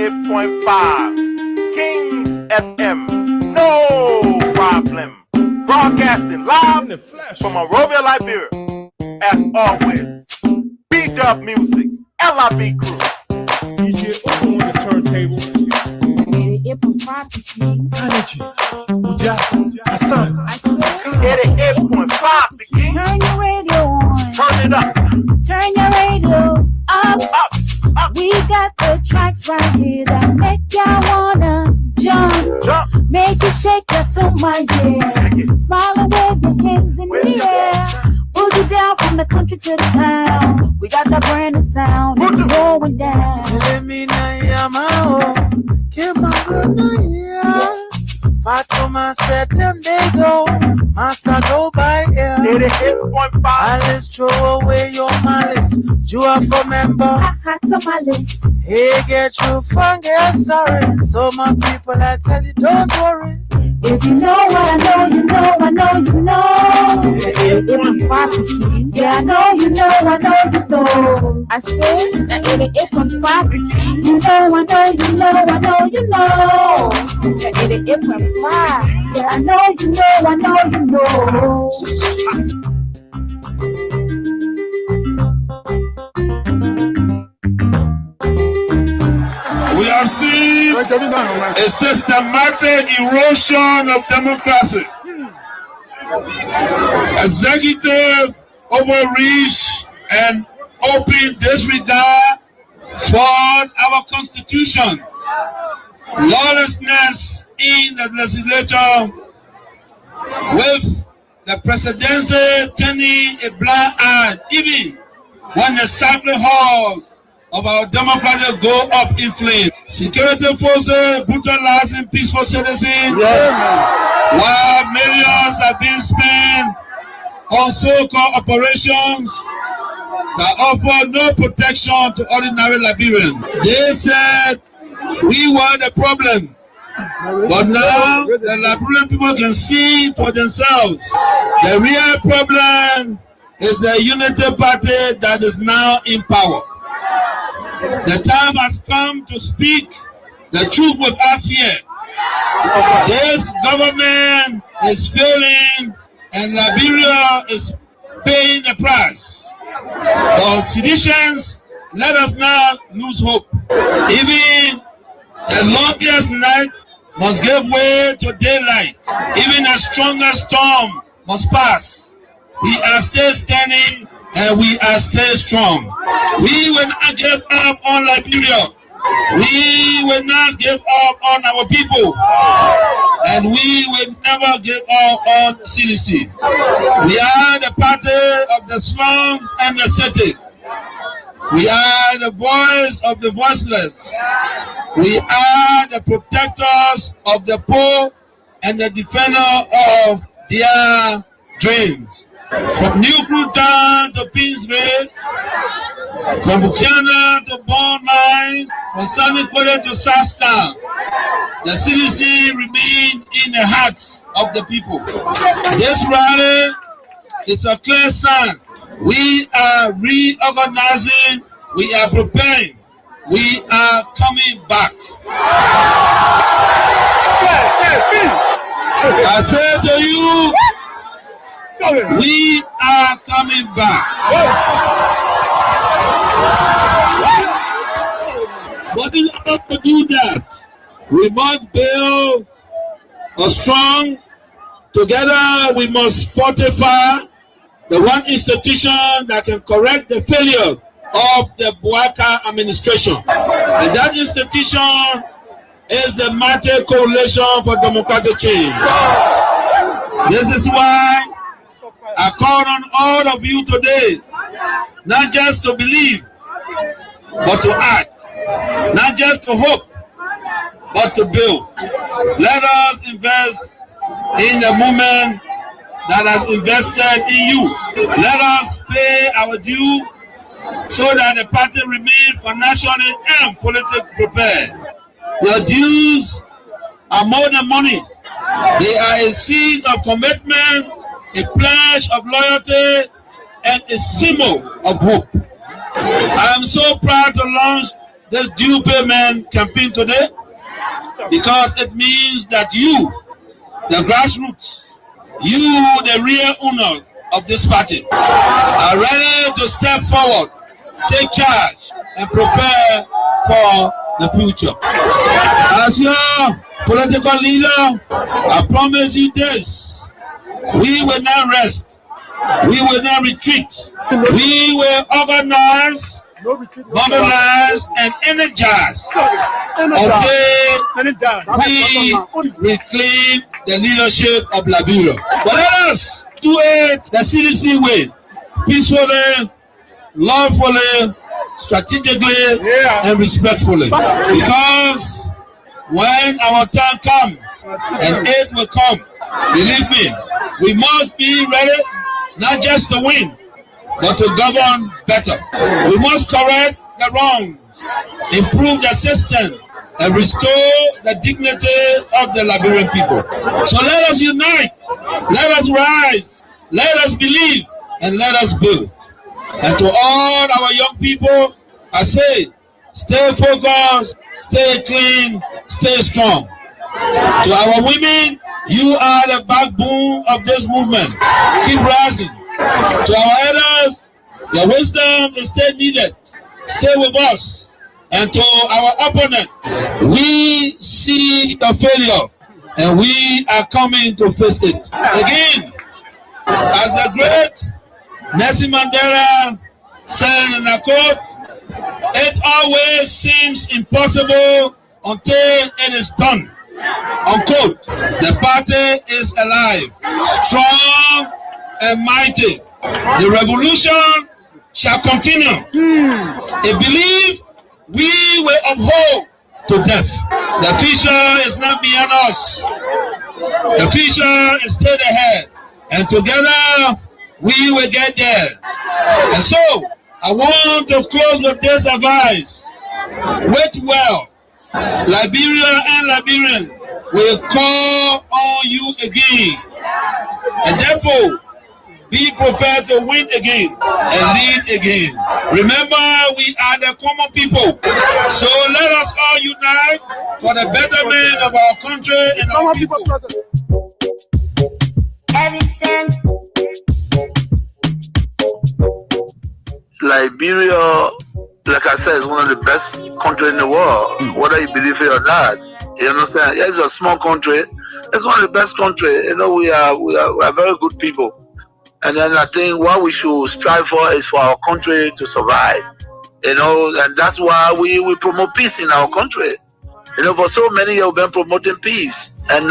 88.5 Kings FM. No problem. Broadcasting live from Monrovia, Liberia. As always, B-Dub Music, LIB Crew. DJ Open on the turntable. 88.5 Energy. Uja. Hassan. 88.5 The King. Turn your radio on. Turn it up. Turn your radio up. Up. We got the tracks right here that make y'all wanna jump. Jump. Make you shake your tummy, yeah. Smile and wave your hands in the air. Boogie down from the country to the town. We got that brand new sound. It's going down. Fatuma said them they go, Massa go by here. 88.5. Alice throw away your malice. You are for member. Hot tamales. Hey, get you fun, get sorry. So my people, I tell you, don't worry. If you know what I know, you know, I know you know. 88.5. Yeah, I know you know, I know you know. I said that 88.5. You know, I know you know, I know you know. 88.5. Yeah, I know you know, I know you know. We have seen a systematic erosion of democracy. Executive overreach and open disregard for our constitution. Lawlessness in the legislature, with the presidency turning a blind eye even when the sacred hall of our democracy go up in flames. Security forces brutalizing peaceful citizens, while millions are being spent on so-called operations that offer no protection to ordinary Liberians. They said we were the problem, but now the Liberian people can see for themselves. The real problem is the Unity Party that is now in power. The time has come to speak the truth without fear. This government is failing and Liberia is paying the price. For seditions, let us not lose hope. Even the longest night must give way to daylight. Even a stronger storm must pass. We are still standing and we are still strong. We will not give up on Liberia. We will not give up on our people. And we will never give up on CDC. We are the party of the slums and the city. We are the voice of the voiceless. We are the protectors of the poor and the defender of their dreams. From New Cruton to Pinsville, from Buchanan to Bond Mines, from Sunny Quarter to Southtown, the CDC remains in the hearts of the people. This rally is a clear sign. We are reorganizing, we are preparing, we are coming back. I say to you, we are coming back. But in order to do that, we must build a strong, together we must fortify the one institution that can correct the failure of the Bouaka administration. And that institution is the Mighty Coalition for Democratic Change. This is why I call on all of you today, not just to believe, but to act. Not just to hope, but to build. Let us invest in the movement that has invested in you. Let us pay our due so that the party remains financially and politically prepared. Your dues are more than money. They are a seed of commitment, a pledge of loyalty, and a symbol of hope. I am so proud to launch this due payment campaign today because it means that you, the grassroots, you, the real owner of this party, are ready to step forward, take charge, and prepare for the future. As your political leader, I promise you this: we will not rest, we will not retreat, we will organize, mobilize, and energize until we reclaim the leadership of Liberia. But let us do it the CDC way, peacefully, lawfully, strategically, and respectfully. Because when our time comes, and it will come, believe me, we must be ready not just to win, but to govern better. We must correct the wrongs, improve the system, and restore the dignity of the Liberian people. So let us unite, let us rise, let us believe, and let us build. And to all our young people, I say, stay focused, stay clean, stay strong. To our women, you are the backbone of this movement. Keep rising. To our elders, your wisdom is still needed. Stay with us. And to our opponent, we see the failure and we are coming to face it. Again, as the great Nelson Mandela said in a quote, it always seems impossible until it is done. Unquote. The party is alive, strong and mighty. The revolution shall continue. A belief we will uphold to death. The future is not beyond us. The future is still ahead. And together we will get there. And so I want to close with this advice. Wait well. Liberia and Liberians will call on you again. And therefore, be prepared to win again and lead again. Remember, we are the common people. So let us all unite for the betterment of our country and our people. Liberia, like I said, is one of the best countries in the world, whether you believe it or not. You understand? Yeah, it's a small country. It's one of the best countries. You know, we are very good people. And then I think what we should strive for is for our country to survive. You know, and that's why we promote peace in our country. You know, for so many years we've been promoting peace. And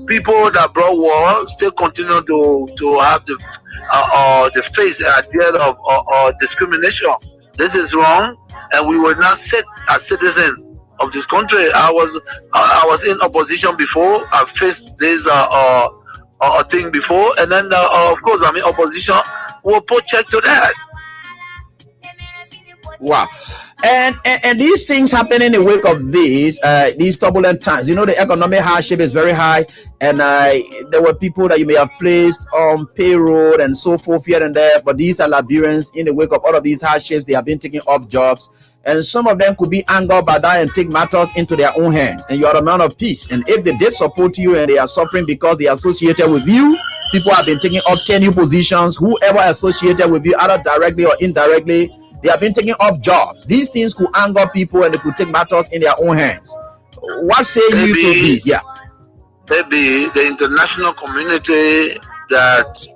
people that brought war still continue to have the face at the end of discrimination. This is wrong, and we will not sit as citizens of this country. I was in opposition before. I faced this thing before, and then of course I'm in opposition. We'll put check to that. Wow. And these things happen in the wake of these turbulent times. You know, the economic hardship is very high, and there were people that you may have placed on payroll and so forth here and there, but these are Liberians. In the wake of all of these hardships, they have been taking off jobs, and some of them could be angered by that and take matters into their own hands. And you are a man of peace, and if they did support you and they are suffering because they are associated with you, people have been taking up tenure positions. Whoever associated with you, either directly or indirectly, they have been taking off jobs. These things could anger people and they could take matters in their own hands. What say you to this? Yeah. Maybe the international community that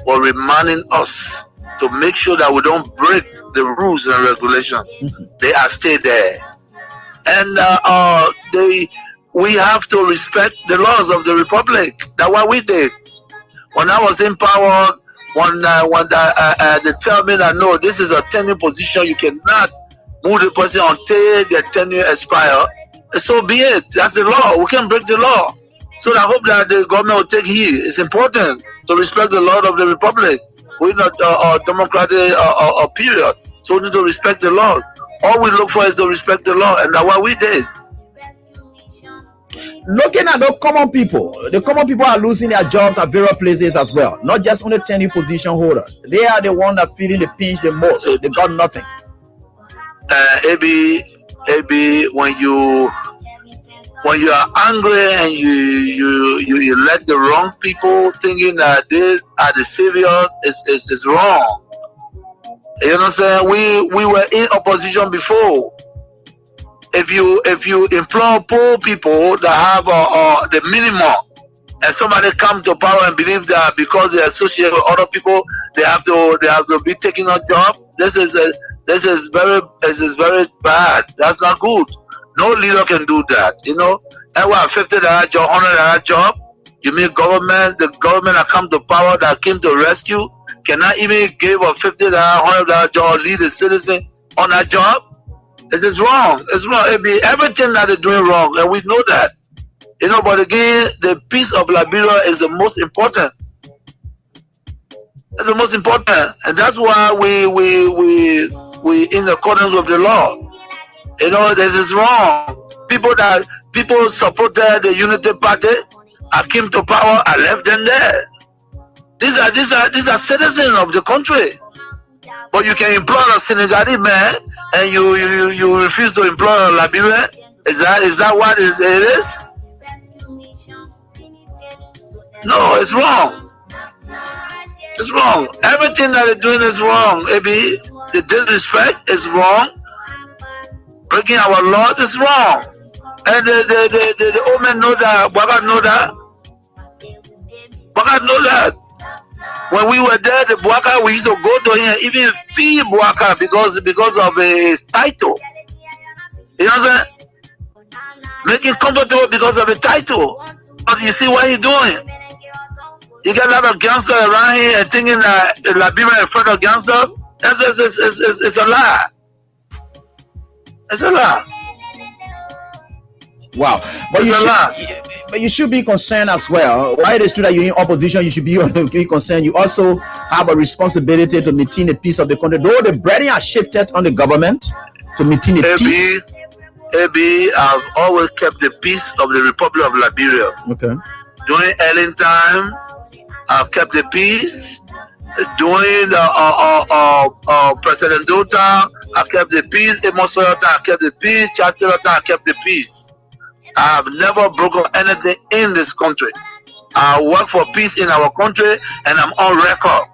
were reminding us to make sure that we don't break the rules and regulations. They are still there. And we have to respect the laws of the Republic. That's what we did. When I was in power, when they tell me that no, this is a tenure position, you cannot move the person until their tenure expire. So be it. That's the law. We can't break the law. So I hope that the government will take heed. It's important to respect the law of the Republic. We're not a democratic period, so we need to respect the law. All we look for is to respect the law, and that's what we did. Looking at the common people are losing their jobs at various places as well. Not just only tenure position holders. They are the ones that feeling the pinch the most. They got nothing. AB, maybe when you are angry and you let the wrong people thinking that they are the savior is wrong. You know what I'm saying? We were in opposition before. If you employ poor people that have the minimum, and somebody come to power and believe that because they associate with other people, they have to be taking a job. This is very bad. That's not good. No leader can do that. You know, and we have $50 job, $100 job. You mean the government that come to power that came to rescue cannot even give a $50, $100 job, lead a citizen on that job? This is wrong. It's wrong. It be everything that they're doing wrong, and we know that. You know, but again, the peace of Liberia is the most important. It's the most important, and that's why we in accordance with the law. You know, this is wrong. People supported the Unity Party. I came to power. I left them there. These are citizens of the country. But you can employ a Senegalese man, and you refuse to employ a Liberian. Is that what it is? No, it's wrong. It's wrong. Everything that they're doing is wrong. Maybe the disrespect is wrong. Breaking our laws is wrong. And the old men know that. Bwaga know that. Bwaga know that. When we were there, the Bwaka, we used to go to him, even fee Bwaka because of his title. You know what I'm saying? Making comfortable because of the title. But you see what he's doing? You got a lot of gangsters around here and thinking that Liberia is afraid of gangsters. It's a lie. It's a lie. Wow. But you should be concerned as well. Why it is true that you're in opposition, you should be concerned. You also have a responsibility to maintain the peace of the country. Though the burden has shifted on the government to maintain the peace. I've always kept the peace of the Republic of Liberia. Okay. During Ellen time, I've kept the peace. During President Dota, I kept the peace. Amos Soyota, I kept the peace. Charles Taylor, I kept the peace. I have never broken anything in this country. I work for peace in our country, and I'm on record.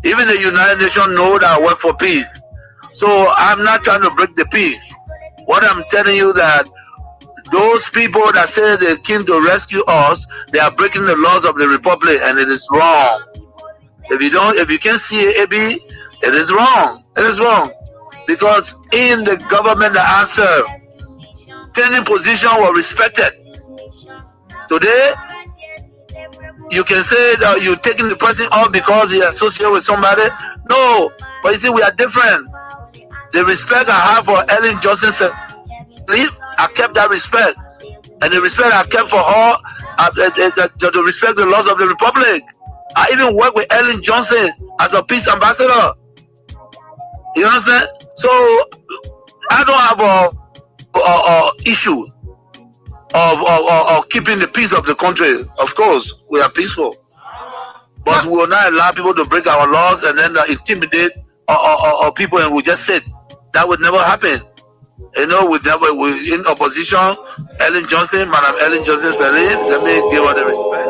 Even the United Nations know that I work for peace. So I'm not trying to break the peace. What I'm telling you that those people that say they came to rescue us, they are breaking the laws of the Republic, and it is wrong. If you can see it, AB, it is wrong. It is wrong. Because in the government that I serve, any position was respected. Today, you can say that you're taking the person off because he associated with somebody. No, but you see, we are different. The respect I have for Ellen Johnson, I kept that respect. And the respect I kept for her, to respect the laws of the Republic. I even work with Ellen Johnson as a peace ambassador. You understand? So, I don't have a issue of keeping the peace of the country. Of course, we are peaceful, but we will not allow people to break our laws and then intimidate people, and we just sit. That would never happen. You know, we're in opposition. Ellen Johnson, Madam Ellen Johnson Sirleaf, let me give her the respect.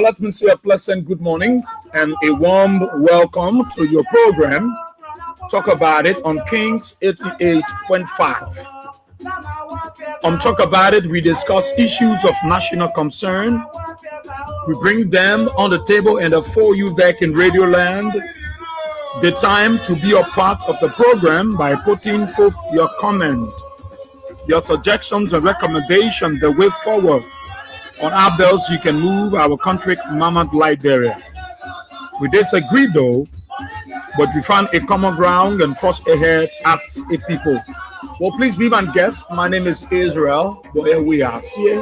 let me say a pleasant good morning and a warm welcome to your program. Talk About It on Kings 88.5. On Talk About It, we discuss issues of national concern. We bring them on the table and for you back in Radio Land. The time to be a part of the program by putting forth your comment, your suggestions and recommendations, the way forward. On our bells, you can move our country, Mama Liberia. We disagree though, but we found a common ground and forced ahead as a people. Well, please be my guest. My name is Israel. Well, here we are. See,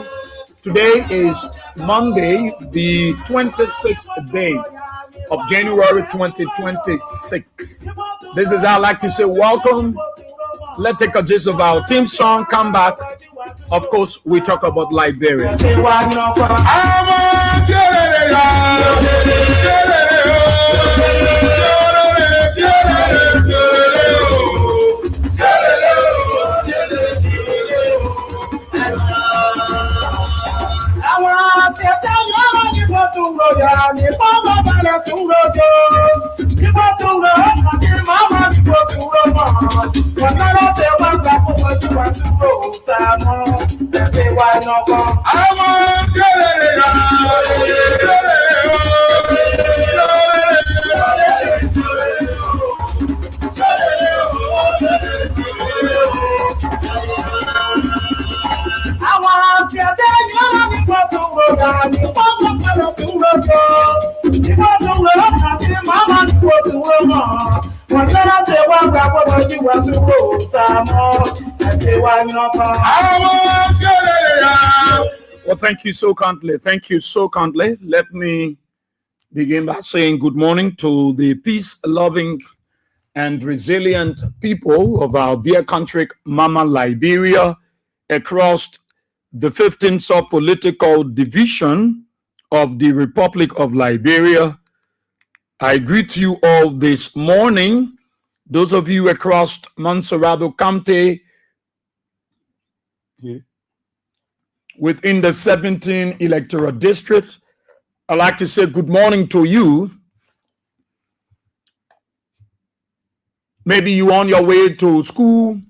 today is Monday, the 26th day of January 2026. This is how I like to say welcome. Let's take a gist of our theme song. Come back. Of course, we talk about Liberia. Well, thank you so kindly. Thank you so kindly. Let me begin by saying good morning to the peace-loving and resilient people of our dear country, Mama Liberia, across the 15th sub-political division of the Republic of Liberia. I greet you all this morning. Those of you across Montserrado County, within the 17 electoral districts, I'd like to say good morning to you. Maybe you're on your way to school,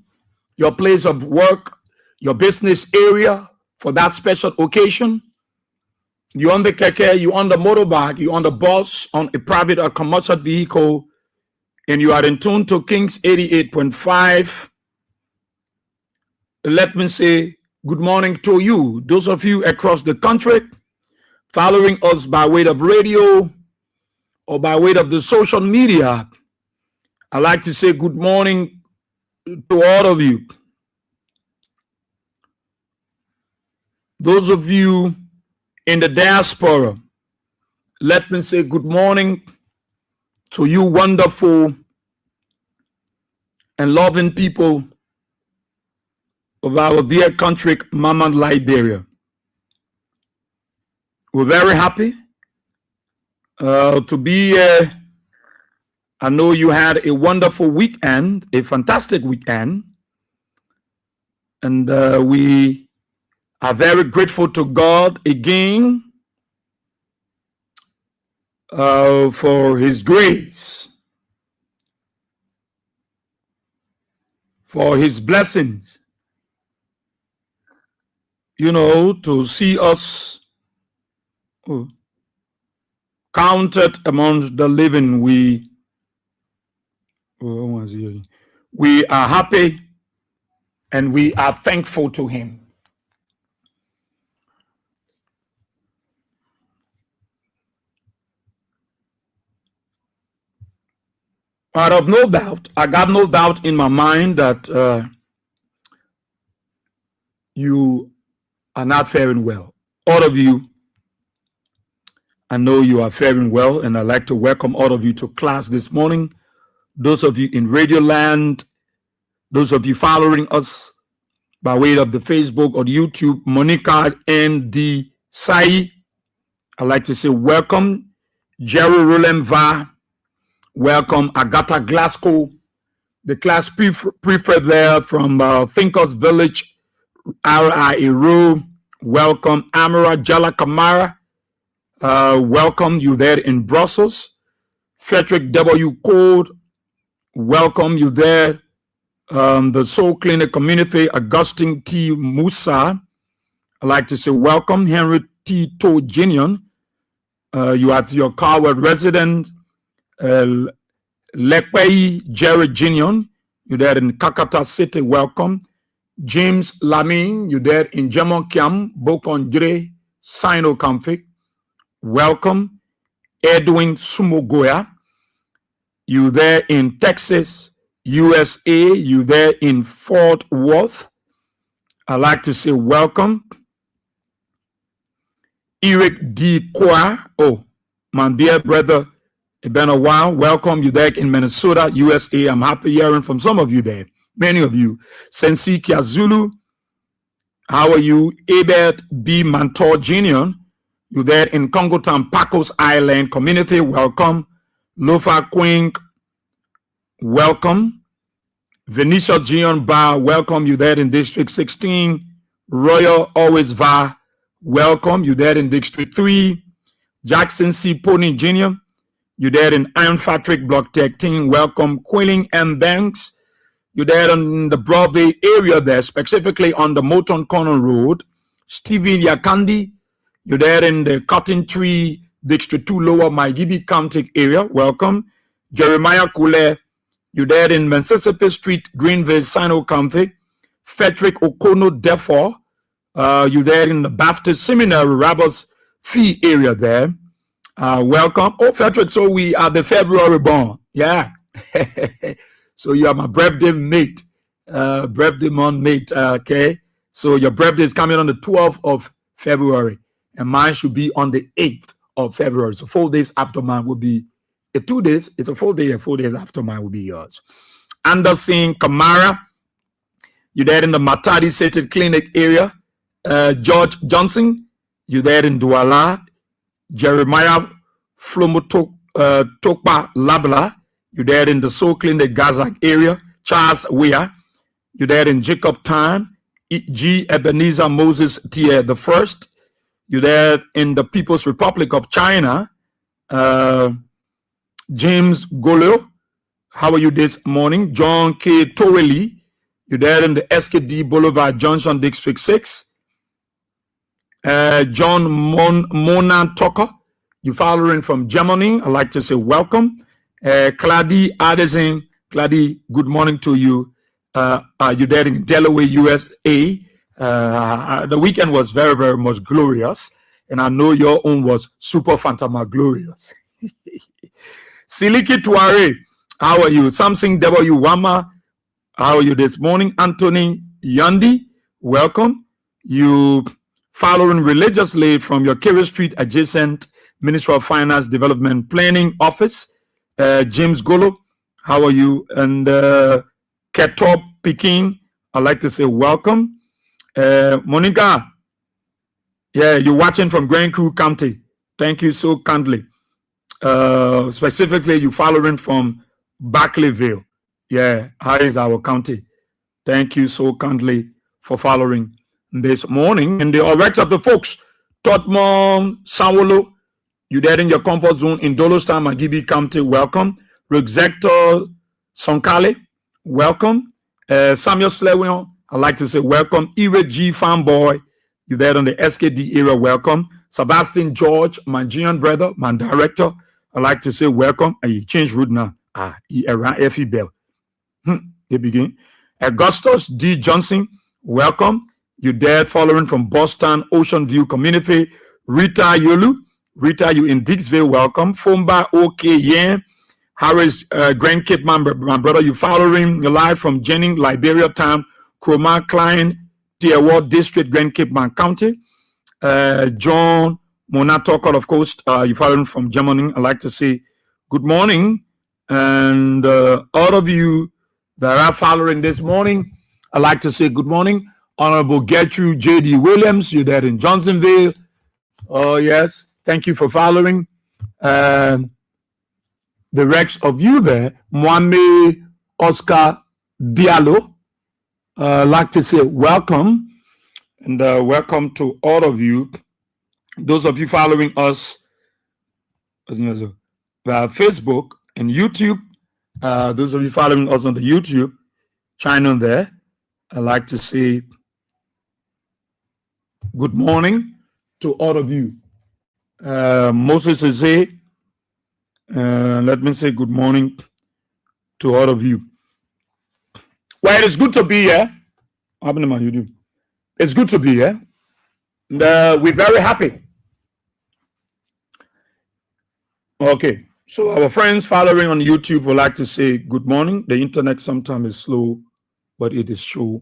your place of work, your business area for that special occasion. You're on the keke, you're on the motorbike, you're on the bus, on a private or commercial vehicle, and you are in tune to Kings 88.5. Let me say good morning to you. Those of you across the country following us by way of radio or by way of the social media, I'd like to say good morning to all of you. Those of you in the diaspora, let me say good morning to you wonderful and loving people of our dear country, Mama Liberia. We're very happy to be here. I know you had a wonderful weekend, a fantastic weekend, and we are very grateful to God again for His grace, for His blessings, you know, to see us counted among the living. We are happy and we are thankful to Him. I got no doubt in my mind that you are not faring well. All of you, I know you are faring well, and I'd like to welcome all of you to class this morning. Those of you in Radio Land, those of you following us by way of the Facebook or YouTube, Monica N.D. Sai, I'd like to say welcome. Jerry Roland Va, welcome. Agatha Glasgow, the class prefect there from Thinkers Village, R.I.A. Row, welcome. Amara Jala Kamara, welcome you there in Brussels. Frederick W. Code, welcome you there. The Soul Clinic Community, Augustine T. Musa, I'd like to say welcome. Henry T. Tojinian, you are your Carward resident. Lekpei Jerry Jinion, you there in Kakata City, welcome. James Lamin, you there in Jemonkiam, Bokondre, Sino Comfy, welcome. Edwin Sumogoya, you there in Texas, USA, you there in Fort Worth, I'd like to say welcome. Eric D. Kwa, oh, my dear brother, it's been a while. Welcome you there in Minnesota, USA. I'm happy hearing from some of you there. Many of you. Sensi Kiazulu, how are you? Abed B. Mantor Jr., you there in Congo Town, Pacos Island Community. Welcome. Lofa Queen, welcome. Venetia Gion Bar, welcome you there in District 16. Royal Always Va, welcome you there in District 3. Jackson C. Pony Jr., you there in Iron Patrick Block 13, welcome. Quilling M. Banks, you there in the Broadway area there, specifically on the Moton Corner Road. Stephen Yakandi, you there in the Cotton Tree, District 2 Lower Maigibi County area, welcome. Jeremiah Kule, you there in Mississippi Street, Greenville, Sino County. Frederick Okono Defo, you there in the Baptist Seminary, Rabbits Fee area there. Welcome. Oh, Frederick, so we are the February born. Yeah. So you are my birthday mate. Birthday month mate. Okay. So your birthday is coming on the 12th of February. And mine should be on the 8th of February. So 4 days after mine will be 2 days. It's a full day, and 4 days after mine will be yours. Anderson Kamara, you there in the Matadi City Clinic area. George Johnson, you there in Douala. Jeremiah Flomotok Tokpa Labla, you there in the Soul Clinic Gaza area. Charles Weah, you there in Jacob Town. G. Ebenezer Moses Tier the First, you there in the People's Republic of China. James Golo, how are you this morning? John K. Torelli, you there in the SKD Boulevard Junction, District 6. John Mona Tucker, you following from Germany. I'd like to say welcome. Clady Addison, Clady, good morning to you. You there in Delaware, USA. The weekend was very, very much glorious, and I know your own was super phantoma glorious. Siliki Tuare, how are you? Something W. Wama, how are you this morning? Anthony Yandi, welcome. You following religiously from your Kerry Street adjacent Ministry of Finance Development Planning Office. James Golo, how are you? And Ketop Peking, I'd like to say welcome. Monica, yeah, you're watching from Grand Crew County. Thank you so kindly. Specifically, you following from Barclayville. Yeah, how is our county? Thank you so kindly for following this morning. And the rest of the folks, Totmon, Sanwolo, you there in your comfort zone in Dolostan, Magibi County, welcome. Rexector Sonkale, welcome. Samuel Slewion, I'd like to say welcome. Ire G Fanboy, you there on the SKD area, welcome. Sebastian George, my Gian brother, my director, I'd like to say welcome. And you change route now. Around Effie Bell. They begin. Augustus D. Johnson, welcome. You there following from Boston, Ocean View Community. Rita Yolu, Rita, you in Dixville, welcome. Fumba OK Yen, Harris Grand Cape, my brother, you following live from Jennings, Liberia Town, Chroma Klein, Tiawa District, Grand Cape, County. John Monatokol, of course, you following from Germany. I'd like to say good morning. And all of you that are following this morning, I'd like to say good morning. Honorable Gertrude J.D. Williams, you're there in Johnsonville. Oh, yes. Thank you for following. The rest of you there, Mwame Oscar Diallo, I'd like to say welcome. And welcome to all of you. Those of you following us Facebook and YouTube. Those of you following us on the YouTube channel there, I'd like to say good morning to all of you. Moses is say, let me say good morning to all of you. Well, it is good to be here. What happened to you? It's good to be here. And, we're very happy. Okay, so our friends following on YouTube would like to say good morning. The internet sometimes is slow, but it is sure.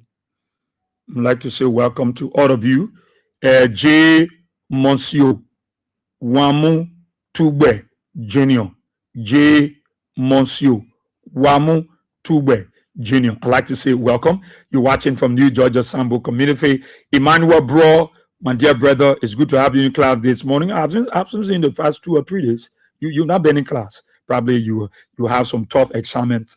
I'd like to say welcome to all of you. J. Monsieur Wamu Tugbe Junior. J. Monsieur Wamu Tugbe Junior. I'd like to say welcome. You're watching from New Georgia Sambo Community. Emmanuel Bro, my dear brother, it's good to have you in class this morning. I've seen in the past 2 or 3 days. You've not been in class. Probably you have some tough examinations.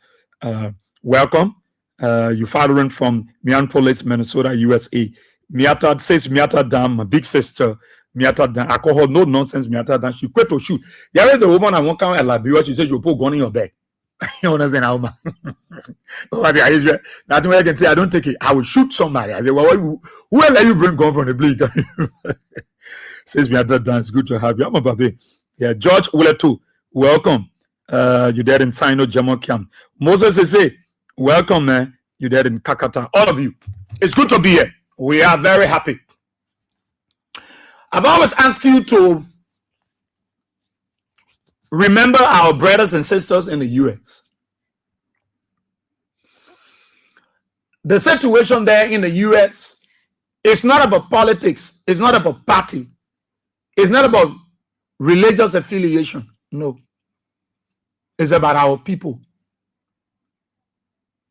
Welcome. You're following from Minneapolis, Minnesota, USA. Miata says Miata Dam, my big sister. Miata Dam. I call her no nonsense Miata Dam. She quit to shoot. You the woman I won't count at Liberia. She says you put gun in your bag. You understand how man? That's why I can say I don't take it. I will shoot somebody. I say, well, who will let you bring gun from the bleak? Says Miata Dam. It's good to have you. I'm a baby. Yeah, George Willetu, welcome. You there in Sino Jamo Camp. Moses Eze, welcome, man. You there in Kakata. All of you. It's good to be here. We are very happy. I've always asked you to remember our brothers and sisters in the US. The situation there in the US is not about politics. It's not about party. It's not about religious affiliation. No. It's about our people.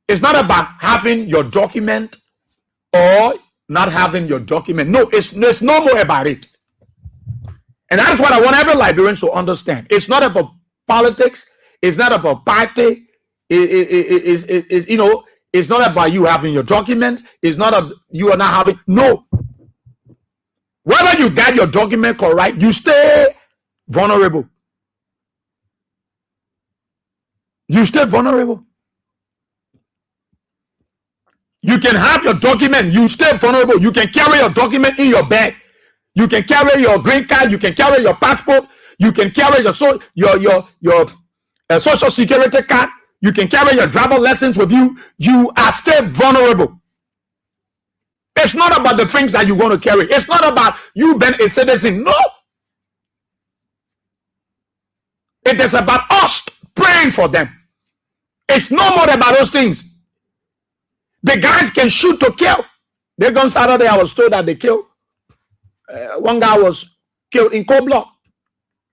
It's not about having your document or not having your document. No, it's no more about it. And that is what I want every Liberian to understand. It's not about politics. It's not about party. It's not about you having your document. It's not about you are not having. No. Whether you get your document correct, you stay vulnerable. You stay vulnerable. You can have your document, you stay vulnerable. You can carry your document in your bag. You can carry your green card, you can carry your passport, you can carry your social security card, you can carry your driver license with you. You are still vulnerable. It's not about the things that you want to carry. It's not about you being a citizen. No. It is about us praying for them. It's no more about those things. The guys can shoot to kill. They gone Saturday, I was told that they killed. One guy was killed in cold blood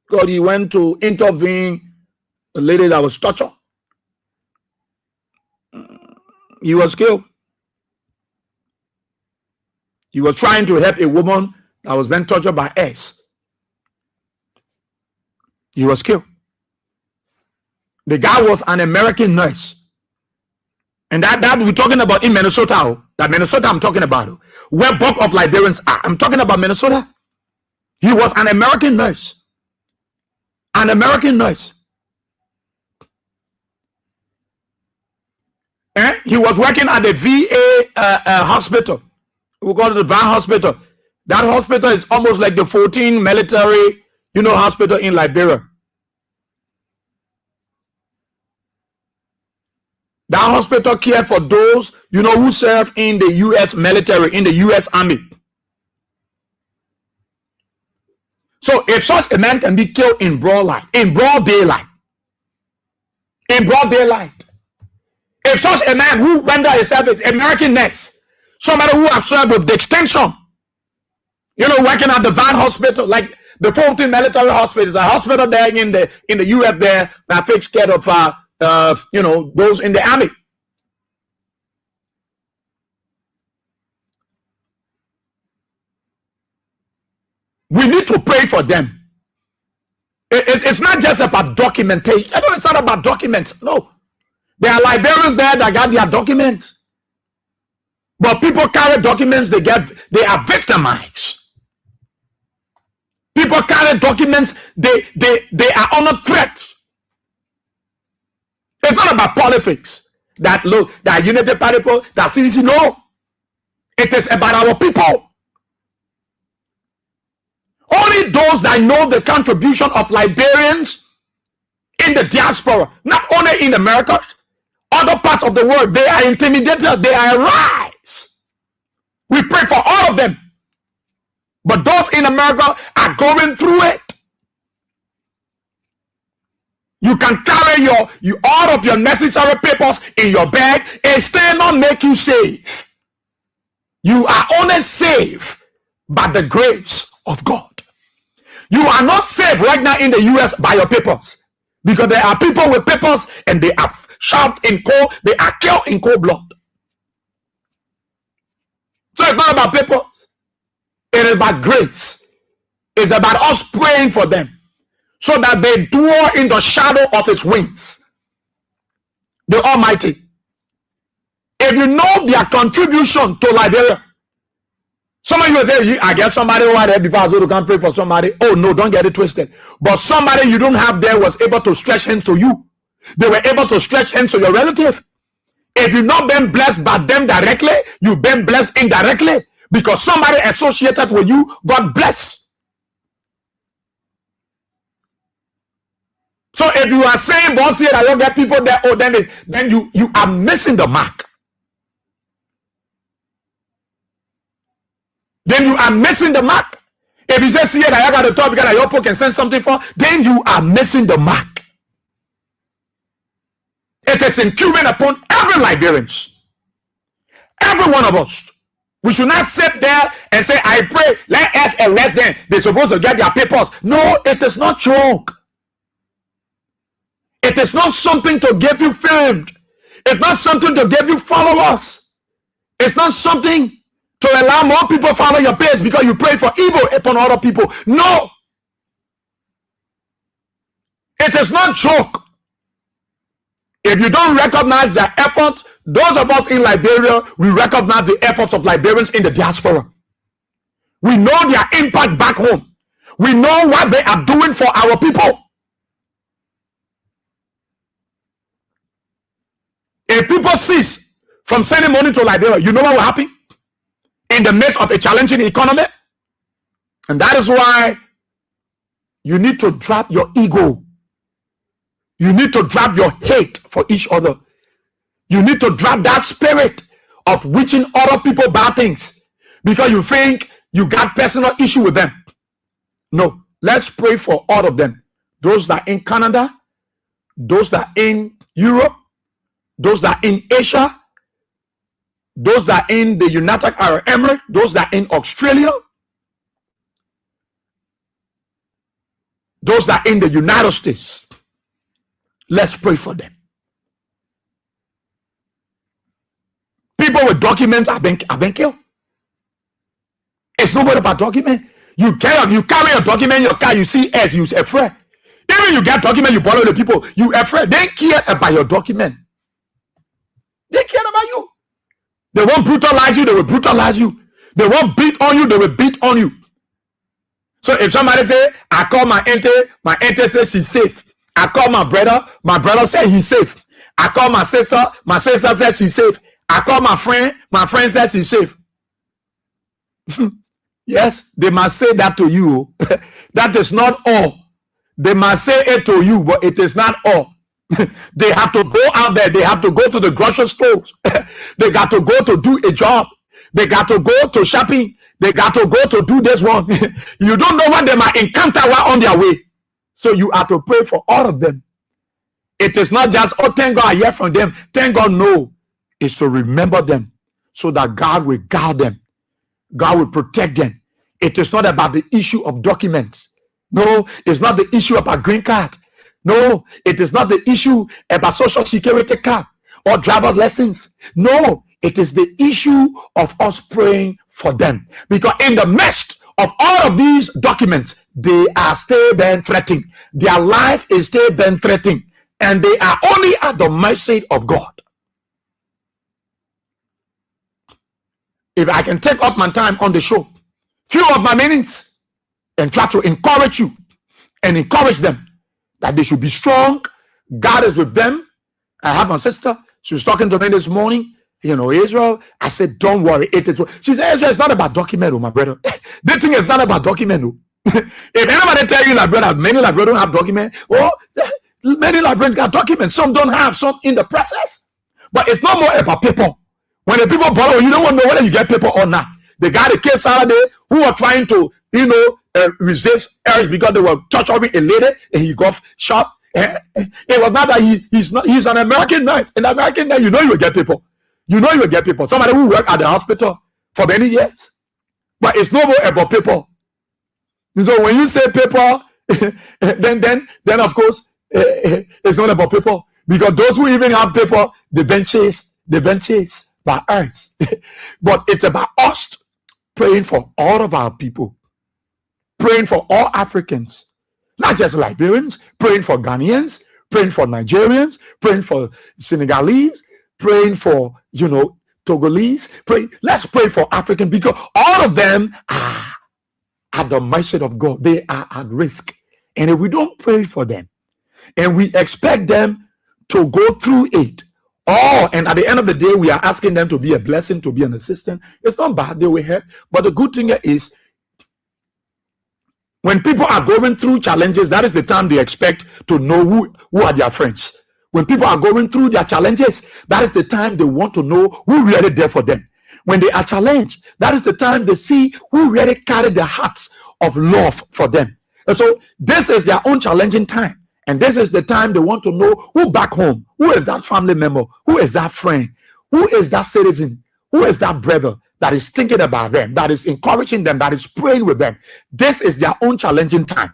because he went to intervene a lady that was tortured. He was killed. He was trying to help a woman that was being tortured by AIDS. He was killed. The guy was an American nurse. And that we're talking about in Minnesota. That Minnesota I'm talking about. Where bulk of Liberians are. I'm talking about Minnesota. He was an American nurse. An American nurse. He was working at the VA hospital. We call it the VA hospital. That hospital is almost like the 14 military, hospital in Liberia. That hospital cared for those, who serve in the U.S. military, in the U.S. Army. So if such a man can be killed in broad daylight, if such a man who render a service, American next, somebody who have served with the extension, working at the VAN hospital, like the 14 military hospitals, a hospital there in the U.S. there that takes care of those in the army. We need to pray for them. It's not just about documentation. I know it's not about documents. No. There are Liberians there that got their documents. But people carry documents, they are victimized. people carry documents, they are under threat. It's not about politics. That Unity Party, that CDC. No, it is about our people. Only those that know the contribution of Liberians in the diaspora, not only in America, other parts of the world, they are intimidated, they are rise. We pray for all of them. But those in America are going through it. You can carry all of your necessary papers in your bag and still not make you safe. You are only safe by the grace of God. You are not safe right now in the US by your papers, because there are people with papers and they are shoved in cold, they are killed in cold blood. So it's not about papers. It is about grace. It's about us praying for them so that they dwell in the shadow of his wings. The Almighty. If you know their contribution to Liberia, some of you will say, I guess somebody over there before I can pray for somebody. Oh no, don't get it twisted. But somebody you don't have there was able to stretch hands to you. They were able to stretch hands to your relative. If you've not been blessed by them directly, you've been blessed indirectly, because somebody associated with you got blessed. So if you are saying, boss, here I don't get people there, oh, then you are missing the mark. Then you are missing the mark. If you say, see it, I got to talk because your can send something for, then you are missing the mark. It is incumbent upon every Liberians, every one of us. We should not sit there and say, I pray, let us arrest them. They're supposed to get their papers. No, it is not joke. It is not something to give you fame. It's not something to give you followers. It's not something to allow more people follow your page because you pray for evil upon other people. No. It is not joke. If you don't recognize their efforts, those of us in Liberia, we recognize the efforts of Liberians in the diaspora. We know their impact back home. We know what they are doing for our people. If people cease from sending money to Liberia, you know what will happen? In the midst of a challenging economy. And that is why you need to drop your ego. You need to drop your hate for each other. You need to drop that spirit of wishing other people bad things because you think you got personal issue with them. No, let's pray for all of them. Those that are in Canada, those that are in Europe, those that are in Asia, those that are in the United Arab Emirates, those that are in Australia, those that are in the United States. Let's pray for them. People with documents have been killed. It's not about document. You carry a document in your car, you see as you afraid. Even you get document, you borrow the people, you afraid. They care about your document. They care about you. They won't brutalize you, they will brutalize you. They won't beat on you, they will beat on you. So if somebody say, I call my auntie says she's safe. I call my brother said he's safe. I call my sister says she's safe. I call my friend says she's safe. Yes, they must say that to you. That is not all. They must say it to you, but it is not all. They have to go out there. They have to go to the grocery stores. They got to go to do a job. They got to go to shopping. They got to go to do this one. You don't know what they might encounter while on their way. So you have to pray for all of them. It is not just, oh, thank God I hear from them. Thank God, no. It's to remember them so that God will guard them. God will protect them. It is not about the issue of documents. No, it's not the issue about green card. No, it is not the issue about social security card or driver's lessons. No, it is the issue of us praying for them. Because in the midst of all of these documents, they are still being threatened. Their life is still being threatened. And they are only at the mercy of God. If I can take up my time on the show, few of my meanings, and try to encourage you and encourage them that they should be strong. God is with them. I have my sister. She was talking to me this morning. Israel. I said, don't worry. She said, Israel, it's not about document, my brother. The thing is not about document. If anybody tell you like brother, many like brother don't have document, many like brother got documents. Some don't have, some in the process. But it's not more about people. When the people borrow, you don't want to know whether you get paper or not. The guy that killed Saturday, who were trying to, resist arrest because they were torturing a lady and he got shot. It was not that he's an American knight. An American knight, you will get people. You will get people. Somebody who worked at the hospital for many years. But it's no more about people. So when you say people, then of course, it's not about people. Because those who even have people, they've been chased by us. But it's about us praying for all of our people. Praying for all Africans. Not just Liberians. Praying for Ghanaians. Praying for Nigerians. Praying for Senegalese. Praying for, Togolese. Let's pray for African because all of them are at the mercy of God. They are at risk. And if we don't pray for them and we expect them to go through it, and at the end of the day, we are asking them to be a blessing, to be an assistant, it's not bad. They will help. But the good thing is, when people are going through challenges, that is the time they expect to know who are their friends. When people are going through their challenges, that is the time they want to know who really there for them. When they are challenged, that is the time they see who really carry the hearts of love for them. And so this is their own challenging time. And this is the time they want to know who back home, who is that family member, who is that friend, who is that citizen, who is that brother that is thinking about them, that is encouraging them, that is praying with them. This is their own challenging time.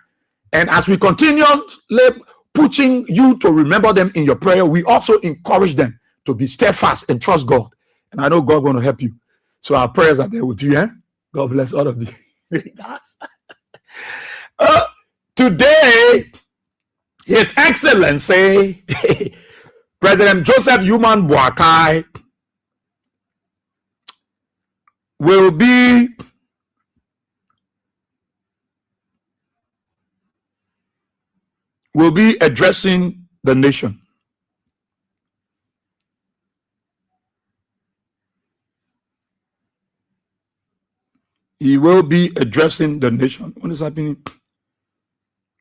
And as we continue pushing you to remember them in your prayer, we also encourage them to be steadfast and trust God. And I know God going to help you. So our prayers are there with you. God bless all of you. Today, His Excellency, President Joseph Yuman Boakai, will be addressing the nation. He will be addressing the nation. What is happening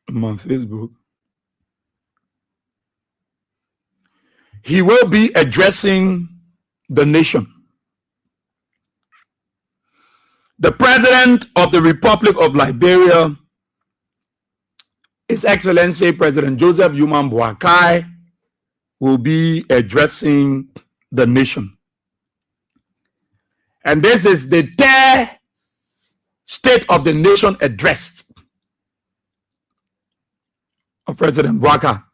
on Facebook? He will be addressing the nation. The President of the Republic of Liberia, His Excellency President Joseph Yuman Boakai, will be addressing the nation. And this is the third State of the Nation address of President Boakai.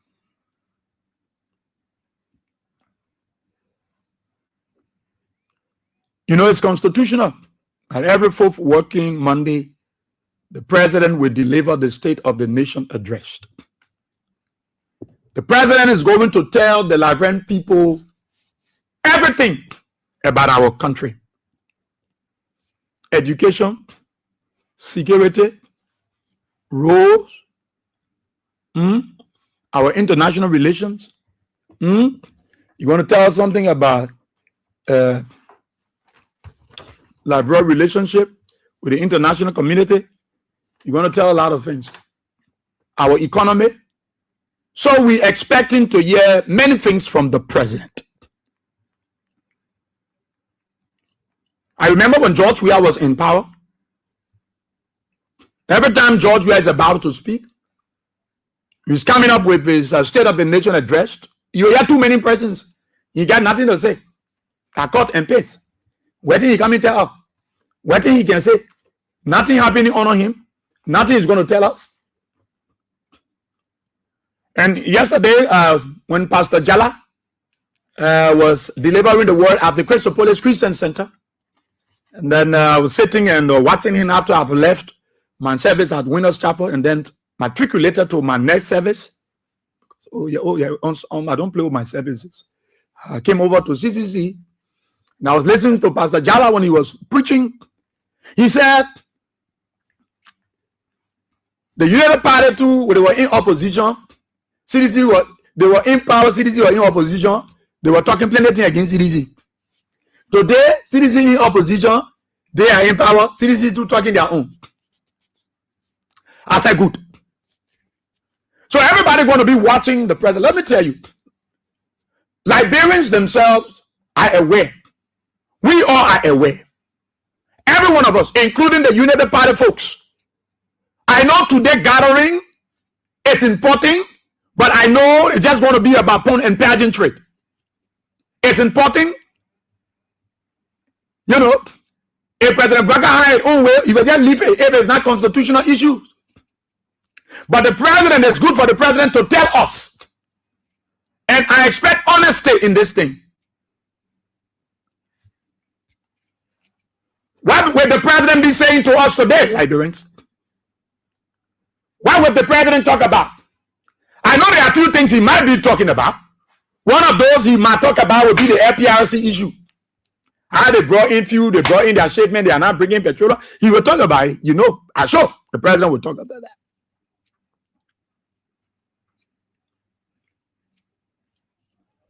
It's constitutional. And every fourth working Monday, the president will deliver the State of the Nation address. The president is going to tell the Liberian people everything about our country. Education, security, roads, our international relations. You're going to tell us something about Liberia relationship with the international community. You're going to tell a lot of things. Our economy. So we're expecting to hear many things from the president. I remember when George Weah was in power. Every time George Weah is about to speak, he's coming up with his State of the Nation address. You hear too many persons. He got nothing to say. I cut and paste. What did he come and tell us? What did he can say? Nothing happening on him. Nothing is going to tell us. And yesterday, when Pastor Jala was delivering the word at the Christopolis Christian Center, and then I was sitting and watching him after I've left my service at Winners Chapel, and then matriculated to my next service. I don't play with my services. I came over to CCC. And I was listening to Pastor Jala when he was preaching. He said, The United Party too, they were in opposition. They were in power, CDC were in opposition. They were talking plenty against CDC. Today, CDC in opposition, they are in power, CDC too talking their own. I said good. So everybody going to be watching the president. Let me tell you, Liberians themselves are aware. We all are aware. Every one of us, including the United Party folks. I know today gathering is important, but I know it's just going to be about pomp and pageantry. It's important. You know, if President Baka had own way, you will just leave it if it's not constitutional issues. But the president, is good for the president to tell us. And I expect honesty in this thing. What will the president be saying to us today, Liberians? What will the president talk about? I know there are a few things he might be talking about. One of those he might talk about will be the FPRC issue. How they brought in fuel, they brought in their shipment, they are not bringing petrol. He will talk about it. You know, I'm sure the president will talk about that.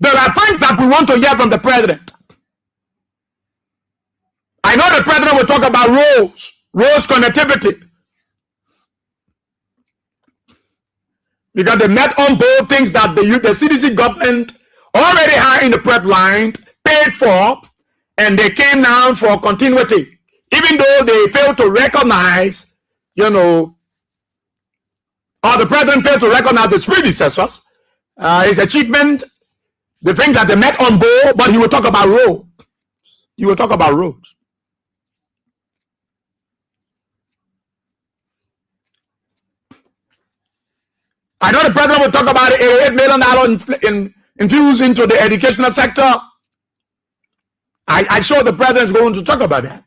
There are things that we want to hear from the president. I know the president will talk about roads connectivity. Because they met on both things that the CDC government already had in the prep line, paid for, and they came down for continuity. Even though they failed to recognize, you know, or the president failed to recognize his predecessors, his achievement, the thing that they met on board, but he will talk about roads. He will talk about roads. I know the president will talk about $88 million infused into the educational sector. I'm sure the president is going to talk about that.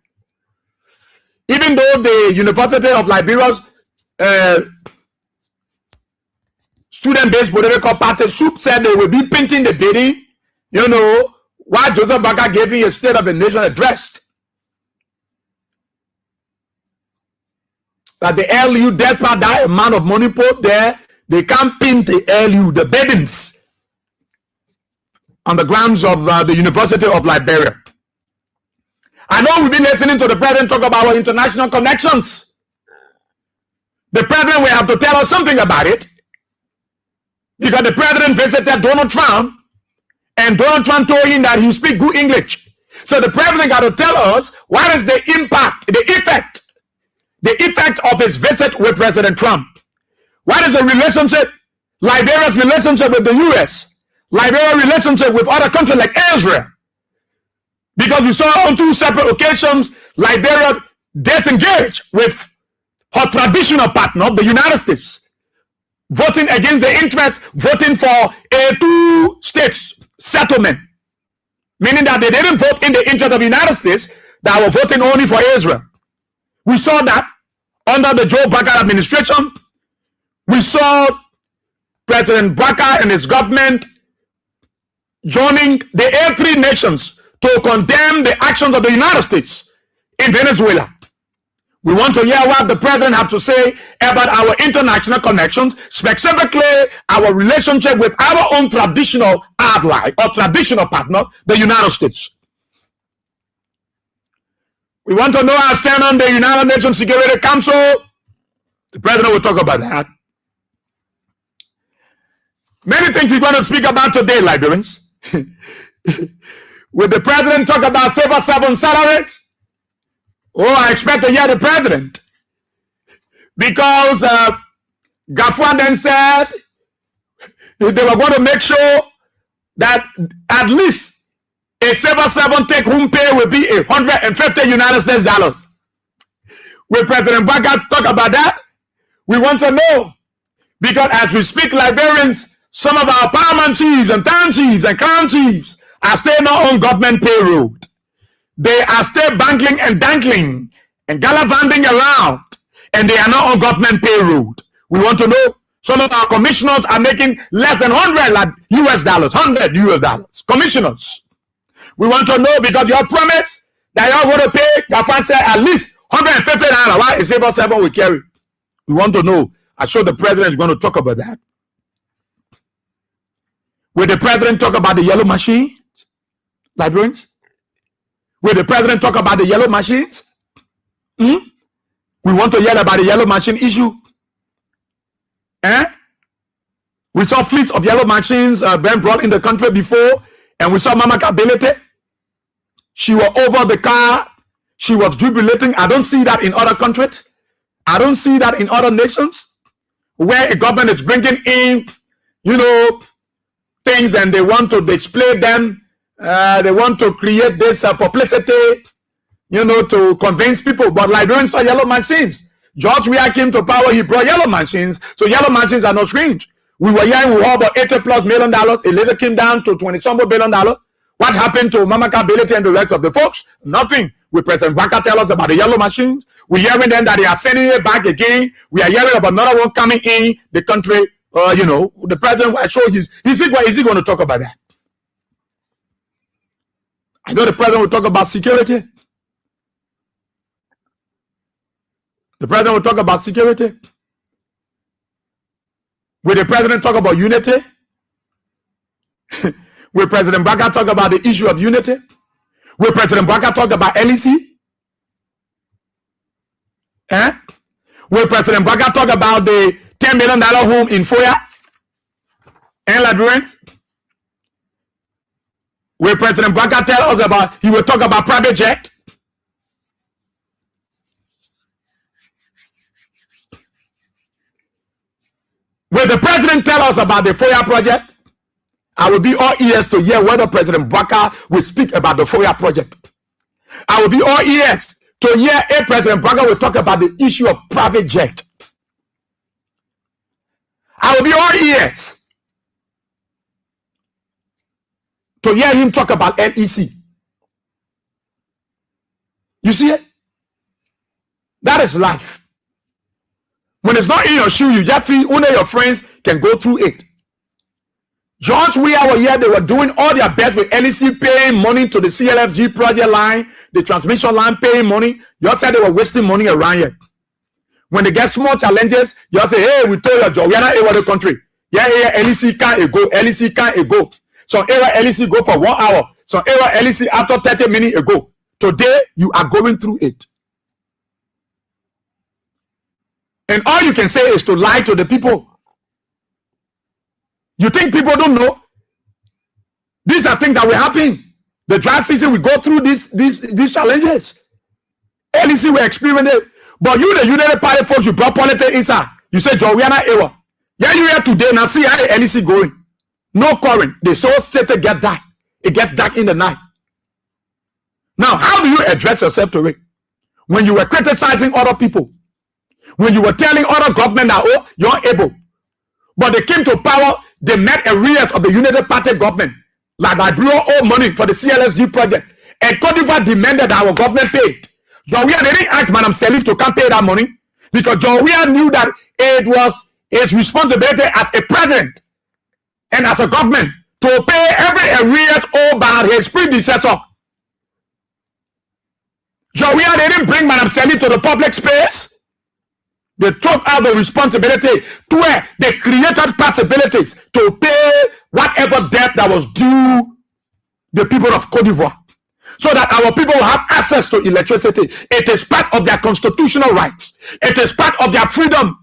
Even though the University of Liberia's student-based political party, SUP, said they will be painting the building, you know, while Joseph Baka gave him a State of the Nation address. That the LU, despite that amount of money put there, they can't paint the LU, the buildings, on the grounds of the University of Liberia. I know we've been listening to the president talk about our international connections. The president will have to tell us something about it, because the president visited Donald Trump, and Donald Trump told him that he speaks good English. So the president got to tell us what is the impact, the effect of his visit with President Trump. What is the relationship, Liberia's relationship with the U.S., Liberia's relationship with other countries like Israel? Because we saw on two separate occasions, Liberia disengaged with her traditional partner, the United States, voting against the interest, voting for a two-state settlement, meaning that they didn't vote in the interest of the United States, they were voting only for Israel. We saw that under the Joe Biden administration. We saw President Baka and his government joining the A3 nations to condemn the actions of the United States in Venezuela. We want to hear what the president has to say about our international connections, specifically our relationship with our own traditional ally or traditional partner, the United States. We want to know our stand on the United Nations Security Council. The president will talk about that. Many things we're going to speak about today, Liberians. Will the president talk about civil servant salaries? Oh, I expect to hear the president. Because Gafwan then said they were going to make sure that at least a civil servant take-home pay will be $150 United States dollars. Will President Baka talk about that? We want to know. Because as we speak, Liberians, some of our paramount chiefs and town chiefs and clan chiefs are still not on government payroll. They are still bangling and dangling and gallivanting around, and they are not on government payroll. We want to know. Some of our commissioners are making less than $100 US. Commissioners. We want to know, because your promise that you're going to pay, Gafan said at least $150. Why a civil servant will carry? We want to know I'm sure the president is going to talk about that. Will the president talk about the yellow machines, librarians? Will the president talk about the yellow machines? We want to hear about the yellow machine issue. We saw fleets of yellow machines being brought in the country before, and we saw Mama Kability. She was over the car. She was jubilating. I don't see that in other countries. I don't see that in other nations where a government is bringing in, things and they want to display them. They want to create this publicity, to convince people. But Liberians saw yellow machines. George Weah came to power. He brought yellow machines. So yellow machines are not strange. We were hearing we had about $80+ million. It later came down to $20-some billion. What happened to Mama Kability and the rest of the folks? Nothing. Will President Baka tell us about the yellow machines? We're hearing then that they are sending it back again. We are hearing about another one coming in the country. The president, I show is he going to talk about that? I know the president will talk about security. The president will talk about security. Will the president talk about unity? Will President Baka talk about the issue of unity? Will President Baka talk about LEC? Will President Baka talk about the $10 million home in Foya and Liberians? Will President Baka tell us about, he will talk about private jet? Will the president tell us about the Foya project? I will be all ears to hear whether President Baka will speak about the Foya project. I will be all ears to hear if President Baka will talk about the issue of private jet. I will be all ears to hear him talk about LEC. You see it? That is life. When it's not in your shoe, you just feel only your friends can go through it. George Weah were here, they were doing all their best with LEC, paying money to the CLFG project line, the transmission line, paying money. You said they were wasting money around here. When they get small challenges, you say, hey, we told you, Joe, we are not able to country. Yeah, LEC can't go, LEC can't go. Some era LEC go for 1 hour. Some era LEC after 30 minutes ago. Today, you are going through it. And all you can say is to lie to the people. You think people don't know? These are things that will happen. The dry season, we go through these challenges. LEC will experience it. But you, the United Party folks, you brought politics inside. You say, Joe, we are not able. Yeah, you here today. Now see how the LEC going. No current. The soul set to get dark. It gets dark in the night. Now, how do you address yourself to it? When you were criticizing other people, when you were telling other government that, oh, you're able. But they came to power, they met arrears of the United Party government. Like Liberia owe money for the CLSG project. And Cote d'Ivoire demanded that our government paid. John Weah, they didn't ask Madam Salif to come pay that money. Because John Weah knew that it was his responsibility as a president and as a government to pay every arrears owed by his predecessor. John Weah, they didn't bring Madam Salif to the public space. They took out the responsibility to where they created possibilities to pay whatever debt that was due the people of Cote d'Ivoire, so that our people will have access to electricity. It is part of their constitutional rights. It is part of their freedom.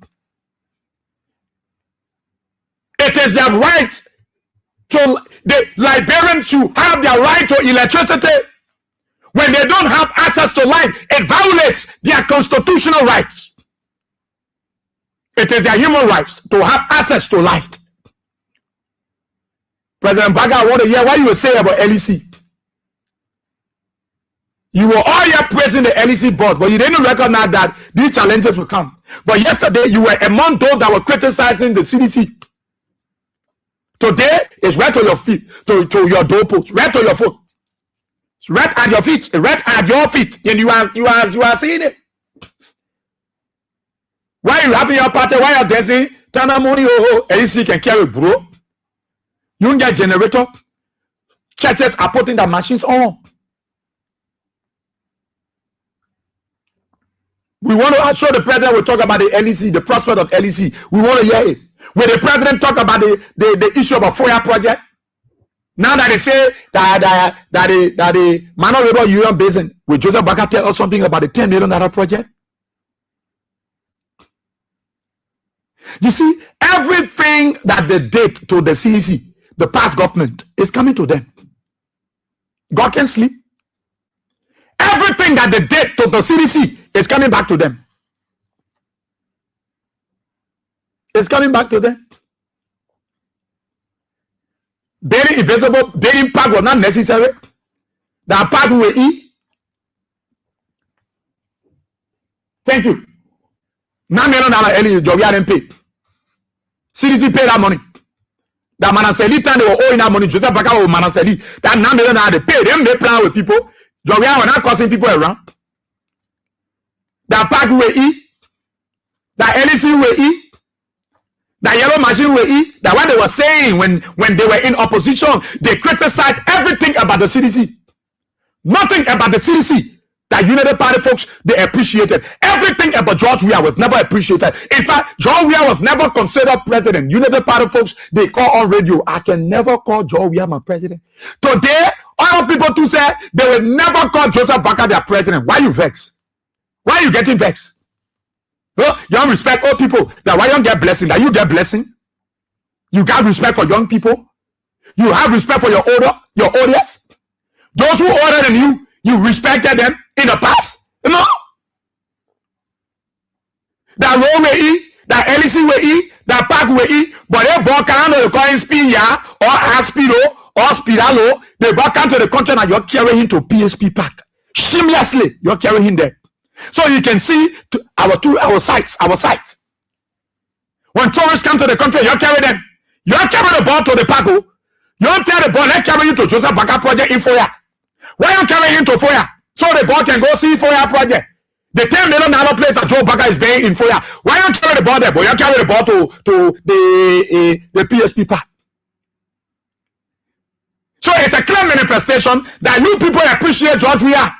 It is their right to, the Liberians to have their right to electricity. When they don't have access to light, it violates their constitutional rights. It is their human rights to have access to light. President Baka, I want to hear what you will say about LEC. You were all here praising the LEC board, but you didn't recognize that these challenges will come. But yesterday, you were among those that were criticizing the CDC. Today, it's right to your feet, to your doorpost, right to your foot. It's right at your feet, right at your feet, and you are seeing it. Why you having your party? Why you dancing? Tana money, LEC can carry, bro. You don't get generator. Churches are putting their machines on. We want to show the president will talk about the LEC, the prospect of LEC. We want to hear it. Will the president talk about the issue of a FOIA project? Now that they say that the Mano River Union Basin, will Joseph Baka tell us something about the $10 million project? You see, everything that they did to the CEC, the past government, is coming to them. God can sleep. Everything that they did to the CDC is coming back to them. It's coming back to them. Burying invisible, burying park was not necessary. That park will eat. Thank you. $9 million early job, we hadn't paid. CDC paid that money. That Manaseli time they were owing that money. Joseph Baka or Manaseli, that $9 million they paid. Them they plan with people. Job, we are not causing people around. That park will eat. That LEC will eat. That yellow machine will eat. That what they were saying when they were in opposition, they criticized everything about the CDC. Nothing about the CDC. That United Party folks, they appreciated. Everything about George Weah was never appreciated. In fact, George Weah was never considered president. United Party folks, they call on radio, I can never call George Weah my president. Today, all people too say they will never call Joseph Baka their president. Why you vex? Why are you getting vexed? Oh, you don't respect old people. That why you don't get blessing? That you get blessing? You got respect for young people? You have respect for your audience? Those who older than you respected them in the past? No. That road will eat, that LEC will eat, that park will eat, but they walk around the coin Spinya or Aspido or Spiralo, they walk out to the country and you're carrying him to PSP Park. Shamelessly, you're carrying him there. So you can see our sites. When tourists come to the country, you carry them. You carry the ball to the park. You tell the ball, let's carry you to Joseph Baka project in Foya. Why you carry him to Foya? So the ball can go see Foya project. The $10 million place that Joe Baka is paying in Foya. Why you carry the ball there? But you carry the ball to the PSP Park. So it's a clear manifestation that you people appreciate George Weah.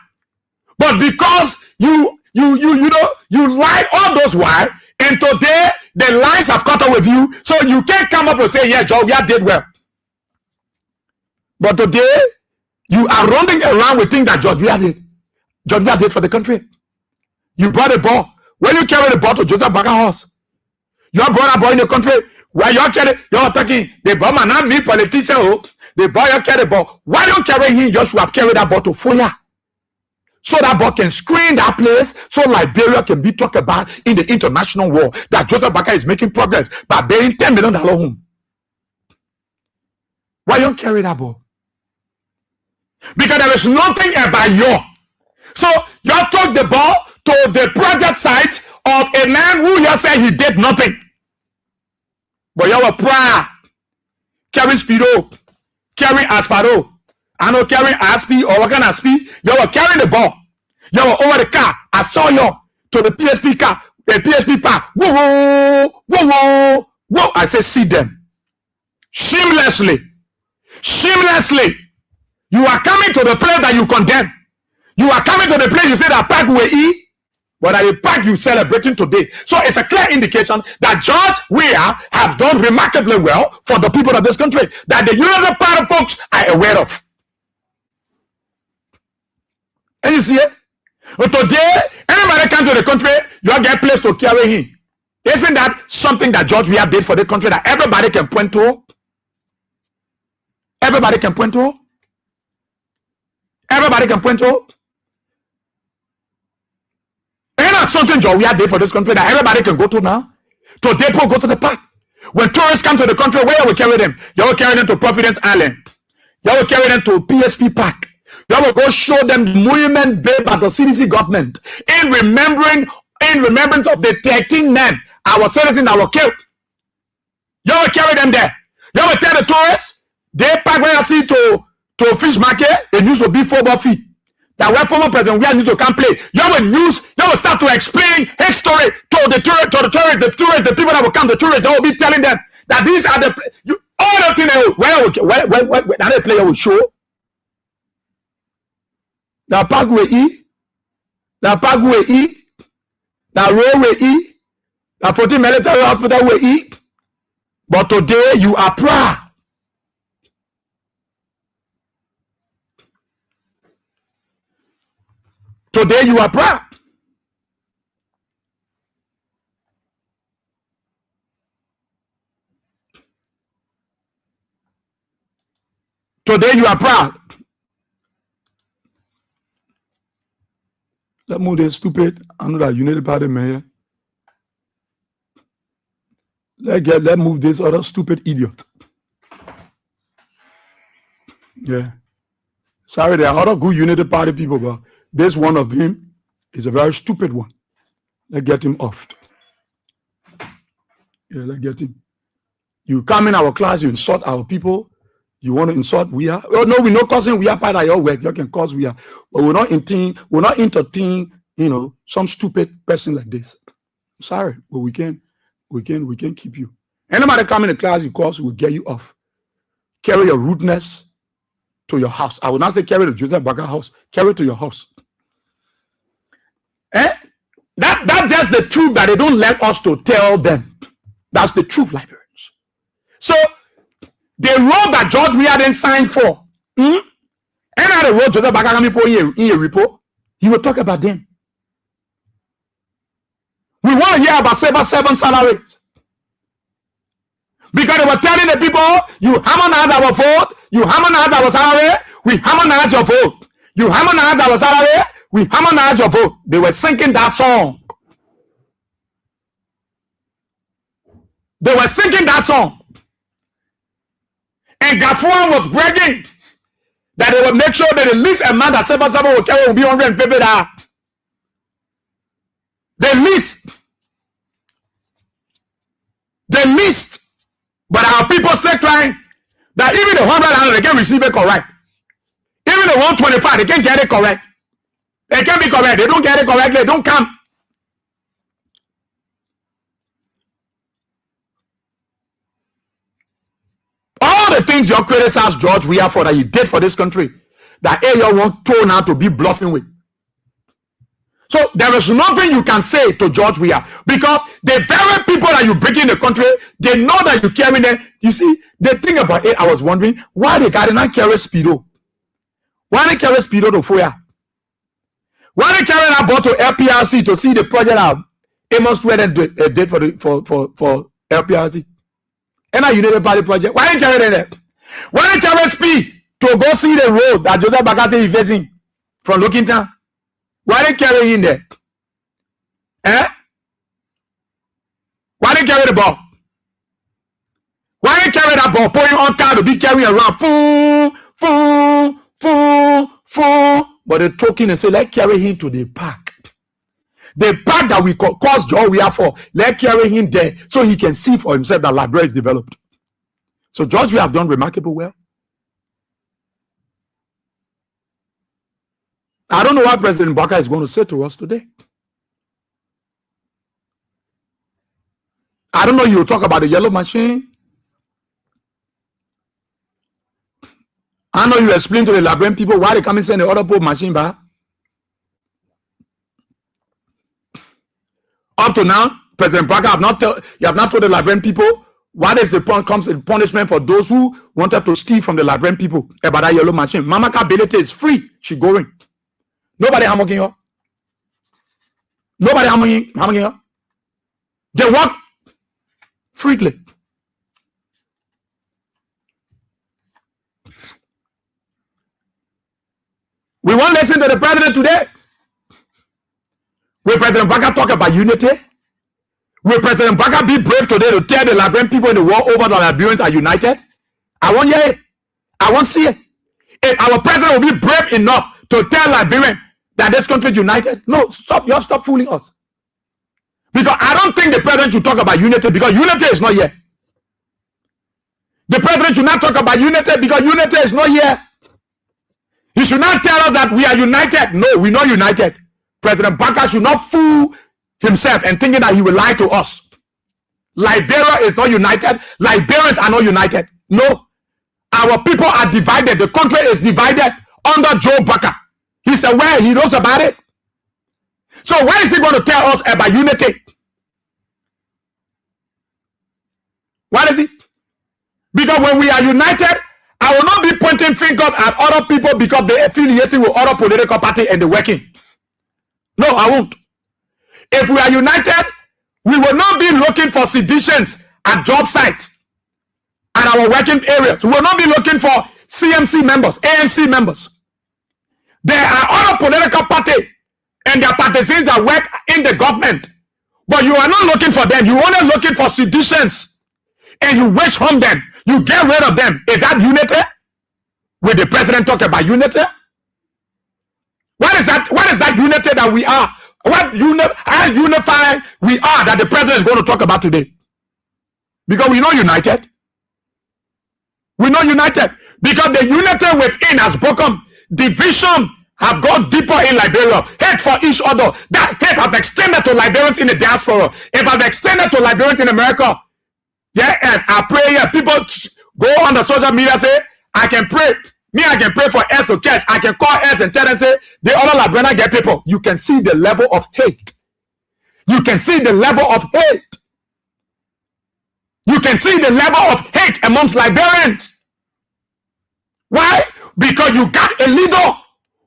But because you lied all those while, and today the lies have caught up with you, so you can't come up and say, yeah, George Weah did well. But today, you are running around with things that George Weah did. George Weah did for the country. You brought a ball. When you carry the ball to Joseph Baka house, you brought a ball in the country where you're talking, the ball man, not me, politician, the ball you carry the ball. Why you carry him? You should have carried that ball to Foya. So that ball can screen that place, so Liberia can be talked about in the international war that Joseph Baka is making progress by paying $10 million home. Why don't carry that ball? Because there is nothing about you. So you took the ball to the project site of a man who you say he did nothing. But you were prior, carry Speedo, carry Asparo. I know carrying Aspi or what kind of Aspi. You were carrying the ball. You were over the car. I saw you to the PSP car, the PSP park. Whoa, whoa, whoa, whoa. I said, see them. Shamelessly. You are coming to the place that you condemn. You are coming to the place you say that park will eat, but at the park you celebrating today. So it's a clear indication that George Weah have done remarkably well for the people of this country, that the United Party folks are aware of. And you see it? But today, anybody come to the country, you all get place to carry him. Isn't that something that George Weah did for the country that everybody can point to? Everybody can point to? Everybody can point to? Ain't that something George Weah did for this country that everybody can go to now? Today, people go to the park. When tourists come to the country, where will carry them? You will carry them to Providence Island. You will carry them to PSP Park. You will go show them the monument built by the CDC government in remembrance of the 13 men, our citizens that were killed. You will carry them there. You will tell the tourists, they park where you see to fish market, the news will be football fee. That where former President Weah needs to come play. You will start to explain history to the tourists, the people that will come, the tourists, they will be telling them that these are all the things where the player will show. The park will eat. That road we eat. That 14 military hospital we eat. But today you are proud. Today you are proud. Today you are proud. Let's move this stupid. I know that United Party mayor. Let's move this other stupid idiot. Yeah. Sorry, there are other good United Party people, but this one of him is a very stupid one. Let's get him off. Yeah, let's get him. You come in our class, you insult our people. You want to insult we are? Oh no, we know causing we are part of your work. You can cause we are, but we're not entertain, some stupid person like this. I'm sorry, but we can keep you. Anybody come in the class you cause, we'll get you off. Carry your rudeness to your house. I will not say carry to Joseph Baga house. Carry to your house. That's just the truth that they don't let us to tell them. That's the truth, librarians. So the road that George Weah didn't sign for, and the road Joseph Baga in a report, he will talk about them. We want to hear about 7 salaries. Because they were telling the people, you harmonize our vote, you harmonize our salary, we harmonize your vote. You harmonize our salary, we harmonize your vote. They were singing that song. They were singing that song. And Gafuan was bragging that they would make sure that the least amount that 7 will carry will be $150. The least. But our people still trying that even the $100 they can receive it correct. Even the 125 they can't get it correct. They can't be correct. They don't get it correctly. They don't come. All the things you criticize George Weah for that he did for this country, that you want turn out to be bluffing with. So there is nothing you can say to George Weah because the very people that you bring in the country, they know that you carry them. You see, the thing about it, I was wondering why they got not carry Speedo. Why they carry Speedo to Foya? Why they carry that ball to LPRC to see the project out? Amos Wed did for LPRC. And a United Party project. Why they carry that? Why they carry Speed to go see the road that Joseph Bakase is facing from Looking Town? Why they carry in there? Why they carry the ball? Why they carry that ball? Putting on car to be carrying around. But they're talking and say, let's carry him to the park. The park that we cause George Weah for, let's carry him there so he can see for himself that library is developed. So George Weah have done remarkable well. I don't know what President Baka is going to say to us today. I don't know, you will talk about the yellow machine. I know you explain to the Liberian people why they come and send the other poor machine back. Up to now, President Baka you have not told the Liberian people what is the punishment for those who wanted to steal from the Liberian people about that yellow machine. Mama Kability is free. She going. Nobody hammering her. Nobody hammering her. They work freely. We won't listen to the president today. Will President Baka talk about unity? Will President Baka be brave today to tell the Liberian people in the world over the Liberians are united? I want hear it. I want see it. If our president will be brave enough to tell Liberians that this country is united, no, stop fooling us. Because I don't think the president should talk about unity because unity is not here. The president should not talk about unity because unity is not here. He should not tell us that we are united. No, we're not united. President Baka should not fool himself and thinking that he will lie to us. Liberia is not united. Liberians are not united. No. Our people are divided. The country is divided under Joe Baka. He's aware. He knows about it. So why is he going to tell us about unity? Why is he? Because when we are united, I will not be pointing fingers at other people because they affiliated with other political party and they're working. No, I won't. If we are united, we will not be looking for seditions at job sites and our working areas. We will not be looking for CMC members, ANC members. There are other political parties and their partisans that work in the government, but you are not looking for them. You are only looking for seditions and you wish home them. You get rid of them. Is that unity? Will the president talk about unity? What is that? What is that unity that we are? How unified we are that the president is going to talk about today? Because we're not united. We're not united. Because the unity within has broken. Division have gone deeper in Liberia. Hate for each other. That hate have extended to Liberians in the diaspora. If I've extended to Liberians in America, yes, I pray here. People go on the social media, say, I can pray. Me, I can pray for S to catch. I can call S and tell them, say, the other Liberian get people. You can see the level of hate. You can see the level of hate. You can see the level of hate amongst Liberians. Why? Because you got a leader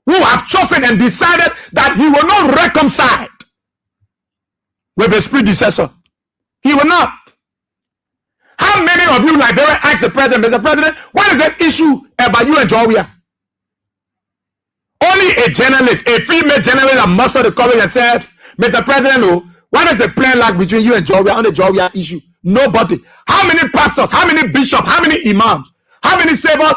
who have chosen and decided that he will not reconcile with his predecessor. He will not. How many of you Liberians ask the president, Mr. President, what is this issue about you and Georgia? Only a journalist, a female journalist that mustered the courage and said, Mr. President, oh, what is the plan like between you and Georgia on the Georgia issue? Nobody. How many pastors, how many bishops, how many imams, how many civil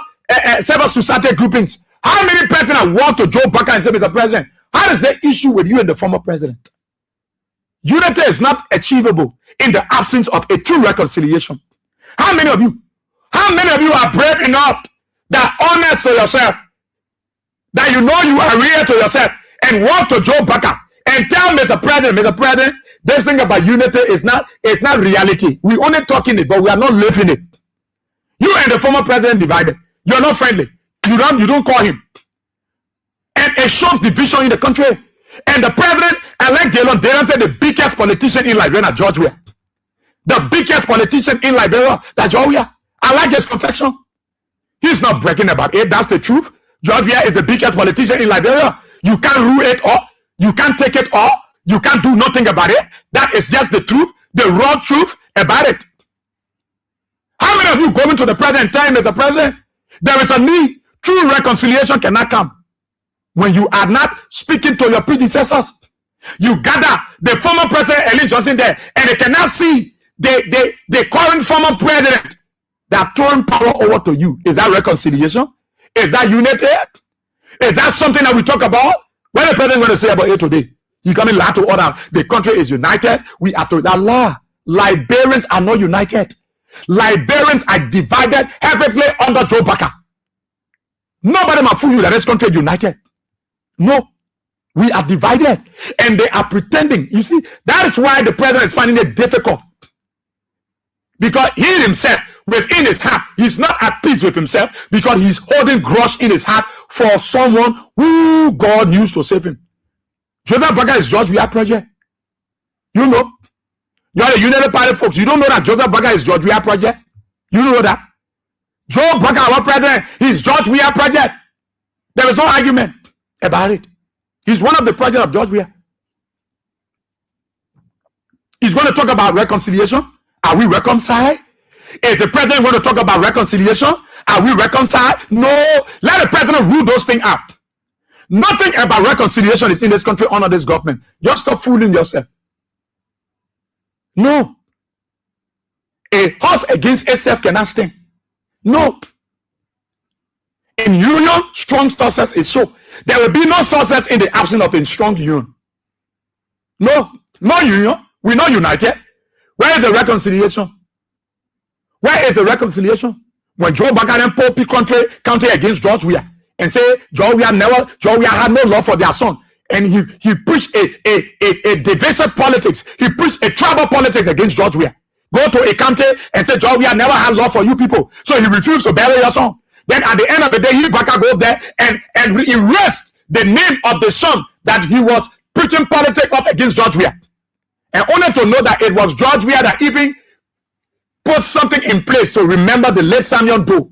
society groupings, how many presidents walk to Joe Baca and say, Mr. President, how is the issue with you and the former president? Unity is not achievable in the absence of a true reconciliation. How many of you are brave enough that honest to yourself, that you know you are real to yourself, and walk to Joe Baca and tell Mr. President, this thing about unity is not reality. We only talking it, but we are not living it. You and the former president divided. You're not friendly. You don't call him. And it shows division in the country. And the president, elect Daylan said the biggest politician in Liberia, George Weah. The biggest politician in Liberia, that George Weah. I like his confession. He's not bragging about it. That's the truth. George Weah is the biggest politician in Liberia. You can't rule it all. You can't take it all. You can't do nothing about it. That is just the truth, the raw truth about it. How many of you going to the president telling Mr. President, there is a need? True reconciliation cannot come when you are not speaking to your predecessors. You gather the former president, Ellen Johnson, there, and they cannot see the current former president that throwing power over to you. Is that reconciliation? Is that unity? Is that something that we talk about? What the president going to say about it today? He coming lie to order. The country is united. We are to that law. Liberians are not united. Liberians are divided heavily under Joe Baca. Nobody might fool you that this country is united. No, we are divided, and they are pretending. You see, that is why the president is finding it difficult, because he himself, within his heart, he's not at peace with himself, because he's holding grudge in his heart for someone who God used to save him. Joseph Baca is George Weah project. You know, you're the United Party folks. You don't know that Joseph Baca is George Weah project. You know that Joe Baca, our president, is George Weah project. There is no argument about it. He's one of the projects of George Weah. He's going to talk about reconciliation. Are we reconciled? Is the president going to talk about reconciliation? Are we reconciled? No. Let the president rule those things out. Nothing about reconciliation is in this country under this government. Just stop fooling yourself. No. A horse against itself cannot stand. No. In union, strong success is shown. There will be no success in the absence of a strong union. No union. We're not united. Where is the reconciliation? Where is the reconciliation? When Joe Baca then pulled country against George Weah and say George Weah had no love for their son, and he preached a divisive politics. He preached a tribal politics against George Weah. Go to a county and say George Weah never had love for you people, so he refused to bury your son. Then at the end of the day, he Baca goes there and erased the name of the son that he was preaching politics up against George Weah. And only to know that it was George Weah that even put something in place to remember the late Samuel Doe,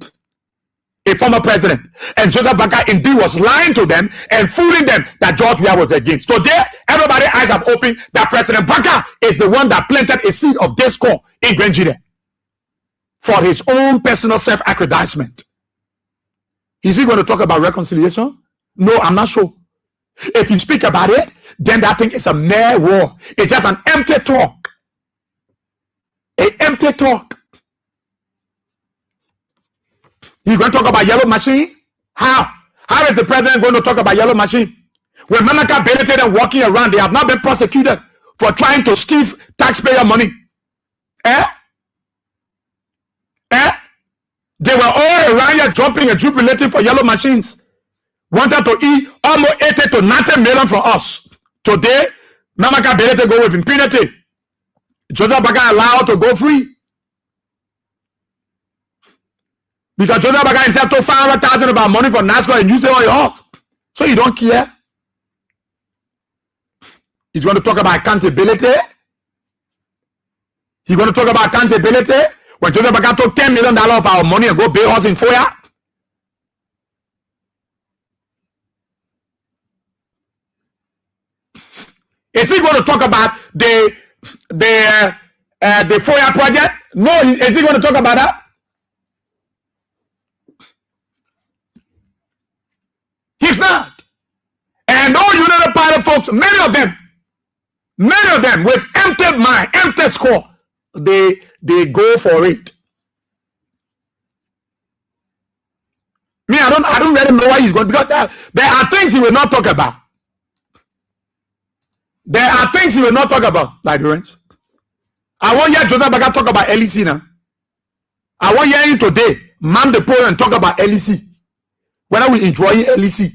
a former president. And Joseph Baka indeed was lying to them and fooling them that George Weah was against. Today, everybody's eyes have opened that President Baka is the one that planted a seed of discord in Nigeria for his own personal self-aggrandizement. Is he going to talk about reconciliation? No, I'm not sure. If you speak about it, then that thing is a mere war. It's just an empty talk. An empty talk. He's going to talk about yellow machine? How? How is the president going to talk about yellow machine? When Mamaka Benedict and walking around, they have not been prosecuted for trying to steal taxpayer money. They were all around here jumping and jubilating for yellow machines. Wanted to eat almost 80 to 90 million from us. Today, Mamaka Benedict go with impunity. Joseph Baka allowed to go free. Because Joseph Baka himself took 500,000 of our money for NASCO and used it on your house. So you don't care. He's going to talk about accountability. He's going to talk about accountability. When Joseph Baka took $10 million of our money and go pay us in FOIA. Is he going to talk about the FOIA project? No, is he going to talk about that? He's not. And all United Party folks, many of them with empty mind, empty score, they go for it. Me, I don't really know why he's going, because there are things he will not talk about. There are things he will not talk about, Liberians. I want hear Joseph Baka talk about LEC now. I want hear him today, man the poll and talk about LEC. Whether we enjoy LEC,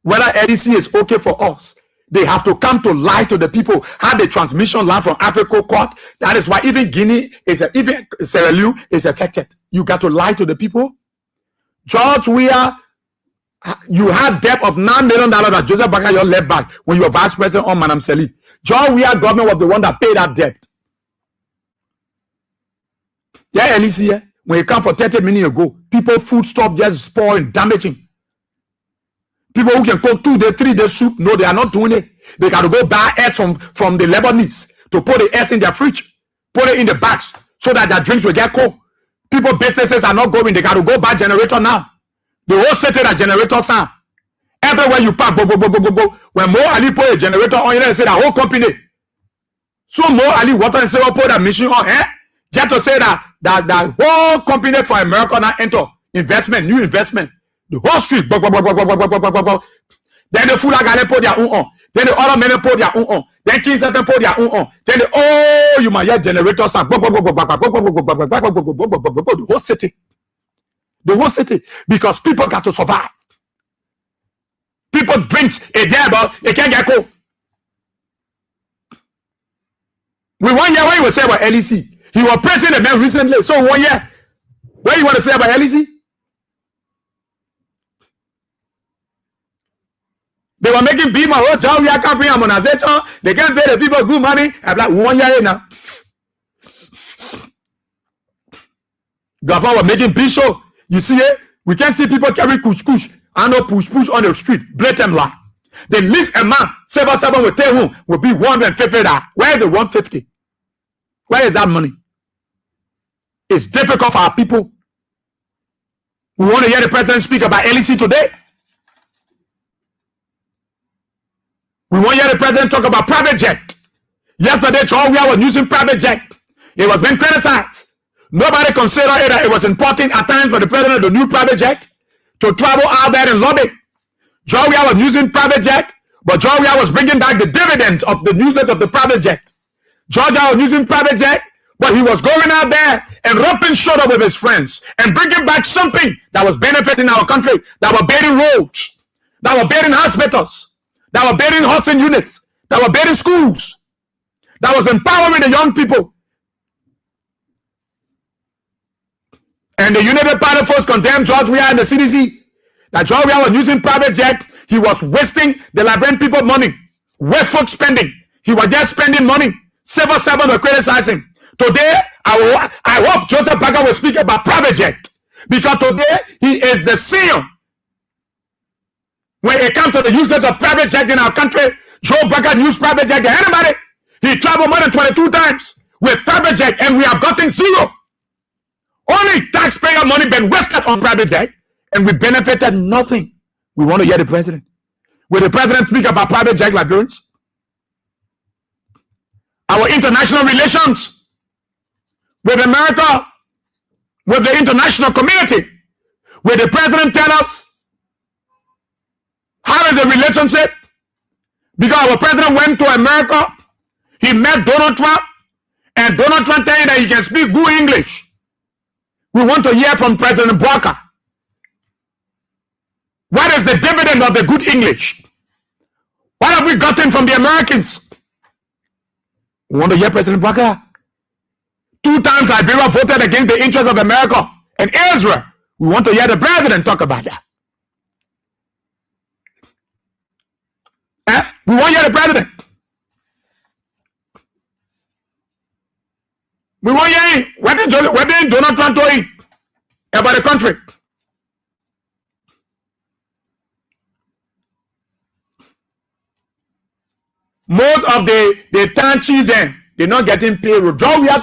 whether LEC is okay for us. They have to come to lie to the people how the transmission line from Africa Court. That is why even Guinea even Sierra Leone is affected. You got to lie to the people. George Weah, you had debt of $9 million that Joseph Baka your left back when you were vice president on Madam Salif. George Weah government was the one that paid that debt. Yeah, LEC, yeah. When you come for 30 minutes ago, people food stuff just spoiling, damaging. People who can cook 2 days, 3 days soup, no, they are not doing it. They got to go buy eggs from the Lebanese to put the eggs in their fridge, put it in the bags so that their drinks will get cold. People, businesses are not going. They got to go buy generator now. The whole city that generator sound. Everywhere you park, go. When Mo Ali put a generator on, you know, say that whole company. So Mo Ali water and say, put that machine on, just to say that whole company for America now enter investment, new investment. The whole street, then the food guy put their own on. Then the other men put their own on. Then King Center put their own on. Then you might hear generator sound. The whole city. The whole city. Because people got to survive. People drinks a day, but they can't get cold. We 1 year what you will say about LEC. He was praising the man recently. So 1 year. What you want to say about LEC? They were making people, John, we are campaign harmonization. They can't pay the people good money. I'm like, 1 year now. Governor was making big show. You see it? We can't see people carry kush and no push on the street. Blatant lie. The least amount, 7 will take home, will be $150. Where is the 150? Where is that money? It's difficult for our people. We want to hear the president speak about LEC today. We want to hear the president talk about private jet. Yesterday, George Weah was using private jet. It was being criticized. Nobody considered it that it was important at times for the president of the new private jet to travel out there and lobby. George Weah was using private jet, but George Weah was bringing back the dividend of the usage of the private jet. George Weah was using private jet, but he was going out there and rubbing shoulder with his friends and bringing back something that was benefiting our country, that were building roads, that were building hospitals, that were building housing units, that were building schools, that was empowering the young people. And the United Party folks condemned George Weah and the CDC that George Weah was using private jet. He was wasting the Liberian people money. wasteful spending. He was just spending money. Civil servants were criticizing. Today, I hope Joseph Baker will speak about private jet, because today he is the CEO. When it comes to the usage of private jet in our country, Joe Baker used private jet. Anybody? He traveled more than 22 times with private jet, and we have gotten zero. Only taxpayer money been wasted on private jet, and we benefited nothing. We want to hear the president. Will the president speak about private jet librarians? Our international relations with America, with the international community. Will the president tell us how is the relationship? Because our president went to America, he met Donald Trump, and Donald Trump telling that he can speak good English. We want to hear from President Barker. What is the dividend of the good English? What have we gotten from the Americans? We want to hear President Barker. 2 times Liberia voted against the interests of America and Israel. We want to hear the president talk about that. We want to hear the president. We want to hear him. What did Donald Trump tell him about the country? Most of the town chiefs then, they're not getting payroll. We are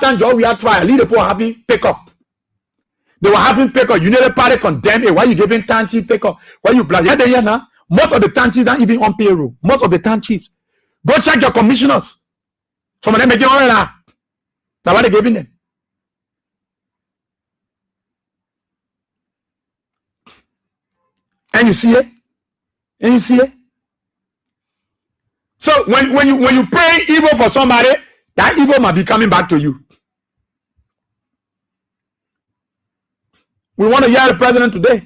trying. Lead the poor having pick up. They were having pick up. United Party condemned it. Why you giving town chief pick up? Why you black? Yeah, they here now. Most of the town chiefs aren't even on payroll. Most of the town chiefs. Go check your commissioners. Some of them making all that. That's what they're giving them. And you see it? And you see it? So when you pray evil for somebody, that evil might be coming back to you. We want to hear the president today.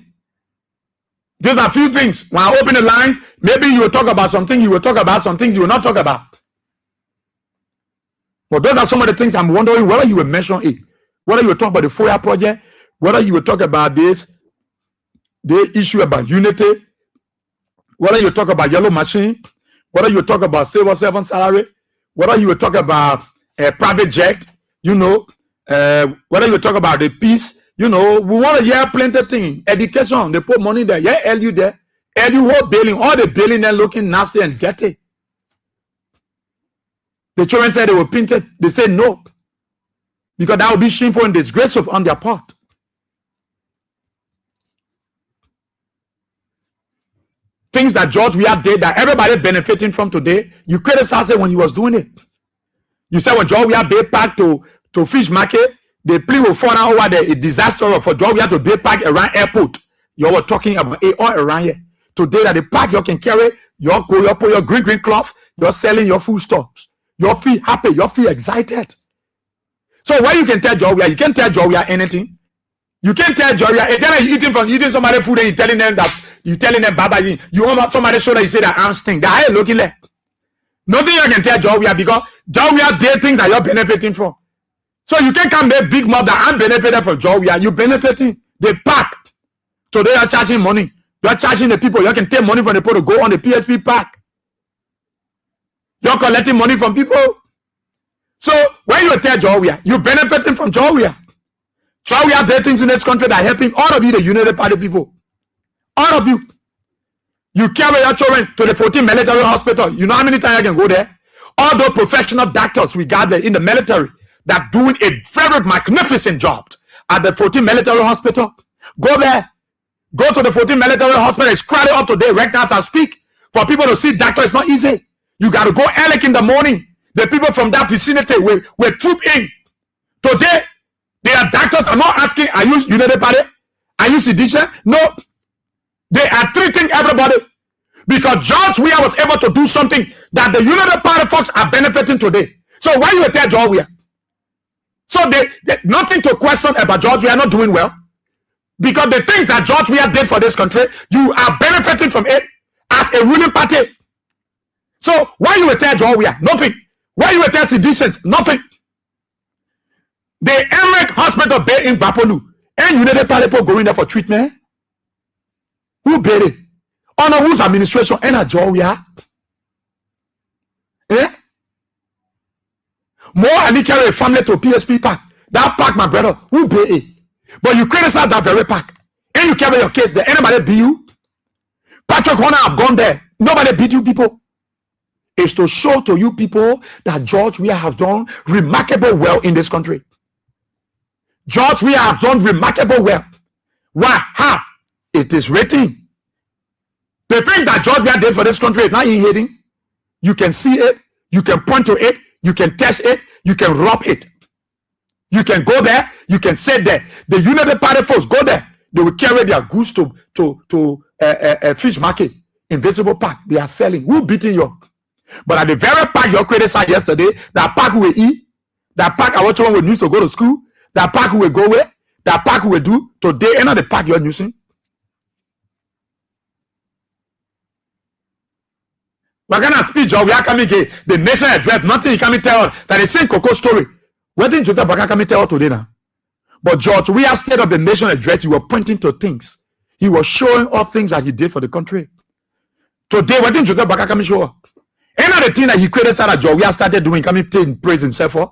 There's a few things. When I open the lines, maybe you will talk about something, you will talk about some things you will not talk about. But those are some of the things I'm wondering whether you will mention it. Whether you will talk about the FOIA project, whether you will talk about the issue about unity, whether you talk about yellow machine, whether you talk about civil servant salary, whether you will talk about a private jet, whether you talk about the peace, we want to hear plenty of things. Education, they put money there. Yeah, LU there. LU whole building, all the building there looking nasty and dirty. The children said they were painted. They said no. Because that would be shameful and disgraceful on their part. Things that George Weah did that everybody benefiting from today, you criticized it when he was doing it. You said when George Weah Bay Park to fish market, the plea will fall down over there. A disaster for George Weah to Bay Park around airport. You were talking about it all around here. Today that the park you can carry, you put your green cloth, you're selling your food stuffs. You feel happy, you feel excited. So what you can tell George Weah, you can't tell George Weah anything. You can't tell George Weah, eating somebody's food and you're telling them Baba, you want somebody show that you say that I'm stink. That ain't looking like. Nothing you can tell George Weah because George Weah did things that you're benefiting from. So you can't come make big mouth that I'm benefiting from George Weah. You're benefiting the park. So they are charging money. You're charging the people. You can take money from the people to go on the PSP park. You're collecting money from people. So when you tell George Weah, you're benefiting from George Weah. George Weah did things in this country that are helping all of you, the United Party people. All of you. You carry your children to the 14th military hospital. You know how many times I can go there? All those professional doctors we gather in the military that doing a very magnificent job at the 14th military hospital. Go there. Go to the 14th military hospital. It's crowded up today. Right now as I speak. For people to see doctor, it's not easy. You got to go early in the morning. The people from that vicinity will troop in. Today, they are doctors. I'm not asking, are you United Party? Are you Sidisha? No. They are treating everybody because George Weah was able to do something that the United Party folks are benefiting today. So why you tell George Weah? So they nothing to question about George Weah not doing well because the things that George Weah did for this country, you are benefiting from it as a ruling party. So why you tell George Weah? Nothing. Why you tell citizens? Nothing. The Emmerich Hospital bed in Bapolu and United Party people going there for treatment. Who paid it? Under whose administration? And a George Weah. More and carry a family to PSP park. That park, my brother, who pay it? But you criticize that very park. And you carry your case there. Anybody beat you? Patrick Horner have gone there. Nobody beat you people. It's to show to you people that George Weah has done remarkable well in this country. George Weah has done remarkable well. Why? How? It is written. The thing that George Weah did for this country is not in hiding. You can see it. You can point to it. You can test it. You can rub it. You can go there. You can sit there. The Unity Party folks go there. They will carry their goods to fish market, Invisible Park. They are selling. Who beating you? But at the very park you criticized yesterday, that park we eat, that park I watch one we used to go to school, that park we go where, that park we do today, and not the park you're using. We're gonna speech or we are coming here, the nation address, nothing you can tell that the same Coco story. What did Jota Baka come tell today now? But George, we are state of the nation address, you were pointing to things. He was showing all things that he did for the country. Today, what did Jota Baka come show? Another thing that he created that George we have started doing, coming to praise himself for.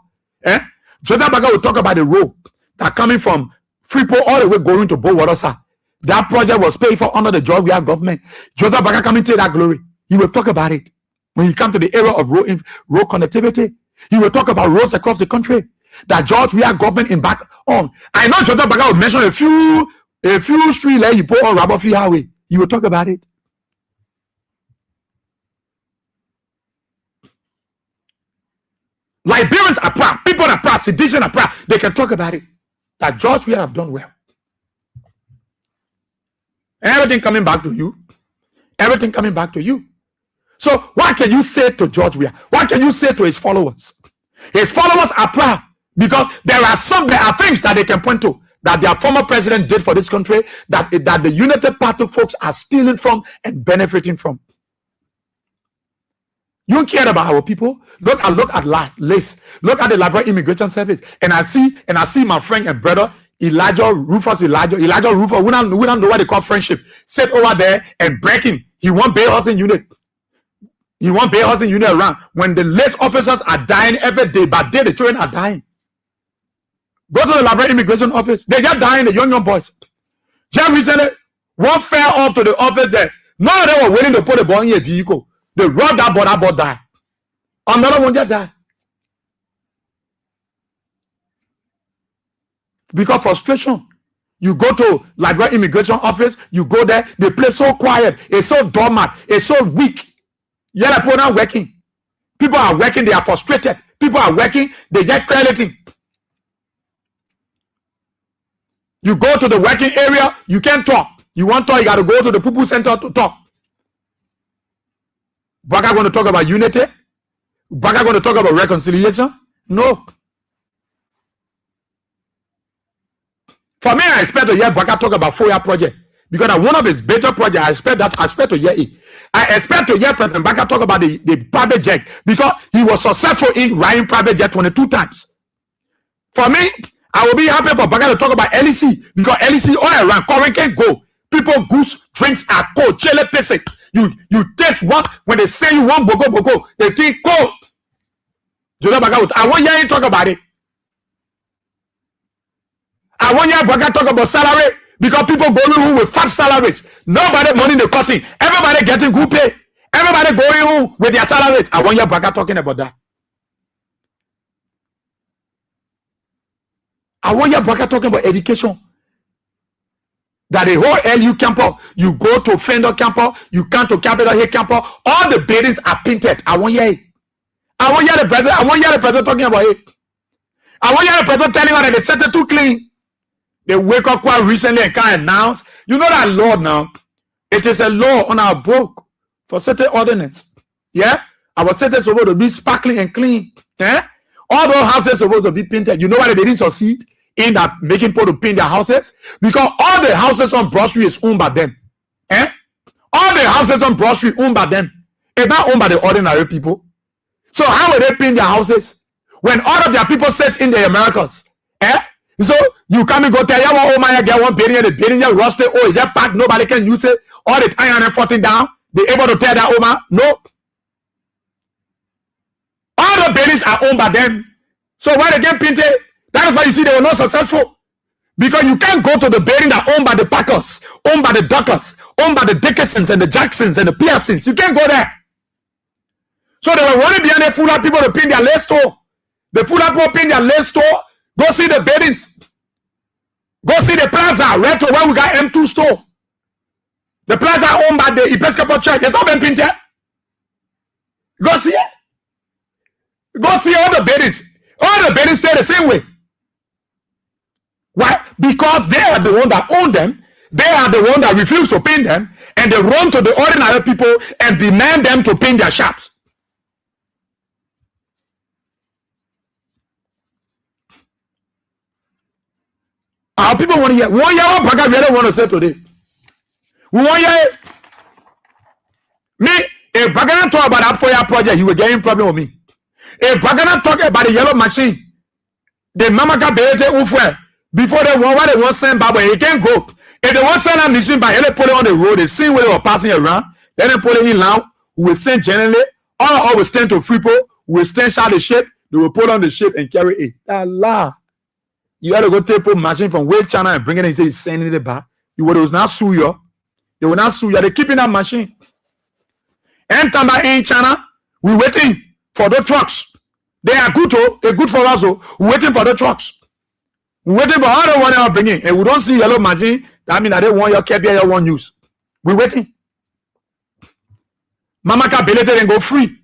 Jota Baka will talk about the road that coming from Freeport all the way going to Bowarosa. That project was paid for under the George Weah government. Jota Baka coming to that glory. He will talk about it. When he come to the era of road connectivity, he will talk about roads across the country that George Weah government embarked on. I know Jota Baka will mention a few streets that he put on Rubber Free Highway. He will talk about it. Liberians are proud, people are proud, citizens are proud. They can talk about it. That George Weah have done well. Everything coming back to you. Everything coming back to you. So what can you say to George Weah? What can you say to his followers? His followers are proud because there are things that they can point to that their former president did for this country that the United Party folks are stealing from and benefiting from. You don't care about our people. Look at LACE. Look at the Liberal Immigration Service. And I see my friend and brother Elijah Rufus. Elijah Rufus. We don't know what they call friendship. Sit over there and breaking. He won't bail us in unit. He won't bail us in unit around. When the LACE officers are dying every day, but the children are dying. Go to the Liberal Immigration Office. They just dying, the young boys. Just recently, one fell off to the office there. None of them were willing to put a ball in a vehicle. They robbed that boy died. Another one just died. Because frustration. You go to Liberal Immigration Office, you go there, they play so quiet, it's so dormant, it's so weak. Yet people are not working. People are working, they are frustrated. People are working, they just crediting. You go to the working area, you can't talk. You want to talk, you got to go to the poo-poo center to talk. Baka going to talk about unity? Baka going to talk about reconciliation? No. For me, I expect to hear Baka talk about FOIA project. Because one of his better projects, I expect to hear it. I expect to hear President Baka talk about the private jet. Because he was successful in riding private jet 22 times. For me, I will be happy for Baka to talk about LEC. Because LEC all around, current can go. People, goose, drinks are cold. Chile pissing. You taste one when they say you want boko, they think cold. I want you to talk about it. I want you to talk about salary because people going home with fat salaries. Nobody money in the cutting. Everybody getting good pay. Everybody going home with their salaries. I want you to talking about that. I want you to talking about education. That the whole LU campus, you go to Fender campus, you come to Capitol Hill campus, all the buildings are painted. I want you the president talking about it. I want you the president telling you that they set it too clean. They wake up quite recently and can't announce. You know that law now. It is a law on our book for certain ordinance. Yeah? Our city is supposed to be sparkling and clean. Yeah? All those houses are supposed to be painted. You know why they didn't succeed in that making people to paint their houses? Because all the houses on Broad Street is owned by them. All the houses on Broad Street owned by them. It's not owned by the ordinary people. So how will they paint their houses when all of their people sits in the Americas? So you come and go tell you, oh my, get one building, the building just rusted, oh, is that packed, nobody can use it, all the iron and 14 down, they able to tear that over? No. All the buildings are owned by them. So why they get painted? That is why you see they were not successful. Because you can't go to the building that owned by the Packers, owned by the Douglas, owned by the Dickinsons and the Jacksons and the Pearsons. You can't go there. So they were running behind the Fuller people to pin their lace store. The Fuller people pin their lace store. Go see the buildings. Go see the plaza, Retro, where we got M2 store. The plaza owned by the Episcopal Church. It's not been painted. Go see it. Go see all the buildings. All the buildings stay the same way. Why? Because they are the one that own them. They are the one that refuse to paint them. And they run to the ordinary people and demand them to paint their shops. Our people want to hear. We don't want to say today. We want to hear. Me, if Bagana talk about that FOIA project, you will get in problem with me. If Bagana talk about the yellow machine, the Mamaka Belete Ufwe, before they want send Baba, he can't go. If they want send a machine by they put it on the road, they see where they were passing around, then they put it in now, we will send generally, all will stand to Freepo, we will stand shot the ship, they will put on the ship and carry it. Allah. You had to go take a machine from West China and bring it and say he's sending it back. You will not sue you. They will not sue you. They're keeping that machine. And time in China, we're waiting for the trucks. They are good, they're good for us. We're waiting for the trucks. We're waiting for all the one they are bringing. And we don't see yellow machine. That means that they want your KBA, you want use. We're waiting. Mamaka Belete and go free.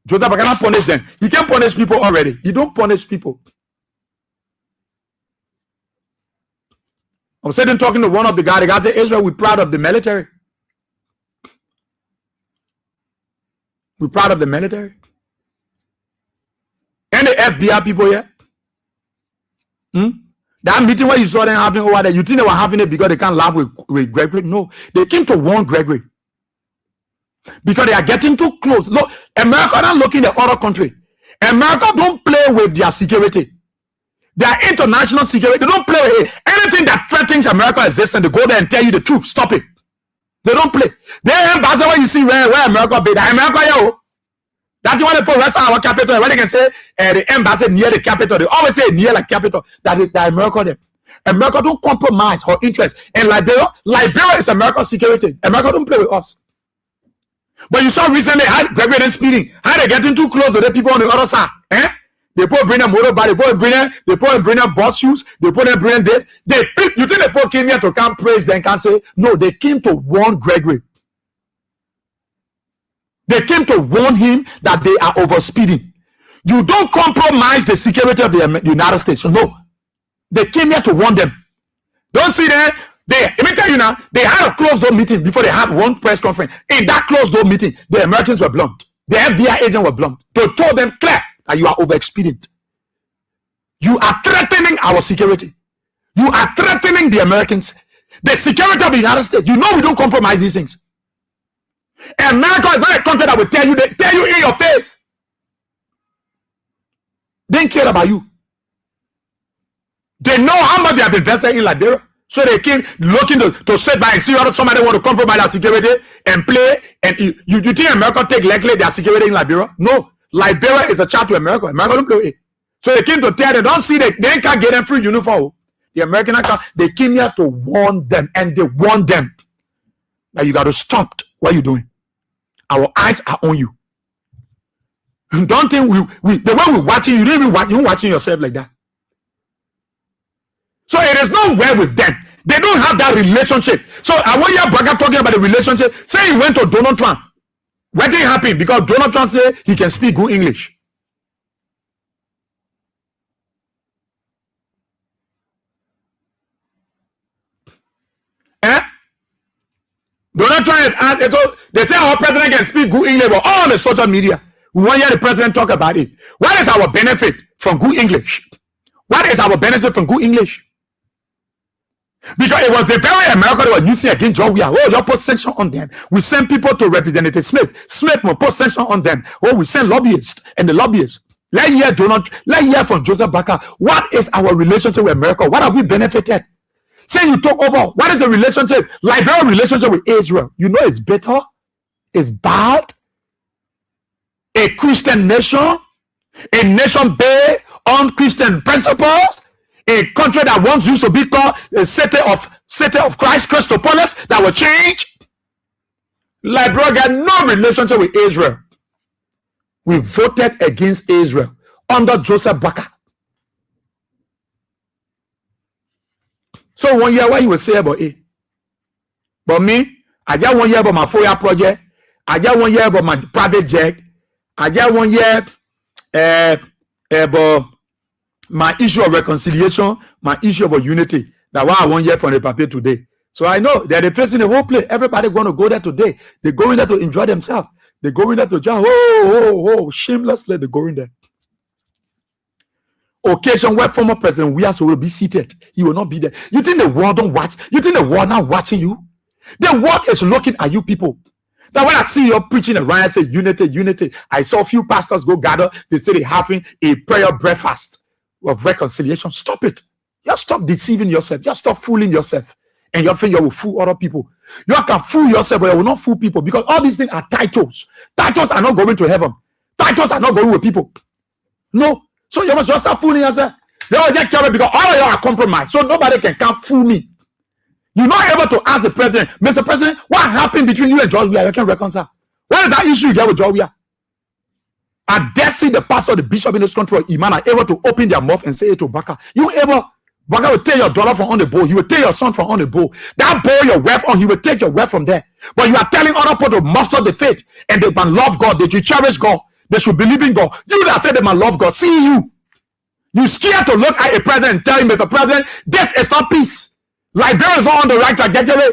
Jota cannot punish them. You can't punish people already. You don't punish people. I was sitting talking to one of the guys. The guy said, Israel, we're proud of the military. We're proud of the military. And the FBI people here. That meeting where you saw them happening over there, you think they were having it because they can't laugh with Gregory? No, they came to warn Gregory. Because they are getting too close. Look, America not looking at other country. America don't play with their security. Their international security, they don't play with it. Anything that threatens America's existence, they go there and tell you the truth. Stop it. They don't play. They embassy where you see where America be. America, yo. That's why they put rest our capital. Where they can say the embassy near the capital. They always say near the capital. That is the America there. America don't compromise her interest. And Liberia is America's security. America don't play with us. But you saw recently how Gregory speeding. How they getting too close to the people on the other side. They put bring a motorbike, they put bring a bus shoes, they put bring this. You think the people came here to come praise them can say no, they came to warn Gregory. They came to warn him that they are overspeeding. You don't compromise the security of the United States. No. They came here to warn them. Don't see that. Let me tell you now, they had a closed door meeting before they had one press conference. In that closed door meeting, the Americans were blunt. The FBI agents were blunt. They told them clear that you are over-expedient. You are threatening our security. You are threatening the Americans. The security of the United States. You know we don't compromise these things. America is not a country that will tell you in your face. They don't care about you. They know how much they have invested in Liberia. So they came looking to sit back and see whether somebody want to compromise their security and play. And you think America take likely their security in Liberia? No. Liberia is a child to America. America don't play it. So they came to tell them, don't see they can't get them free uniform. The American they came here to warn them, and they warned them that you got to stop what you're doing. Our eyes are on you. Don't think the way we're watching you, you're watching yourself like that. So it is not well with them. They don't have that relationship. So I want your brother talking about the relationship. Say he went to Donald Trump. What did happen? Because Donald Trump said he can speak good English. Donald Trump is asked, so they say our president can speak good English, but all the social media, we want to hear the president talk about it. What is our benefit from good English? What is our benefit from good English? Because it was the very America that was using against John Weah. Oh, your put sanction on them. We send people to Representative Smith. Smith will put sanction on them. Oh, we send lobbyists and the lobbyists. Let's hear from Joseph Barker. What is our relationship with America? What have we benefited? Say you talk over. What is the relationship? Liberia relationship with Israel. You know it's better. It's bad. A Christian nation. A nation based unchristian principles, a country that once used to be called a city of Christ, Christopolis, that will change. Liberia got no relationship with Israel. We voted against Israel under Joseph Baka. So 1 year, what you will say about it? But me, I just 1 year about my 4-year project. I just 1 year about my private jet. I just 1 year about my issue of reconciliation, my issue of unity. That's why I 1 year from the paper today. So I know that they're facing the whole place. Everybody going to go there today. They're going there to enjoy themselves. They're going there to just shamelessly. They're going there. Occasion where former President Wiase will be seated. He will not be there. You think the world don't watch? You think the world not watching you? The world is looking at you people. That when I see you preaching around, I say unity. I saw a few pastors go gather. They say they're having a prayer breakfast of reconciliation. Stop it. Just stop deceiving yourself. Just stop fooling yourself. And you think you will fool other people. You can fool yourself, but you will not fool people, because all these things are titles. Titles are not going to heaven. Titles are not going with people. No. So you must just start fooling yourself. They will get carried because all of you are compromised. So nobody can fool me. You're not able to ask the president, Mr. President, what happened between you and George Weah? You can reconcile. What is that issue you get with George Weah? I dare see the pastor, the bishop in this country, Iman, are able to open their mouth and say it to Baka. You able, Baka will take your dollar from on the bowl. He will take your son from on the bowl. That bowl your wealth on, he will take your wealth from there. But you are telling other people to muster the faith and they can love God, they should cherish God. They should believe in God. You that say they must love God, see you. You scared to look at a president and tell him, Mr. President, this is not peace. Liberia is not on the right trajectory.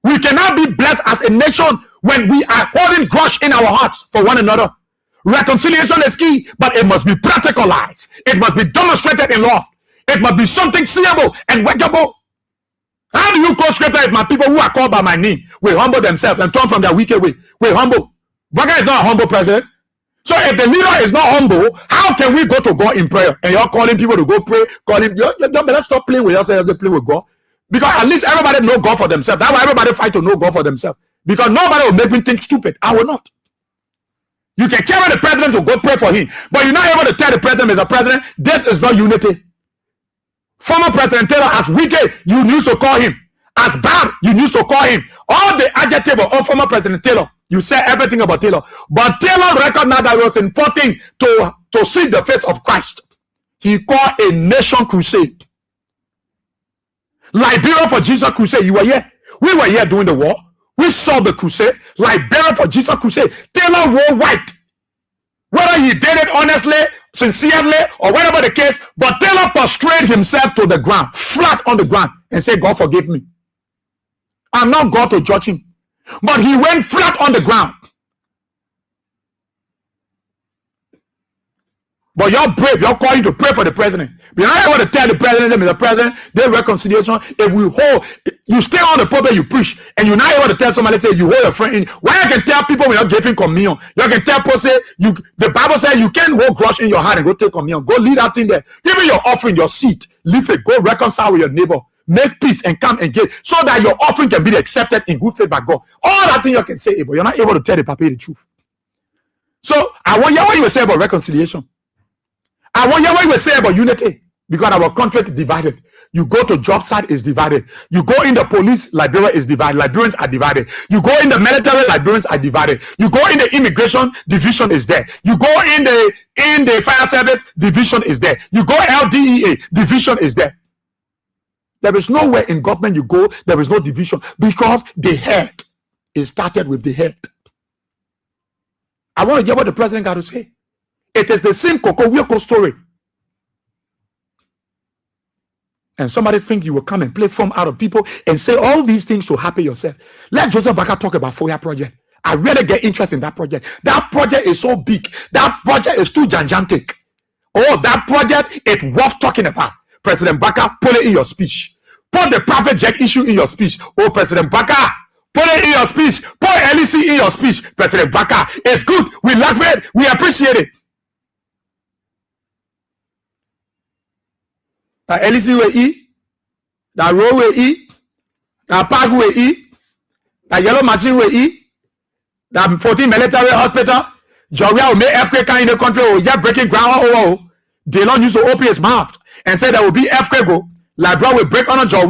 We cannot be blessed as a nation when we are holding grudge in our hearts for one another. Reconciliation is key, but it must be practicalized. It must be demonstrated in love. It must be something seeable and workable. How do you quote scripture if my people who are called by my name will humble themselves and turn from their wicked way? Will humble. Baka is not a humble president. So if the leader is not humble, how can we go to God in prayer? And you're calling people to go pray, calling you better stop playing with yourself and play with God. Because at least everybody know God for themselves. That's why everybody fight to know God for themselves. Because nobody will make me think stupid. I will not. You can carry the president to go pray for him, but you're not able to tell the president, Mr. President, this is not unity. Former President Taylor, as wicked, you used to call him. As bad, you used to call him. All the adjective of former President Taylor, you say everything about Taylor. But Taylor recognized that it was important to see the face of Christ. He called a nation crusade. Liberia for Jesus crusade. You were here. We were here during the war. We saw the crusade. Liberia for Jesus crusade. Taylor wore white. Whether he did it honestly, sincerely, or whatever the case, but Taylor prostrated himself to the ground, flat on the ground, and said, God forgive me. I'm not God to judge him. But he went flat on the ground. But you're brave. You're calling to pray for the president. But you're not able to tell the president, Mr. President, there's reconciliation. If we hold, you stay on the pulpit, you preach, and you're not able to tell somebody, say you hold your friend in. Why you can tell people when you're giving communion? You can tell people, say, the Bible says you can't hold grudge in your heart and go take communion. Go lead that thing there. Give me your offering, your seat. Leave it. Go reconcile with your neighbor. Make peace and come and give, so that your offering can be accepted in good faith by God. All that thing you can say, but you're not able to tell the papa the truth. So I want to hear what you will say about reconciliation. I want to hear what you will say about unity, because our country is divided. You go to job site, is divided. You go in the police, Liberia is divided. Liberians are divided. You go in the military, Liberians are divided. You go in the immigration, division is there. You go in the fire service, division is there. You go LDEA, division is there. There is nowhere in government you go, there is no division, because the head is started with the head. I want to hear what the president got to say. It is the same Coco Wieko story. And somebody think you will come and play form out of people and say all these things to happy yourself. Let Joseph Baka talk about FOIA project. I really get interest in that project. That project is so big. That project is too gigantic. Oh, that project, it's worth talking about. President Baka, put it in your speech. Put the private jet issue in your speech. Oh, President Baka, put it in your speech. Put LEC in your speech. President Baka, it's good. We love it. We appreciate it. That LEC will eat. That road will eat. That park will eat. That yellow machine will eat. That 14 military hospital. Georgia will make earthquake in the country. Oh, yeah, breaking ground. Oh. The Lord used to open his mouth and say there will be earthquake. Like bro will break on a jaw.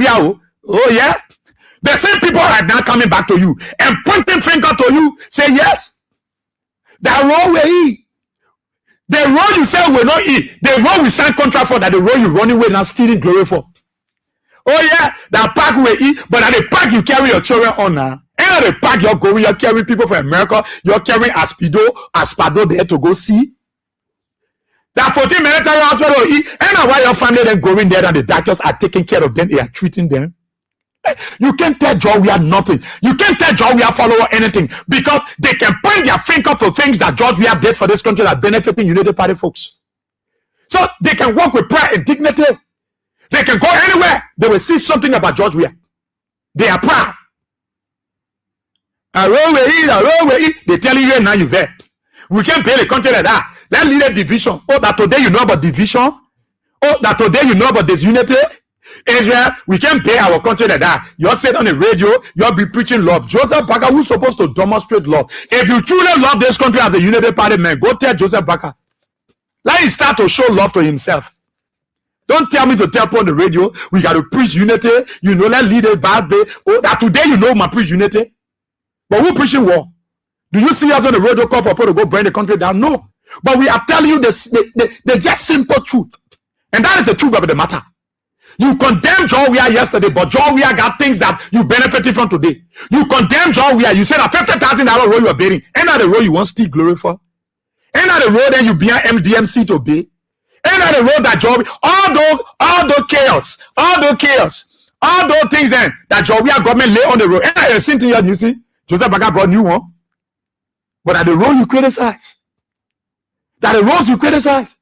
Oh yeah. The same people are now coming back to you and pointing finger to you. Say yes. That role will eat. The role you say will not eat. The role we sign contract for, that the role you running with now stealing glory for. Oh yeah, that pack will eat, but at the pack you carry your children on now. And at the pack you're going, you're carrying people from America, you're carrying Aspado there to go see. That 14 military hospital will eat, and why your family then going there and the doctors are taking care of them, they are treating them. You can't tell John we are nothing. You can't tell John we are follower anything, because they can point their finger to things that George we have did for this country that benefiting United Party folks. So they can work with pride and dignity. They can go anywhere. They will see something about George Weah. They are proud. They tell you now you there. We can't pay the country like that. Let's lead a division. Oh, that today you know about division. Oh, that today you know about disunity. Israel, we can't pay our country like that. You're saying on the radio, you'll be preaching love. Joseph Baker, who's supposed to demonstrate love? If you truly love this country as a United Party man, go tell Joseph Baker. Let him start to show love to himself. Don't tell me to tell people on the radio, we got to preach unity. You know, let's lead a bad way. Oh, that today you know my preach unity. But who preaching war? Do you see us on the radio call for people to go burn the country down? No. But we are telling you the just simple truth. And that is the truth of the matter. You condemned John Weah yesterday, but John Weah got things that you benefited from today. You condemned John Weah. You said a $50,000 road you are bearing. Ain't that the road you want steal glory for? Ain't that the road that you behind MDMC to be? Ain't that the road that John, all those chaos, all those things then that John Weah government lay on the road. Ain't that the same thing you see? Joseph Baker brought new one. But at the road you criticize. That the roads you criticize.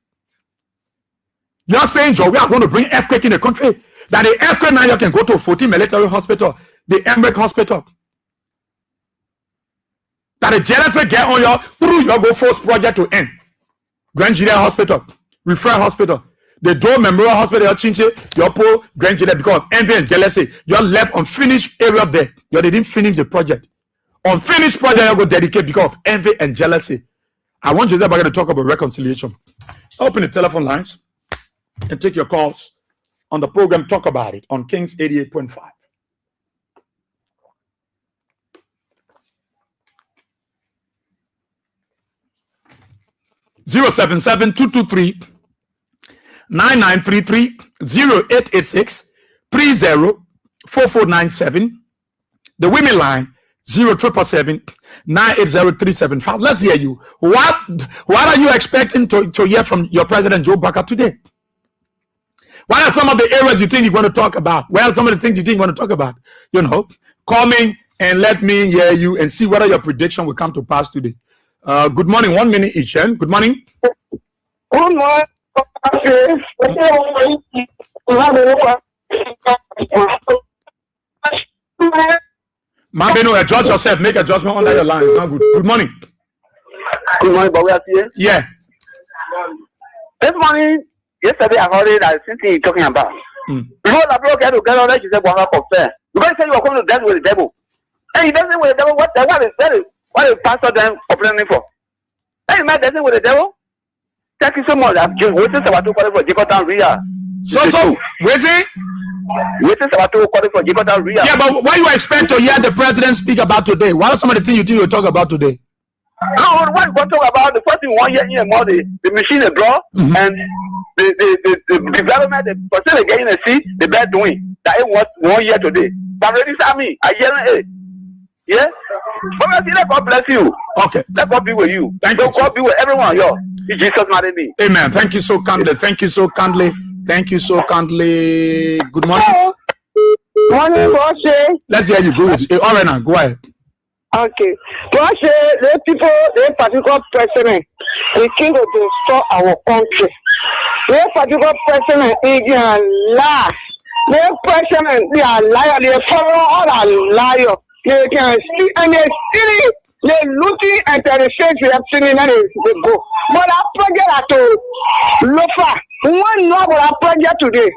You're saying, Joe, we are going to bring earthquake in the country. That the earthquake now you can go to 14 military hospital, the Emmerich hospital. That the jealousy get on your through your go force project to end. Grand Juliet Hospital, Referral Hospital, the Door Memorial Hospital, your Chinche, your poor Grand Juliet, because of envy and jealousy. You're left unfinished area up there. You didn't finish the project. Unfinished project you go dedicate because of envy and jealousy. I want Joseph Baker to talk about reconciliation. Open the telephone lines and take your calls on the program. Talk about it on Kings 88.5. (077-223-9933) 0886-304497. The women line 077-980-375. Let's hear you. What are you expecting to hear from your President Joe Baker today? What are some of the areas you think you're going to talk about? Well, some of the things you think you want to talk about, you know, call me and let me hear you and see whether your prediction will come to pass today. Good morning. 1 minute each. Good morning. Good morning. Mabeno, adjust yourself. Make adjustment under your line. It's not good. Good morning. Good morning, but we are here. Yeah. This morning, yesterday I heard it. I think you're talking about. You know, the broker to get on that. She said, "One confess." Because you are going to dance with the devil, and he doesn't with the devil. What is pastor then complaining for? Hey, man, dancing with the devil. Thank you so much. I'm just waiting for Jacob Ria. So, where's it? Waiting for Jacob Ria. Yeah, but what you expect to hear the president speak about today? What are some of the things you think you'll talk about today? What we want to talk about, the first thing 1 year in more the machine they draw and the development, the percent getting a seat, the bad doing. That it was 1 year today. But already saw me, I hear it. Yeah? But I see that God bless you. Okay. Let God be with you. Thank you. God be with everyone, yo. In Jesus' name. Amen. Thank you so kindly. Thank you so kindly. Thank you so kindly. Good morning. Hello. Morning, Boshe. Let's hear you. Go. All right now. Go ahead. Okay. Boshe, the people, the particular president, the king of the store our country. The particular president is a lie. The president is a liar. They follow all a liar. They can see and they see. They looking at the stage we have seen in the book. But I project at Lofa. One know what I project today.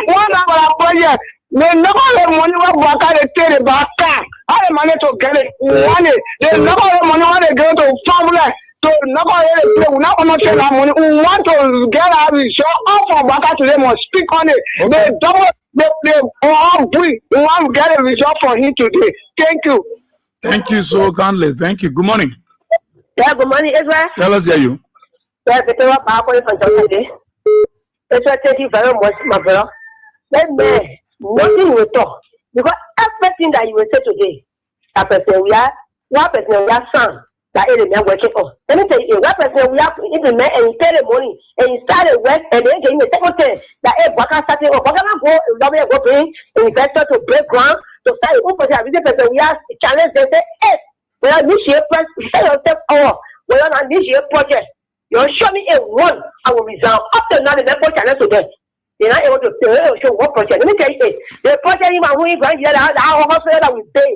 One know what I project. They never have money what they take it back. I have money to get it. Money. They never have money when they go to family So now we now want to money. We want to get our result off of Waka today. Must speak on it. Okay. They all we want to get a result for him today. Thank you. Thank you so kindly. Thank you. Good morning. Yeah, good morning, Israel. Tell us, hear you. Yeah, Peter, from today. Israel, thank you very much, my brother. Then, nothing will talk because everything that you will say today, that person we are, one person we are son. That is the working on. Let me tell you, one person we have implement and pay the money and you start the work and then getting the second thing that a worker starting or worker go lobby go bring investor to break ground to start a person we have challenge they say, hey, well this year press say yourself oh well on this year project. You show me a one, I will resign. Up to now the network challenge to them. They're not able to show what project. Let me tell you, the project in my home going to our hospital that we pay.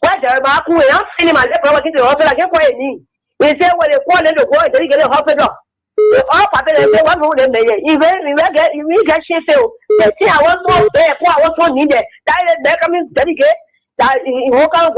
Why there are who are sending my property to the hospital again for any. We say when they call them to go and they get a hospital. All people they say one room they may even we get shit fail. They say I want to pay, I want to need it. That is they coming dedicate that he won't go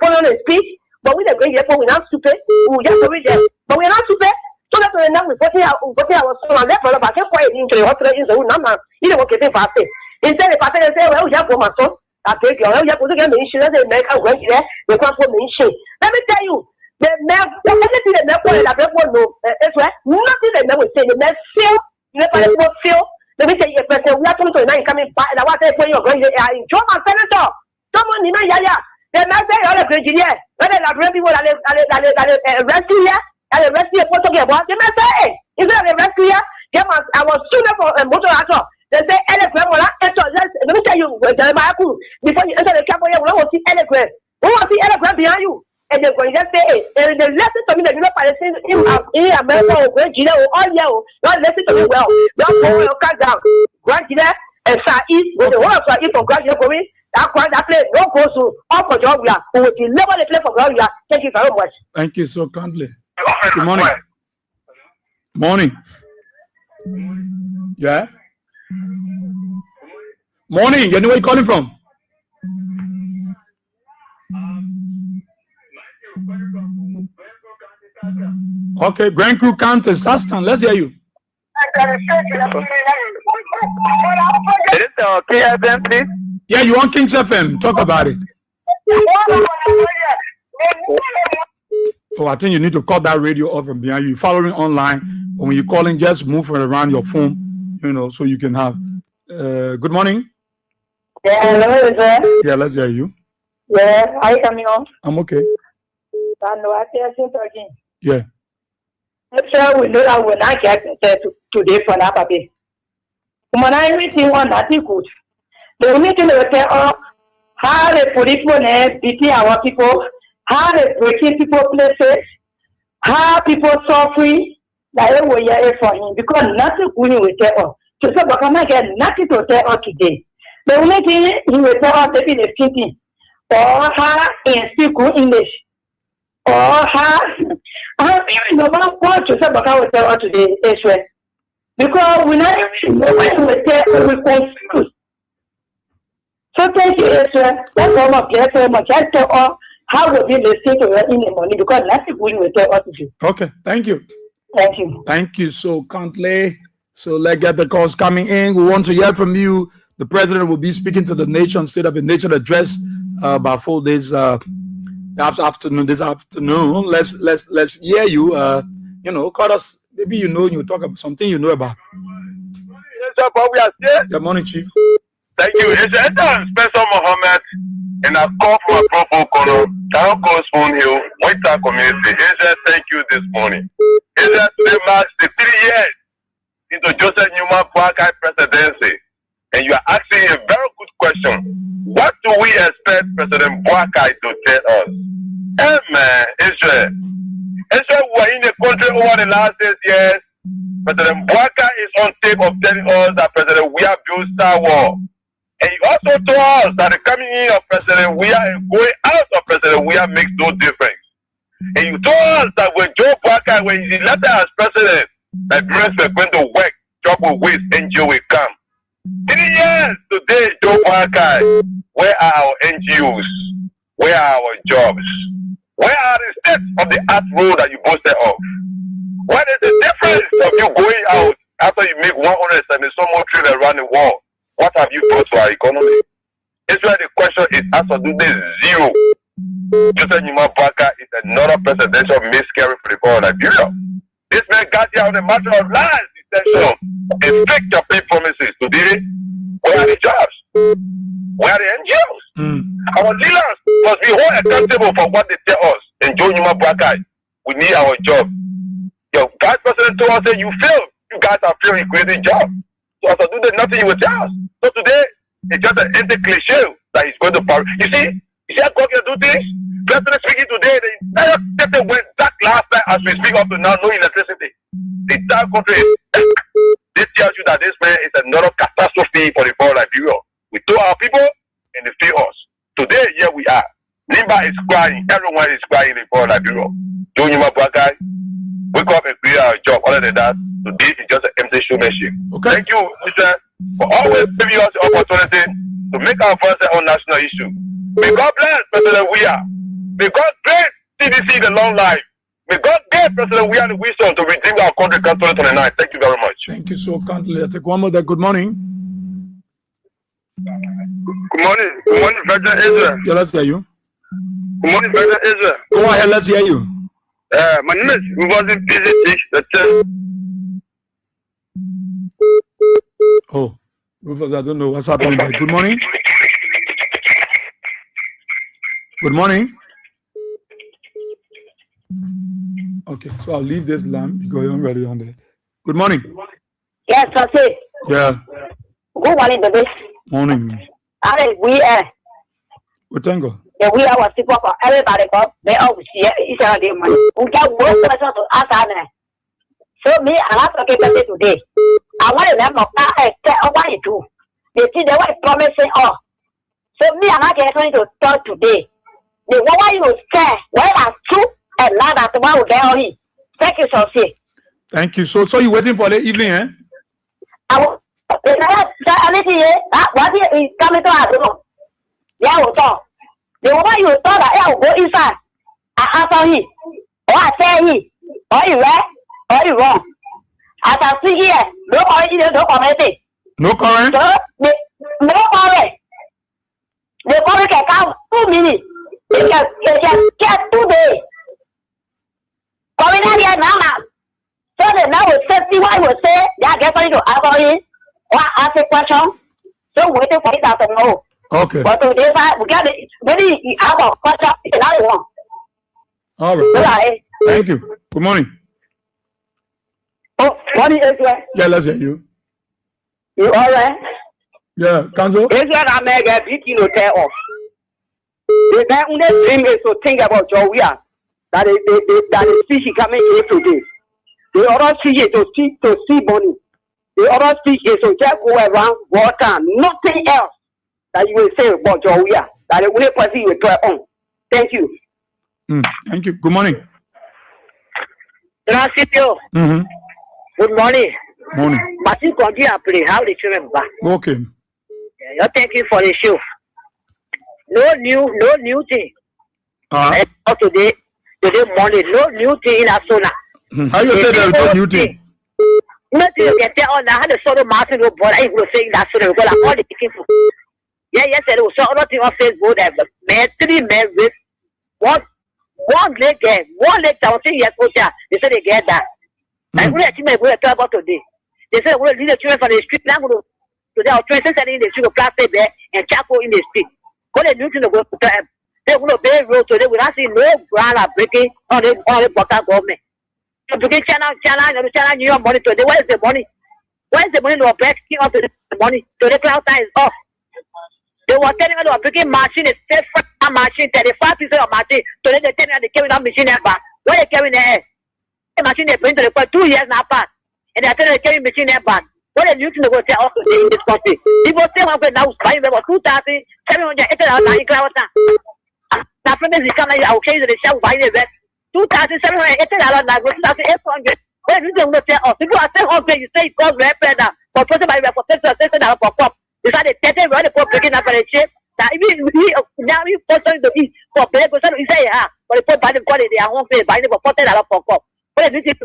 put on a speech, but we the great we not to pay, we just to read them. But we're not to pay. So that's why now we put our son on that for about quiet into the hospital in the number. You know what getting fast. Instead of they say, well, you have for my son. I take you have to get insurance and make a way there. They can't put insurance. Let me tell you, the man, everything the man put in a people know. That's right. Nothing the man will say. The man feel, never feel. Let me tell you, a person, we are coming to a night coming back. And I want to say, you're going to enjoy my senator. Someone in my yaya. The man say, all the engineer. When they have people that rescue here, and the rescue is talking about, the man say, is that the rescue here? I was sooner for a motor actor. They say elephant. Let me tell you, before you enter the camp, you want to see elephant. Who want to see elephant behind you? And they're going to say, and the lesson to me that you're not Palestinian in America or Grand Gina or all year, not listen to me well. Don't go your car down. Grand Gina and South East, with the whole of South East from Grand Gina for me. That play no goes to all for Georgia, who will never play for Georgia. Thank you very much. Thank you so kindly. Good morning. Morning. Yeah. Morning. You know where you calling from? Okay, Grand Crew County, Sastan. Let's hear you. Is it KFM, please? Yeah, you on Kings FM? Talk about it. Oh, I think you need to cut that radio off from behind you. Following online, but when you're calling, just move around your phone, so you can have. Good morning. Yeah, hello, sir. Yeah, let's hear you. Yeah, are you coming on? I'm okay. I know I feel again. Yeah. Sure, we know that we're not getting today for that baby. When I everything on that is good. The only thing they will tell how the policemen beating our people, how they breaking people places, how people suffering, that they will hear for him because nothing good will tell us. So but I might get nothing to tell us today. The only thing he will tell us maybe the thinking or how in speak English or how no matter what to say but I will tell us today Israel. Because we not even know when we tell we confused. So thank you, Israel. That's all of you so much. I tell all how will be listening to her in the morning because nothing good will tell us to do. Okay, thank you. Thank you. Thank you so kindly. So let's get the calls coming in. We want to hear from you. The president will be speaking to the nation, State of the Nation address about 4 days this afternoon. Let's hear you. Call us. Maybe you talk about something you know about. Yes, but we are still. Good morning, Chief. Thank you. It's Spencer Mohammed, and I call from a Propo Town Call Spoon Hill, White community. Israel, thank you this morning. Israel today marks the 3 years into Joseph Newman Boakai presidency, and you are asking a very good question. What do we expect President Boakai to tell us? Amen, Israel. Israel, we are in the country over the last 6 years. President Boakai is on tape of telling us that President Weah built Star Wars. And he also told us that the coming in of President Weah and going out of President Weah makes no difference. And you told us that when Joe Boakai, when he left as president, that Nigerians were going to work, job will waste, NGO will come. 3 years today, Joe Boakai, where are our NGOs? Where are our jobs? Where are the steps of the art road that you boasted of? What is the difference of you going out after you make 170 some more trillion around the world? What have you brought to our economy? Israel, the question is absolutely zero. Joseph Numa Baka is another presidential miscarriage for the whole Nigeria. This man got here on a matter of lies, essential. And fake campaign promises. Today, where are the jobs? Where are the NGOs? Our leaders must be held accountable for what they tell us. And Joe Numa Baka, we need our job. Your vice president told us that you failed. You guys are failing creating jobs. So as I do, there's nothing you will tell us. So today, it's just an empty cliche that is going to power. You see how God can do things? President speaking today, the entire country went dark last night as we speak up to now, no electricity. The entire country is dark. This tells you that this man is another catastrophe for the whole Nigeria. We told our people and they fail us. Today, here we are. Nimba is crying. Everyone is crying in the whole Nigeria. Joe Numa Baka, wake up and create our job. Other than that, today is just an empty showmanship. Okay. Thank you, Mr. for always giving us the opportunity to make our voice on national issue. May God bless President Weah. May God bless CDC the long life. May God give President Weah the wisdom to redeem our country come 2029. Thank you very much. Thank you so kindly. I take one more there. Good morning. Good morning. Good morning, President Israel. Yeah, let's hear you. Good morning, President Israel. Go ahead, let's hear you. My name is Rufus PZ. Oh, Rufus, I don't know what's happening there. Good morning. Good morning. Okay, so I'll leave this lamp because I'm ready on there. Good morning. Yes, that's it. Yeah. Good morning, baby. Morning. We are. Good tango. We are what people for everybody, but they always see each other money. We got one person to ask her. So me, I'm not talking about it today. I want to remember I want you to. They see they were promising all. So me, I'm not going to talk today. The one you say, well, as true and not that one will get on it. Thank you, so see. Thank you. So you're waiting for the evening, eh? I will. What is coming to us? Yeah, we'll talk. The one you thought that I will go inside. I answer him. Or I say him. Or you right? Or you wrong? As I see here, no original, no comment. No current? So, no current. The current can come 2 minutes. It can get 2 days. Coming out here now. So the now will say, see what will say, they are getting to answer him. Or ask a question. So waiting for it after no. Okay. But today, we got it. Maybe you have a question. It's another one. All right. Thank you. Good morning. Oh, morning, Israel. Yeah, let's hear you. You all right? Yeah, Kanzo. Israel, I make a big hotel off. The guy who dream is to think about Joia. That is fish coming here today. The other fish is to see money. The other fish is to just go around water. Nothing else that you will say about Joia. That the only person you will try on. Thank you. Thank you. Good morning. Mm-hmm. Good morning. Morning. Martin continue to play. How the children back? Okay. Thank you for the show. No new thing. Today morning, no new thing in Asona. How you say there's no new thing? Nothing you can tell on the sort of Martin boy I will say that Asona because I'm all the people. Yeah, yes, there was other thing on Facebook that man 3 men with one leg game, 1 leg down 3 years old. They said they get that. I will let you make a talk about today. They said we'll lead the children from the street now to their trains in the street of plastic there and charcoal in the street. What they do to the work to them. They will obey road today without seeing no ground are breaking on the Baka government. So to get channel, New York money today. Where is the money? Where is the money to breaking up the money? So the cloud time is off. They were telling me they were breaking machine, a safe machine, 35 pieces of machine. So they tell me they carry that machine there back. Where they carry there? The machine they bring to the court 2 years now past. And they are telling they carry machine there back. What are you using to go tell us in this country? People say one now buying them 2,780 now. Now from this coming out okay the shall buy the vet 2,780 now go 2,800. What are you doing to tell us? People are saying okay, you say God very better for person by for $6 for pop. You started getting ready for breaking up a shape. Now, now you person to be for better person, you say, but the by the quality, I won't pay by the $40 for cup. What is it?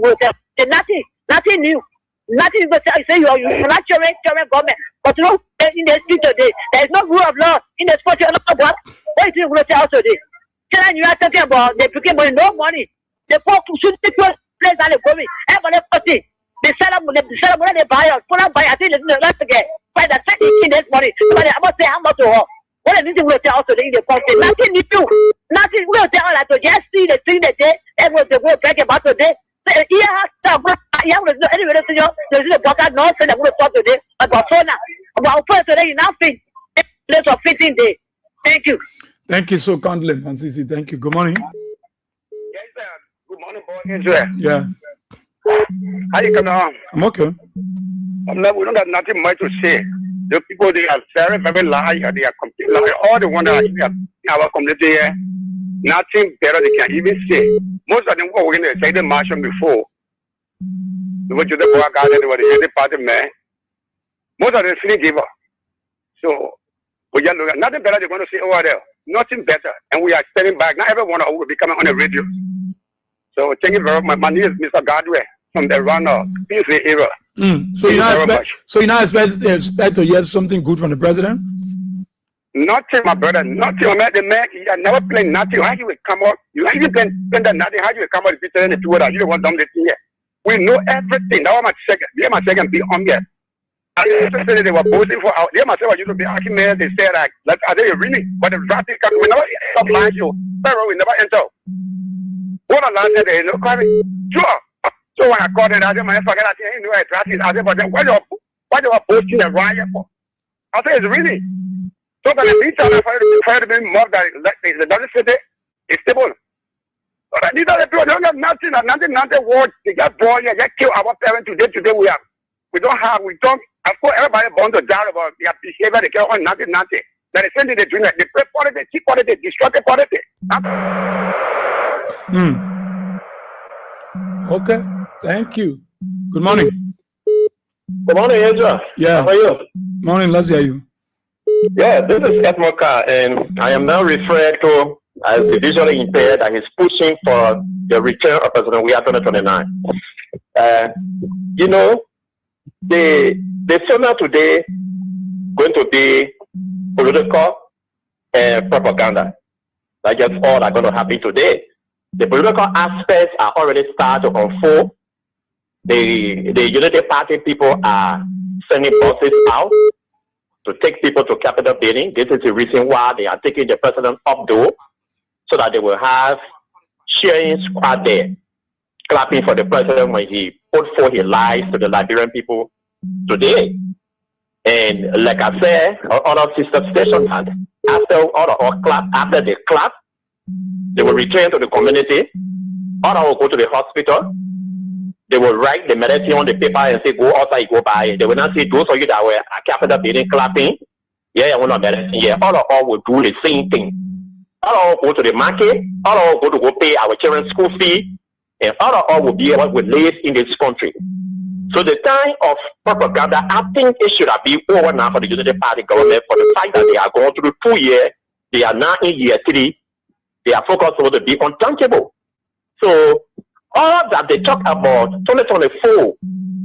Nothing new. Nothing but say you are not current government. But no, in the street today, there is no rule of law in the sport. What is it going to tell today? Tell you are talking about they became no money. The poor should take place and the going. Everybody party. They sell them, they buy us. Put up by I think it's not again. By the second in this money. But I must say, I'm not to all. What is it going to tell today in the country? Nothing new. Nothing will tell us to just see the thing that they everyone to go back about today. Yeah, anyway, there's a podcast no said I'm going to talk today about phone about phone today. Nothing. Let's of 15 days. Thank you. Thank you so kindly, Mansisi. Thank you. Good morning. Yes, sir. Good morning, boy. Israel. Yeah. How you coming on? I'm okay. We don't have nothing much to say. The people, they are very, very liar. They are complete liar. All the ones that are in our community here, nothing better they can even say. Most of them were in the say the marshal before. They went to the Boa Garden, they were the party man. Most of them didn't give up. So, we just look at nothing better they're going to say over there. Nothing better. And we are standing back. Not everyone will be coming on the radio. So, thank you very much. My name is Mr. Godway from the runner, Peasley era. So you now expect to hear something good from the president? Nothing, my brother. Nothing. The man, he had never played nothing. How you will come up? You even play that nothing. How you will come up with the two that you don't want them to see here? We know everything. That was my second. They my second be on here. They were posting for out. They myself used to be asking me. They said like, are they really? But the drafting we never stop lying you. Pharaoh we never enter. What a land they no carry. Sure. So when I called it, I said, man, forget I didn't know I drafted. I said, but then why they were posting a riot for? I said, it's really. So that the meantime, I fired to be more than the doesn't say it's stable. But these are the people, they don't have nothing words. They just born here, just kill our parents today we don't, of course, everybody born to die about their behavior, they care on nothing. That is something they do, they play politics, keep politics, destructive politics. Okay, thank you. Good morning. Good morning, Ezra. Yeah. How are you? Morning, let's hear you. Yeah, this is Edmond Carr, and I am now referred to as the visually impaired and is pushing for the return of President Weah 2029. You know, the seminar today going to be political and propaganda. That's just all that's going to happen today. The political aspects are already started to unfold. The Unity Party people are sending buses out to take people to Capitol building. This is the reason why they are taking the president up door, so that they will have cheering squad there, clapping for the president when he put forth his lies to the Liberian people today. And like I said, other sister stations had after they clap, they will return to the community. Others will go to the hospital. They will write the medicine on the paper and say, go outside, go buy it. They will not say, those of you that were at Capitol building clapping, yeah, we're not medicine. Yeah, all will do the same thing. All go to the market, all go to go pay our children's school fee, and all will be able to live in this country. So the time of propaganda, I think it should have been over now for the Unity Party government, for the fact that they are going through 2 years, they are now in year 3, they are focused on to be untouchable. So all that they talk about 2024,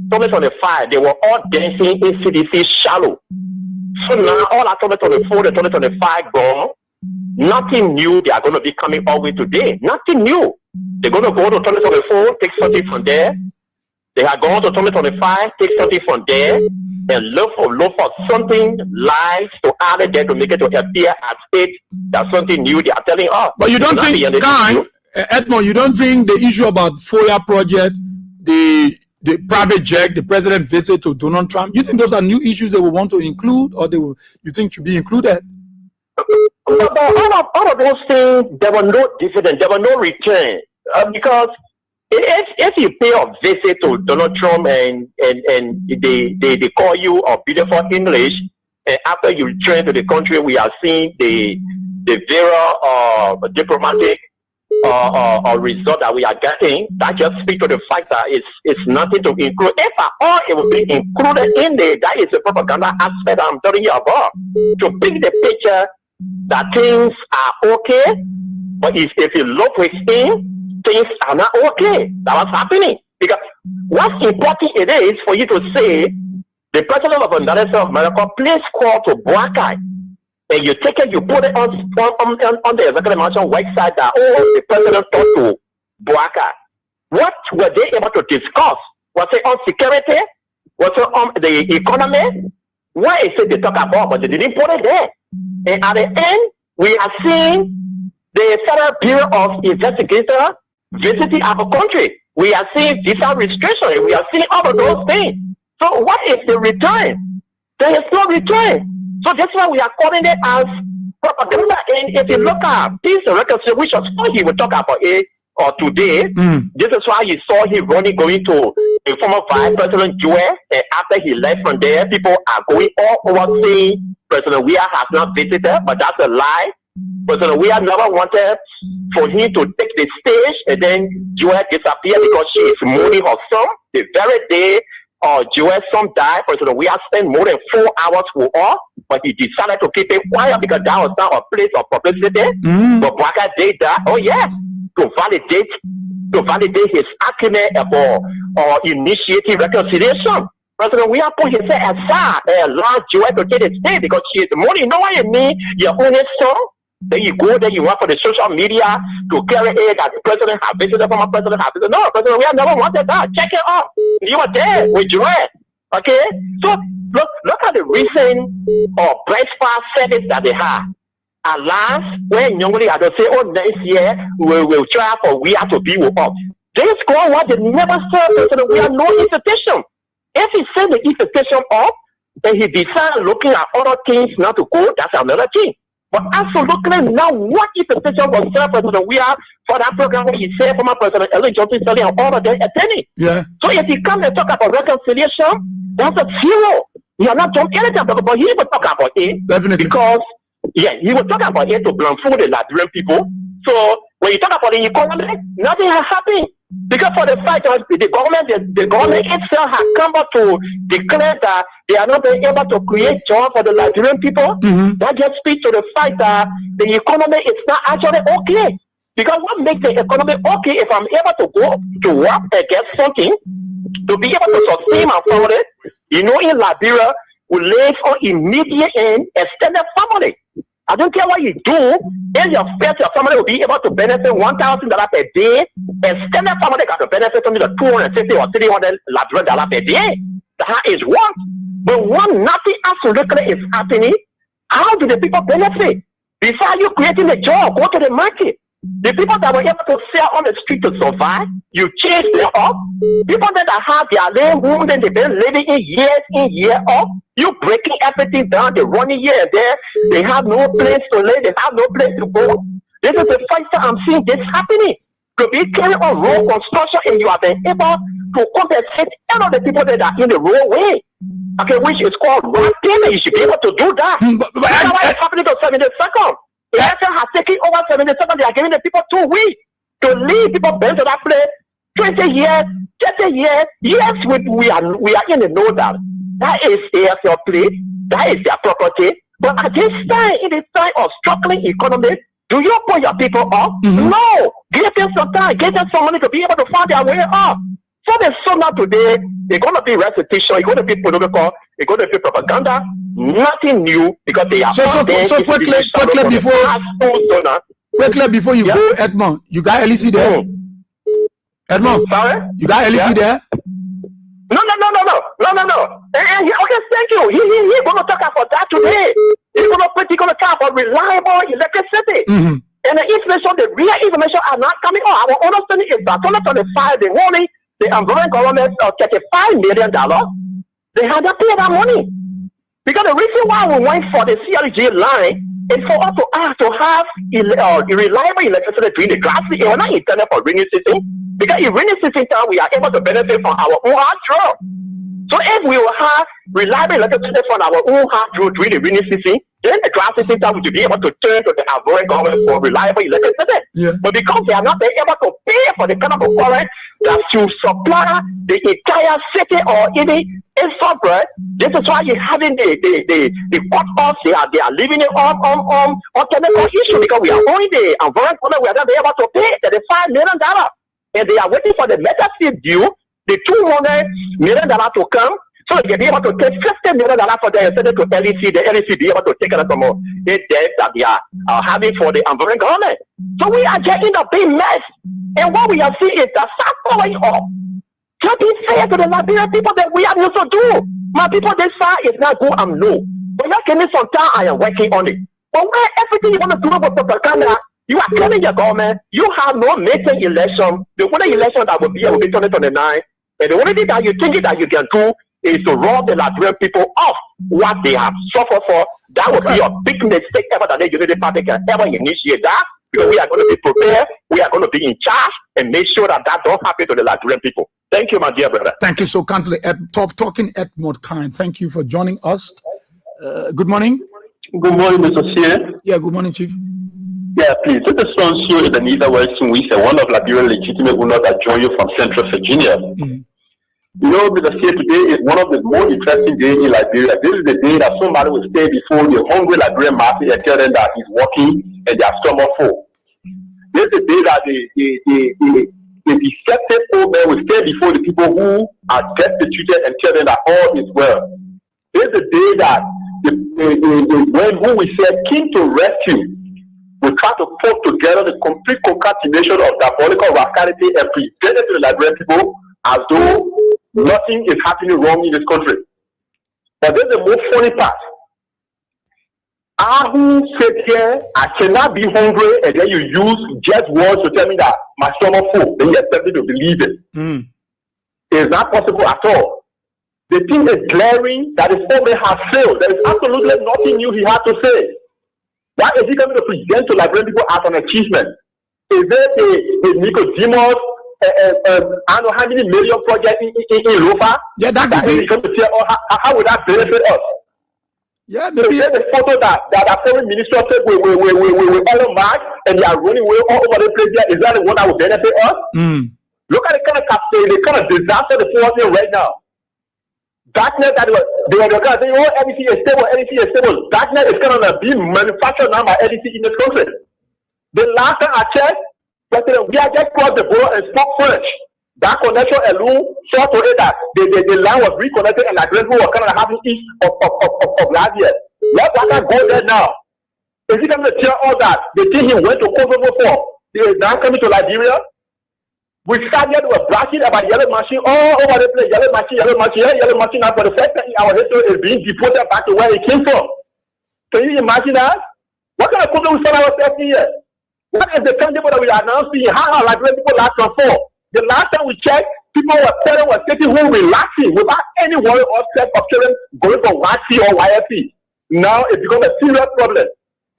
2025, they were all dancing in CDC shallow. So now all that 2024, the 2025 gone, nothing new they are going to be coming all the way today. Nothing new. They're going to go to 2024, take something from there. They are going to 2025, take something from there, and look for something live to add it there to make it to appear as if that's something new they are telling us. But you don't think, Edmond, you don't think the issue about FOIA project, the private jet, the president visit to Donald Trump, you think those are new issues they will want to include, or you think should be included? But all of those things, there were no dividend, there were no return, because if you pay a visit to Donald Trump and they call you a beautiful English, and after you return to the country, we are seeing the very diplomatic result that we are getting, that just speaks to the fact that it's nothing to include. If at all it will be included in there, that is the propaganda aspect I'm telling you about. To pick the picture that things are okay, but if you look within, things are not okay. That was happening. Because what's important it is for you to say, the president of the United States of America, please call to Boakai. And you take it, you put it on the executive mansion website that, the president talked to Boakai. What were they able to discuss? Was it on security? Was it on the economy? What is it they talk about? But they didn't put it there. And at the end, we are seeing the Federal Bureau of Investigation visiting our country. We are seeing visa restrictions. We are seeing all of those things. So what is the return? There is no return. So that's why we are calling it as propaganda. And if you look at this reconciliation, which he will talk about it or today, this is why you saw him running, going to a former Vice President Joel. And after he left from there, people are going all over saying President Weah has not visited, but that's a lie. President Weah never wanted for him to take the stage, and then Joel disappeared because she is mourning her son. The very day Joel's son died, President Weah spent more than 4 hours with her, but he decided to keep it quiet because that was not a place of publicity. But Boakai did that, to validate his argument about initiating reconciliation. President Weah put himself aside and allowed Joel to take the stage because she is mourning. You know what it means? Your only son. Then you go there, you want for the social media to carry it that the president has visited, former president has visited. No, President Weah never wanted that. Check it out. You were there with Joel. Okay? So look at the recent breakfast service that they had. At last, when Nyong'o had to say, next year we will try for Weah to be with us. This girl what they never saw President Weah no invitation. If he sent the invitation up, then he decided looking at other things not to go, that's another thing. But absolutely now, what invitation was there President Weah for that program when he said former President Ellen Johnson Sirleaf and all of them attending? Yeah. So if he comes and talk about reconciliation, that's a zero. He has not done anything about it, but he will talk about it. Definitely. Because, he will talk about it to blindfold the Liberian people. So when you talk about the economy, nothing has happened. Because for the fact that the government itself has come up to declare that they are not being able to create jobs for the Liberian people, that just speaks to the fact that the economy is not actually okay. Because what makes the economy okay if I'm able to go to work and get something to be able to sustain my family? You know, in Liberia, we live on immediate and extended family. I don't care what you do, if your family will be able to benefit $1,000 per day, and extended family got to benefit from the $250 or $300 Liberian per day. That is what. But when nothing absolutely is happening, how do the people benefit? Besides you creating a job, go to the market. The people that were able to sell on the street to survive, you chase them up. People that have their living room, then they've been living in, year up. You breaking everything down, they're running here and there. They have no place to live, they have no place to go. This is the first time I'm seeing this happening. To be carrying on road construction and you have been able to compensate all of the people that are in the roadway. Okay, which is called road payment. You should be able to do that. That's why it's happening to 72nd. The NFL has taken over 72nd. They are giving the people 2 weeks to leave people bent to that place. 20 years, 30 years. Yes, we are in the know that. That is AFL play. That is their property. But at this time, in this time of struggling economy, do you put your people up? No. Give them some time. Give them some money to be able to find their way up. So the summer today, it's going to be repetition. It's going to be political. It's going to be propaganda. Nothing new because they are so quickly before you go, Edmond, you got Elise there? Edmond, sorry? You got Elise there? No. Okay, thank you. He's going to talk about that today. He's going to talk about reliable electricity. And the real information are not coming on. Our understanding is that 2025, the only the Angolan government of $35 million, they had to pay that money. Because the reason why we went for the CLG line is for us to have reliable electricity during the dry season. We're not intended for rainy season. Because in rainy season time, we are able to benefit from our own hydro. So if we will have reliable electricity from our own hydro during the rainy season, then the dry season time we will be able to turn to the Angolan government for reliable electricity. Yeah. But because they are not able to pay for the kind of current that should supply the entire city or even a suburb. This is why you're having the cut-offs. They are living it on chemical issue because we are owing the environment. We are not able to pay $35 million. And they are waiting for the metal fee due, the $200 million to come. So they'll be able to take $50 million for the incentive to LEC. The LEC be able to take it from the debt that they are having for the environment government. So we are getting a big mess. And what we are seeing is that start following up. To be fair to the Liberian people that we are used to do. My people, this side is not good, I'm low. But you give me some time, I am working on it. But where everything you want to do with propaganda, you are killing your government. You have no major election. The only election that will be 2029. And the only thing that you think that you can do is to rob the Liberian people off what they have suffered for. That would be a big mistake ever that the Unity Party can ever initiate that. Because we are going to be prepared, we are going to be in charge, and make sure that don't happen to the Liberian people. Thank you, my dear brother. Thank you so kindly. Talking Edmund Kind, thank you for joining us. Good morning. Good morning, Mr. Sear. Yeah, good morning, Chief. Yeah, please. This is Son Sue in Anita Western Week, one of Liberian legitimate owners that joined you from Central Virginia. Mm-hmm. You know, Mr. Sear, today is one of the most interesting days in Liberia. This is the day that somebody will stay before the hungry Liberian masses and tell them that he's working and they are stomach full. This is the day that the deceptive old man will stay before the people who are destituted and tell them that all is well. This is the day that when who we said came to rescue, we try to put together the complete concatenation of diabolical rascality and present it to the Liberian people as though nothing is happening wrong in this country. But then the most funny part, I who sit here, I cannot be hungry, and then you use just words to tell me that my stomach full, then you expect me to believe it. It's not possible at all. The thing is glaring that his own man has failed. There is absolutely nothing new he had to say. Why is he coming to present to Liberian people as an achievement? Is there a Nicodemus, I don't know how many million projects in Lofa? Yeah, that could be. How would that benefit us? Yeah, maybe. So there's a photo that our foreign minister took with Elon Musk, and they are running away all over the place there. Is that the one that will benefit us? Look at the kind of disaster the force in right now. Darknet that they were going to say, oh, LEC is stable. Darknet is going to be manufactured now by LEC in this country. The last time I checked, President, we are just crossed the border and spoke French. That connection alone saw to it that the line was reconnected and Liberians who were kind of having east of last year. Let Waka go there now. Is he going to tell us that the thing he went to Kosovo for, he is now coming to Liberia? We started with blasting about yellow machine all over the place. Yellow machine. Now for the first time in our history is being deported back to where it came from. Can you imagine that? What kind of problem we find ourselves here? What is the country that we are now seeing? How are Liberian people last transform? The last time we checked, parents were sitting home relaxing without any worry or stress of children going for YC or YFC. Now it becomes a serious problem.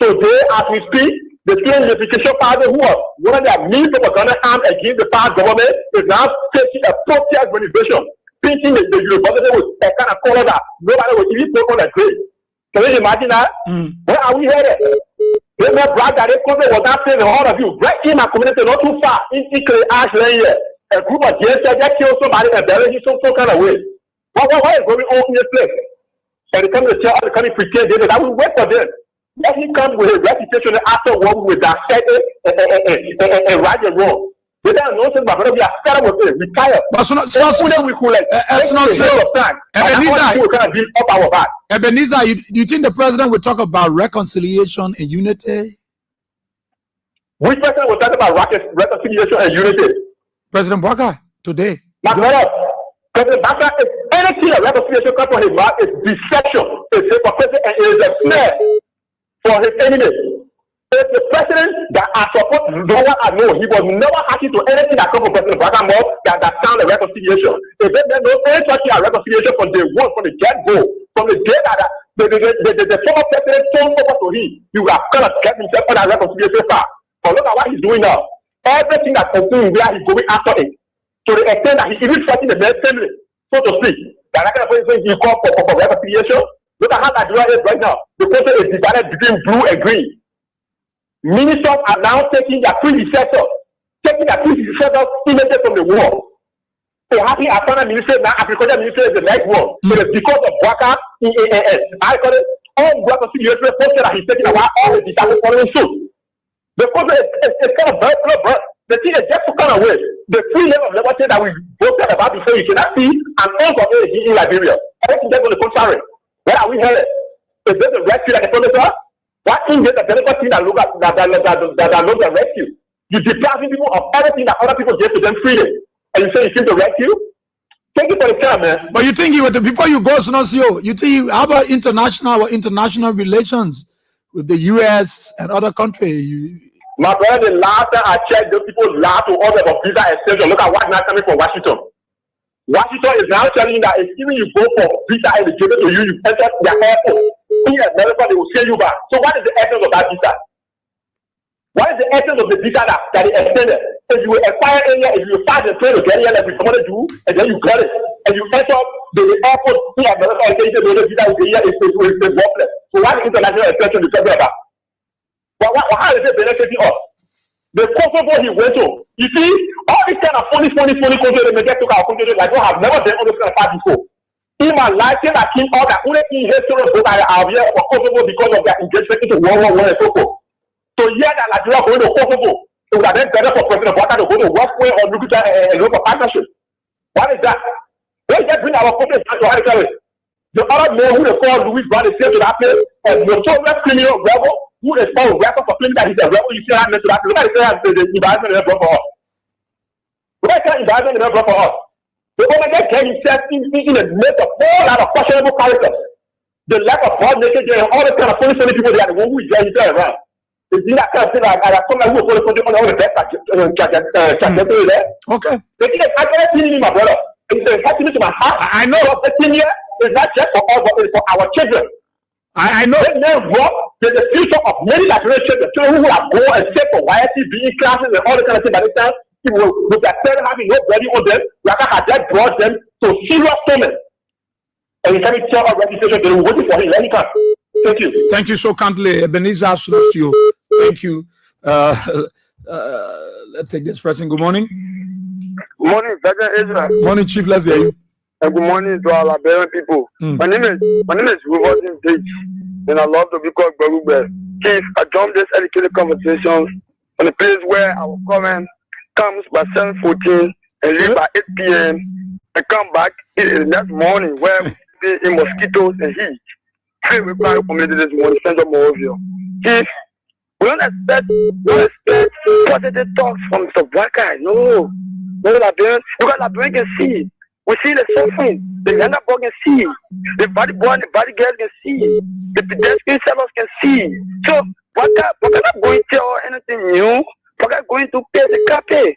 Today, as we speak, the student unification party who was one of their means of going to arm against the past government is now facing a protest renovation, painting the university with a kind of color that nobody will even put on a grade. Can you imagine that? Where are we headed? They may brag that this country was not saving all of you. Right in my community, not too far, in Ashland here, a group of JSS just killed somebody and buried him some kind of way. What is going on in this place? And they come to tell all the country pretend they that we wait for them. Let him come with his reputation after what we dissect it and right and wrong. They don't know something about it. We are fed up with it. We tired. But it's not Ebenezer, you think the president will talk about reconciliation and unity? Which president will talk about reconciliation and unity? President Baka today. My brother, President Baka, if anything a reconciliation comes from his mouth, is deception, is hypocrisy, and is a snare for his enemies. It's the president that I support, no one I know. He was never happy to anything that comes from President Baka more that sound a reconciliation. If they know any touching a reconciliation from day one, from the get-go, from the day that the former president turned over to him, he would have kind of kept himself on that reconciliation path. But look at what he's doing now. Everything that concerns where he's going after it. To the extent that he's even fighting the next family, so to speak. That kind of person he called for reconciliation. Look at how Nigeria is right now. The country is divided between blue and green. Ministers are now taking their predecessors images from the war So having a foreign minister now, agriculture minister is the next one. So it's because of Waka, I call it all Waka to the posted that he's taking away all the disaster following suit. The process is kind of but the thing is just to kind of way. The free level of liberty that we voted about before, you cannot see an ounce of it in Liberia. Everything just on the contrary. Where are we headed? Is this the rescue that the professor? What is the benefit thing that look at that look at rescue? You depriving people of everything that other people give to them freely. And you say you seem to rescue? Thank you for the time, man. But you think before you go, Sonosio, you think how about international relations with the US and other countries? My brother, the last time I checked, those people laugh to order for visa extension. Look at what's now coming from Washington. Washington is now telling you that if even you go for visa eligibility to you enter their airport. In America, they will send you back. So what is the essence of that visa? What is the essence of the visa that they extended? If you acquire area, if you start the plane to get here like we somebody do, and then you get it, and you enter the airport in America and say the visa will be here, it's worthless. So what is international extension you're talking about? How is it benefiting us? The Kosovo he went to, you see, all these kind of funny countries they may get to our country like I have never done all this kind of part before. In my life, I came out that only in history of I have here for Kosovo because of their engagement into World War I and so forth. So yeah, that Nigeria going to Kosovo, it would have been better for President Bota to go to Westway or Nukuta and local partnership. What is that? Let's just bring our country back to Harry. The other man who they call Louis Brown is to that place, and notorious criminal rebel who is called rebel for claiming that he's a rebel. You see that to that. Look at the environment they brought for us. Look at the environment they brought for us. The woman that can himself in the midst of all lot of questionable characters. The lack of God nature and all the kind of funny people they are the one who is there around. It's that kind of thing like someone who is going to all the best there. Okay. The thing is, I can't see me, my brother. It's happening to my heart. I know the thing here is not just for us, but it's for our children. I know. There's the future of many Nigerian children who have gone and set for YSCB classes and all the kind of things by this time. With their parents having nobody on them, rather had that brought them to serious torment. And you can tell our reputation they were waiting for him any time. Thank you. Thank you so kindly, Ebenezer Sonosio. Thank you. Let's take this person. Good morning. Good morning, Brother Ezra. Morning, Chief. Let's hear you. And good morning to all Liberian people. My name is Ruben Dage, and I love to be called Berube. Chief, I joined this educated conversations on a place where our comment comes by 7:14 and leave by 8 p.m. and come back in the next morning where we be in mosquitoes and heat. Hey, we're going to community this morning, Central Morovia. Chief, we don't expect positive talks from Mr. Black Guy. No, Liberians. Because Liberians can see. We see the suffering. The younger boy can see. The body boy and the body girls can see. The pedestrian sellers can see. So, what not going to tell anything new? What going to pay the copy?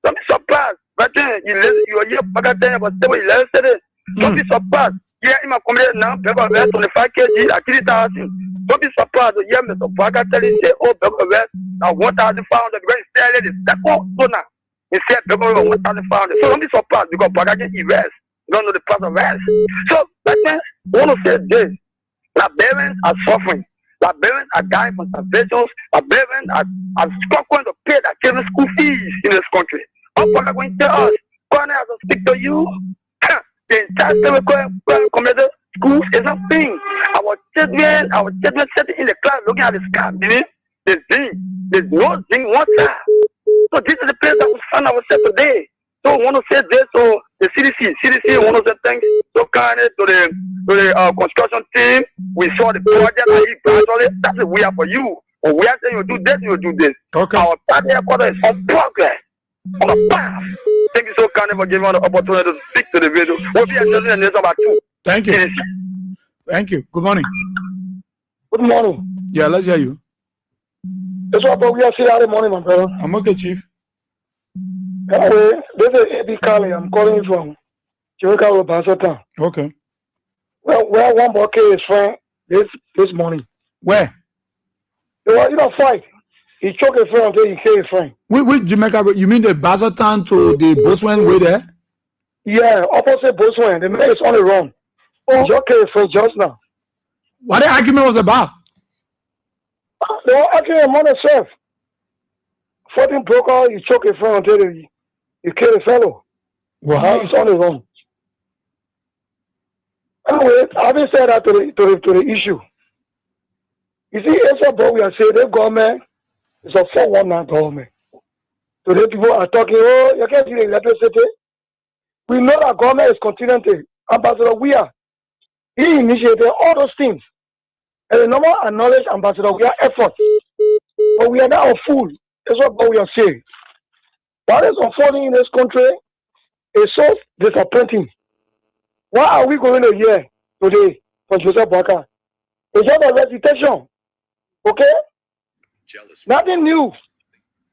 Don't be surprised. But then you are here, don't be surprised. Yeah, in my community now, people are 25 kg at 3,000. Don't be surprised. Yeah, Mr. Parker tell you, say, oh, people are now 1,500. Because it's still the second donor. Instead, people are 1,500. So don't be surprised because Parker can erase. You don't know the price of rest. So, but then, I want to say this. Liberians are suffering. Liberians are dying from starvations. Liberians are struggling to pay their children's school fees in this country. How Parker going to tell us? When I have to speak to you, the entire community schools is not paying. Our children sitting in the class looking at the sky, there's no zinc water. So this is the place that we find ourselves today. So I want to say this to the CDC want to say thanks so kindly to the construction team. We saw the project gradually. That's the way for you. Or we are saying you do this, you do this. Okay. Our party headquarters is on progress. On the path. Thank you so kindly for giving us the opportunity to speak to the video. We'll be addressing the next about 2. Thank you. Thank you. Good morning. Good morning. Yeah, let's hear you. That's what we are seeing every morning, my brother. I'm okay, Chief. Anyway, this is Eddie Kali. I'm calling you from Jamaica, Basota. Okay. Well, where one boy killed his friend this morning. Where? They were fight. He choked his friend until he killed his friend. Which Jamaica? You mean the Bazatan to the Botswana way there? Yeah, opposite Botswana. The man is on the run. He just killed his friend just now. What the argument was about? They were arguing among themselves. 14 broke out, he choked his friend until He killed a fellow. Wow. He's on his own. Anyway, having said that to the issue, you see, as what we are saying, the government is a 419 government. Today, people are talking, oh, you can't see the electricity. We know that government is continuing to. Ambassador Weah, he initiated all those things. And the number acknowledge Ambassador Weah effort. But we are now full. That's what we are saying. What is unfolding in this country is so disappointing. What are we going to hear today from Joseph Boakai? It's just a recitation. Okay? Jealous. Nothing new.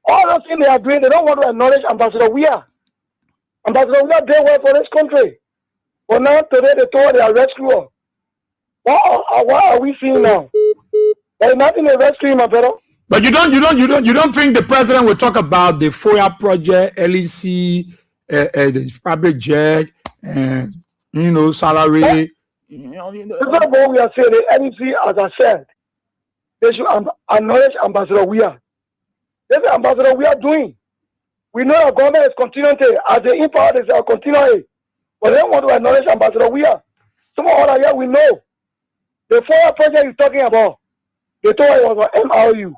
All those things they are doing, they don't want to acknowledge Ambassador Weah. Ambassador Weah did well for this country. But now today they told they are rescuer. What are we seeing now? There is nothing to rescue, my brother. But you don't think the president will talk about the FOIA project, LEC, the fabric jet, and salary? That's what we are saying. The NEC, as I said, they should acknowledge Ambassador Weah. This is Ambassador Weah doing. We know the government is continuing to, as the empower, they are continuing. But they don't want to acknowledge Ambassador Weah. Some of all here we know. The FOIA project you're talking about, they told it was an MRU.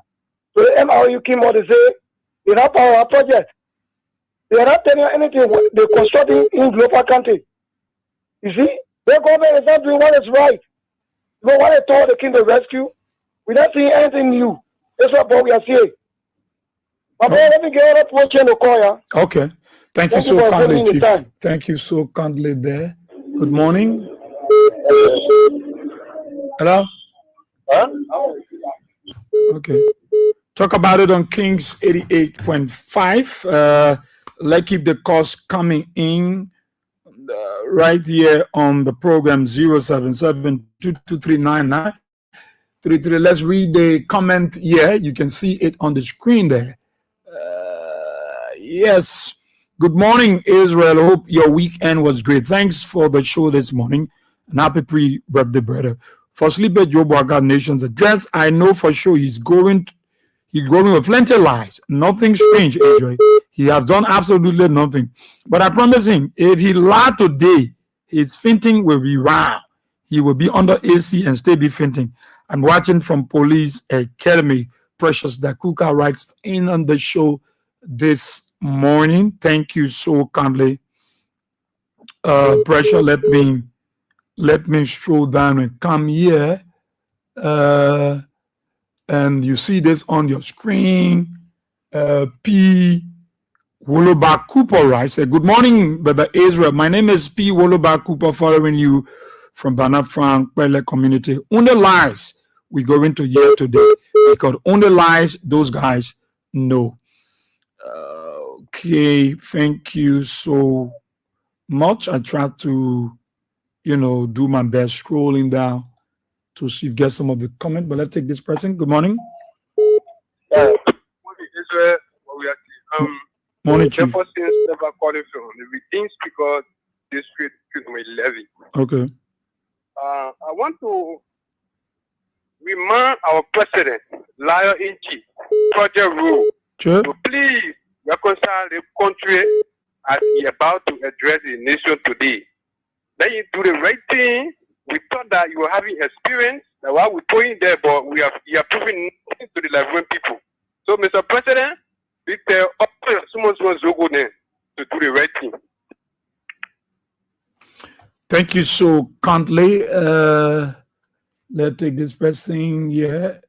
So the MRU came out and say, they not power our project. They are not telling you anything. They're constructing in global country. You see, their government is not doing what is right. You know what they told the King of Rescue? We're not seeing anything new. That's what we are seeing. But let me get up to the call. Okay. Thank you so kindly, Chief. Thank you so kindly there. Good morning. Hello? Huh? Okay. Talk about it on Kings 88.5. Let's keep the cost coming in right here on the program 077-223-9933. Let's read the comment here. You can see it on the screen there. Yes. Good morning, Israel. Hope your weekend was great. Thanks for the show this morning. And happy pre-birthday, brother. For Sleeper Joe Boakai Nation's address, I know for sure he's going with plenty of lies. Nothing strange, Israel. He has done absolutely nothing. But I promise him, if he lied today, his fainting will be round. He will be under AC and still be fainting. I'm watching from Police Academy. Precious Dakuka writes in on the show this morning. Thank you so kindly. Pressure, let me stroll down and come here. And you see this on your screen. P. Woloba Cooper writes, good morning, Brother Israel. My name is P. Woloba Cooper, following you from Banafran Pele community. Only lies we go into here today, because only lies those guys know. Okay, thank you so much. I try to, do my best scrolling down to see if get some of the comment, but let's take this person. Good morning. Morning, Chief. Never calling from the things because this street my levy. Okay. I want to remind our president, Lion in Chief, Project Rule, sure, to please reconcile the country as he about to address the nation today. Then you do the right thing. We thought that you were having experience, that what we're doing there, but you are proving nothing to the Liberian people. So, Mr. President, we tell all someone wants to go there to do the right thing. Thank you so kindly. Let's take this person here.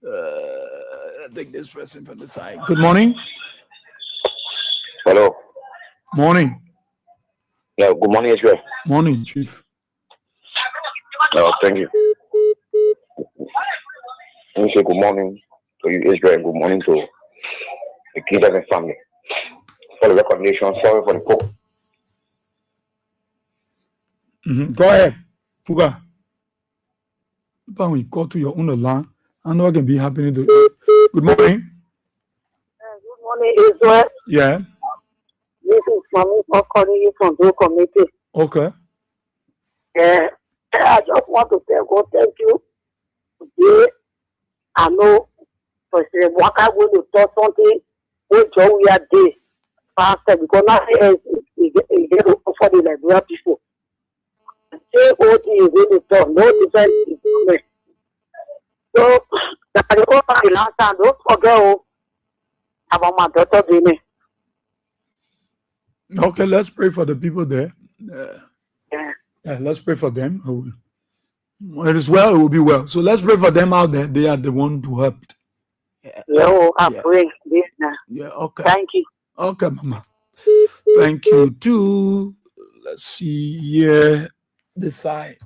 Let's take this person from the side. Good morning. Hello. Morning. Yeah, good morning, Israel. Morning, Chief. Thank you. Let me say good morning to you, Israel, and good morning to the King's family. For the recognition, sorry for the Pope. Go ahead, Fuga. When we go to your own land, I know I can be happening to you. Good morning. Good morning, Israel. Yeah. This is Mommy calling you from the committee. Okay. I just want to tell God thank you. Today, I know President Boakai going to talk something which we are there. faster because nothing else is going to offer the Liberian people. Same old thing is going to talk, no difference in government. So, the go back the last time, don't forget about my daughter Benin. Okay, let's pray for the people there. Yeah, let's pray for them. It is well, it will be well. So let's pray for them out there. They are the one to help it. I'm praying this now. Yeah, okay. Thank you. Okay, Mama. Thank you too. Let's see here. This side.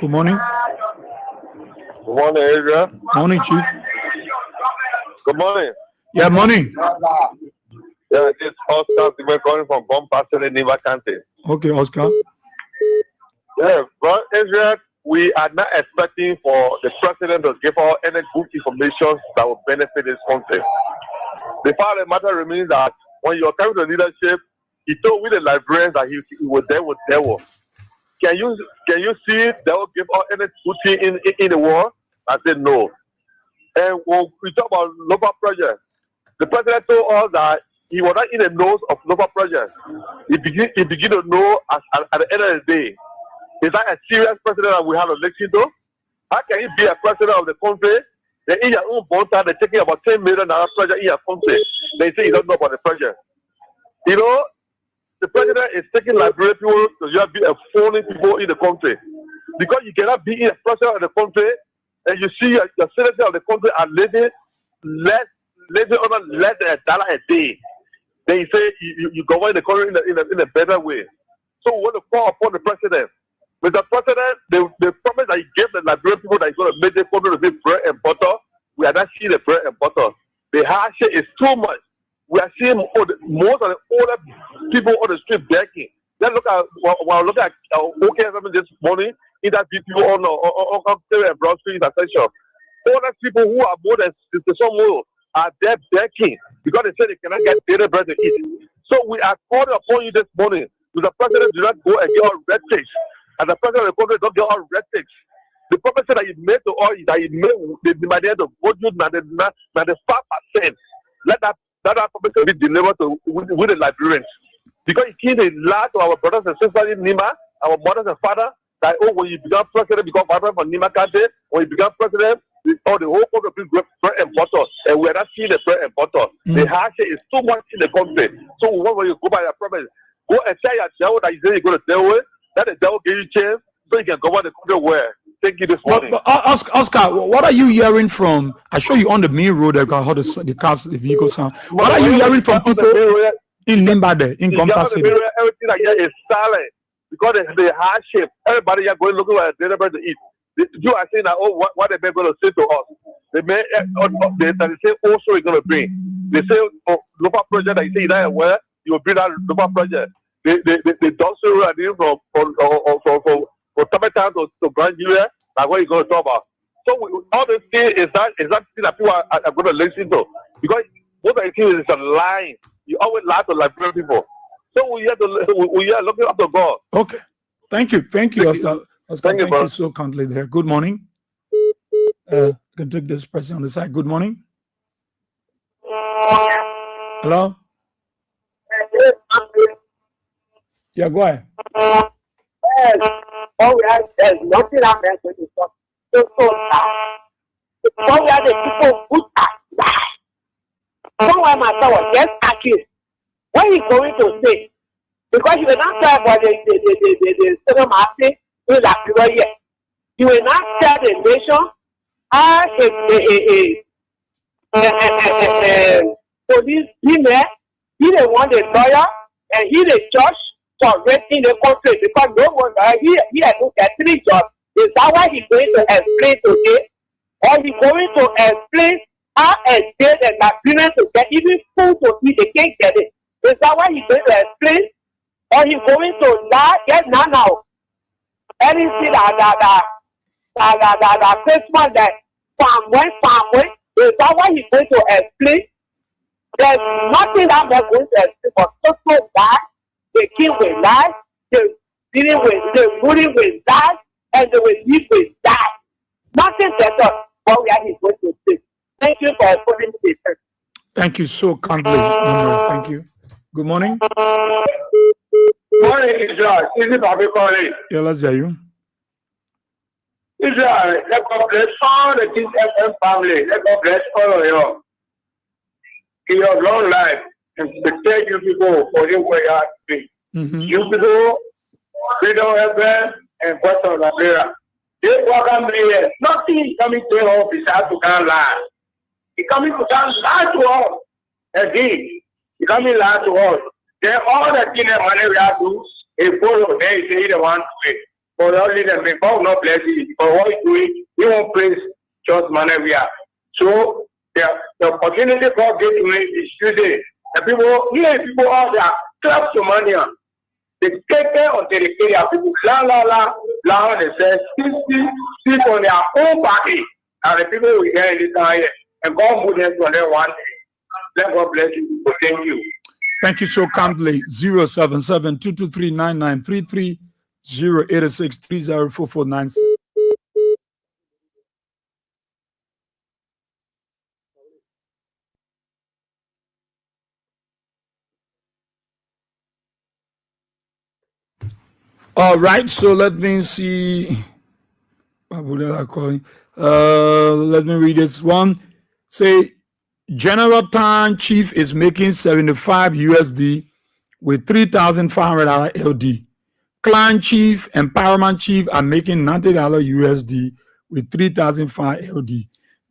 Good morning. Good morning, Adrian. Morning, Chief. Good morning. Yeah, morning. Yeah, this Oscar we're calling from Bompasel in Niva County. Okay, Oscar. Yeah, but Israel, we are not expecting for the president to give out any good information that will benefit this country. The fact of the matter remains that when you're coming to leadership, he told with the Liberians that he was there with devil. Can you see they will give out any good thing in the war? I said no. And when we talk about local projects, the president told us that he was not in the nose of local projects. He begin to know at the end of the day. Is that a serious president that we have elected to? How can he be a president of the country? Then in your own bond time, they're taking about $10 million project in your country. They say you don't know about the project. You know, the president is taking Liberian people to just be a phony people in the country. Because you cannot be in a president of the country and you see your citizens of the country are living less than $1 a day. Then you say you govern the country in a better way. So we want to call upon the president. With the president, the promise that he gave the Liberian people that he's going to make the country to be bread and butter, we are not seeing the bread and butter. The hardship is too much. We are seeing most of the older people on the street begging. Let's look at OKSM this morning, interview people on Terry and Broad Street intersection. Older people who are more than 60 some old are there begging because they say they cannot get daily bread to eat. So we are calling upon you this morning. With the president, do not go and get all red tapes. And the president of the country don't get all red tapes. The promise that he made to all is that he made by the end of vote 95%. Let that promise be delivered with the Liberians. Because he gave a lot to our brothers and sisters in Nima, our mothers and fathers, that when you become president, become father from Nima County, when you become president, the whole country will be bread and butter. And we are not seeing the bread and butter. The hardship is too much in the country. So when you go by your promise, go and tell your devil that you say you're going to deal with. Let the devil give you a chance so you can govern the country well. Thank you this morning. But Oscar, what are you hearing from? I show you on the main road. I got how the cars, the vehicles sound. What are you hearing from people in Limba there, in Gompa City? Everything that here is silent because the hardship. Everybody here going looking for a dinner bread to eat. You are saying that, what the men going to say to us? The men, they say also is going to bring. They say, local project that you say that where you will bring that local project. They don't say what are from Town to Grand Julia, like what you're going to talk about. So all this thing is that thing that people are going to listen to. Because most of the things is a lie. You always lie to Liberian people. So we are looking up to God. Okay. Thank you, Oscar. Thank you so kindly there. Good morning. You can take this person on the side. Good morning. Hello? Yeah, go ahead. There's nothing out there to discuss. So sad. We are the people who are die. Somewhere my son was just accused. What is going to say? Because you will not tell about the Stadium Martin in that period yet. You will not tell the nation as a police female, he the one the lawyer, and he the judge for raping the country because no one he had looked at 3 jobs. Is that why he's going to explain today? Or he's going to explain how a state and agreement to get even food to eat, they can't get it. Is that why he's going to explain? Or he's going to lie? Yes, now. Anything that Christmas that farm way. Is that why he's going to explain? There's nothing that they're going to explain for social lie. The king will lie, the ruling will die, and the relief will die. Nothing better what we are going to say. Thank you for putting this. Thank you so kindly. Thank you. Good morning. Morning, Israel. This is Bobby calling. Yeah, let's hear you. Israel, let God bless all the Kings FM family. Let God bless all of you. In your long life, and protect you people for the way you are to be. You people, Freedom FM, and Western Liberia. They welcome me here. Nothing coming to your office to come lie. He coming to come lie to us. Indeed, he coming lie to us. Then all the things that money we have to do, a follow, they say the one to it. But only the men, God not bless you. But what you doing, you won't place just money we have. So the opportunity God gave to me is Tuesday. The people out there clap to money. They take care until they carry out people la they say sleep on their own body. And the people will hear this time and God move them to their one day. Let God bless you. Thank you. Thank you so kindly. 077-223-9933 086-304496. All right, so let me see. Let me read this one. Say, General Tan Chief is making 75 USD with $3,500 LD. Clan Chief and Paramount Chief are making $90 USD with $3,500 LD.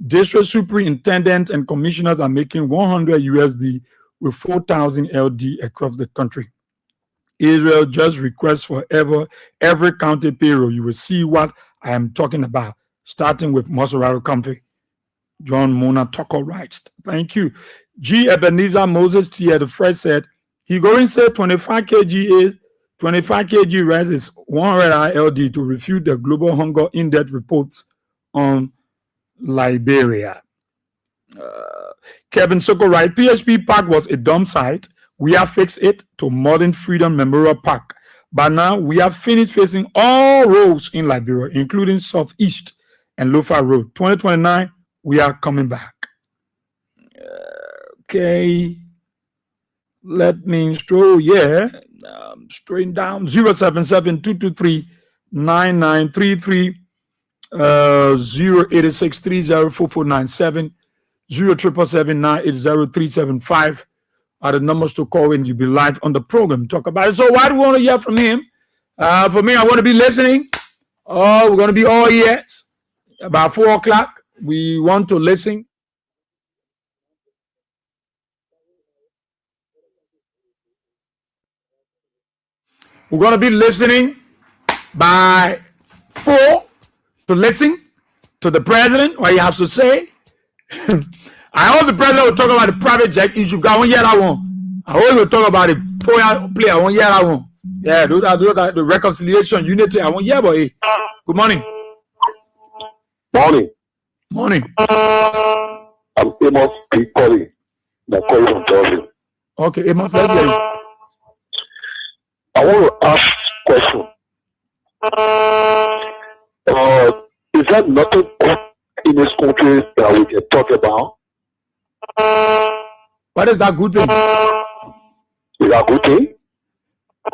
District Superintendents and Commissioners are making $100 USD with $4,000 LD across the country. Israel just requests for every county payroll. You will see what I am talking about, starting with Moserado County. John Mona Tucker writes, thank you. G. Ebenezer Moses T. the first said, he going to say 25 kg rice is 100 LD to refute the Global Hunger Index reports on Liberia. Kevin Soko writes, PHP Park was a dump site. We have fixed it to modern Freedom Memorial Park. But now we have finished facing all roads in Liberia, including Southeast and Lofa Road. 2029, we are coming back. Okay. Let me stroll, straight down. 077-223-9933 086-304497 077-980-375 are the numbers to call when you'll be live on the program. Talk about it. So why do we want to hear from him? For me, I want to be listening. Oh, we're going to be all ears. About 4 o'clock, we want to listen. We're going to be listening by 4 to listen to the president, what he has to say. I hope the president will talk about the private jet issue. I won't hear that one. I hope will talk about the player. I won't hear that one. Yeah, those are the reconciliation, unity. I won't hear about it. Good morning. Morning. Morning. I'm Amos P. Colley. I'm calling from Georgia. Okay, Amos, let's hear you. I want to ask a question. Is there nothing in this country that we can talk about? What is that good thing? Is that good thing?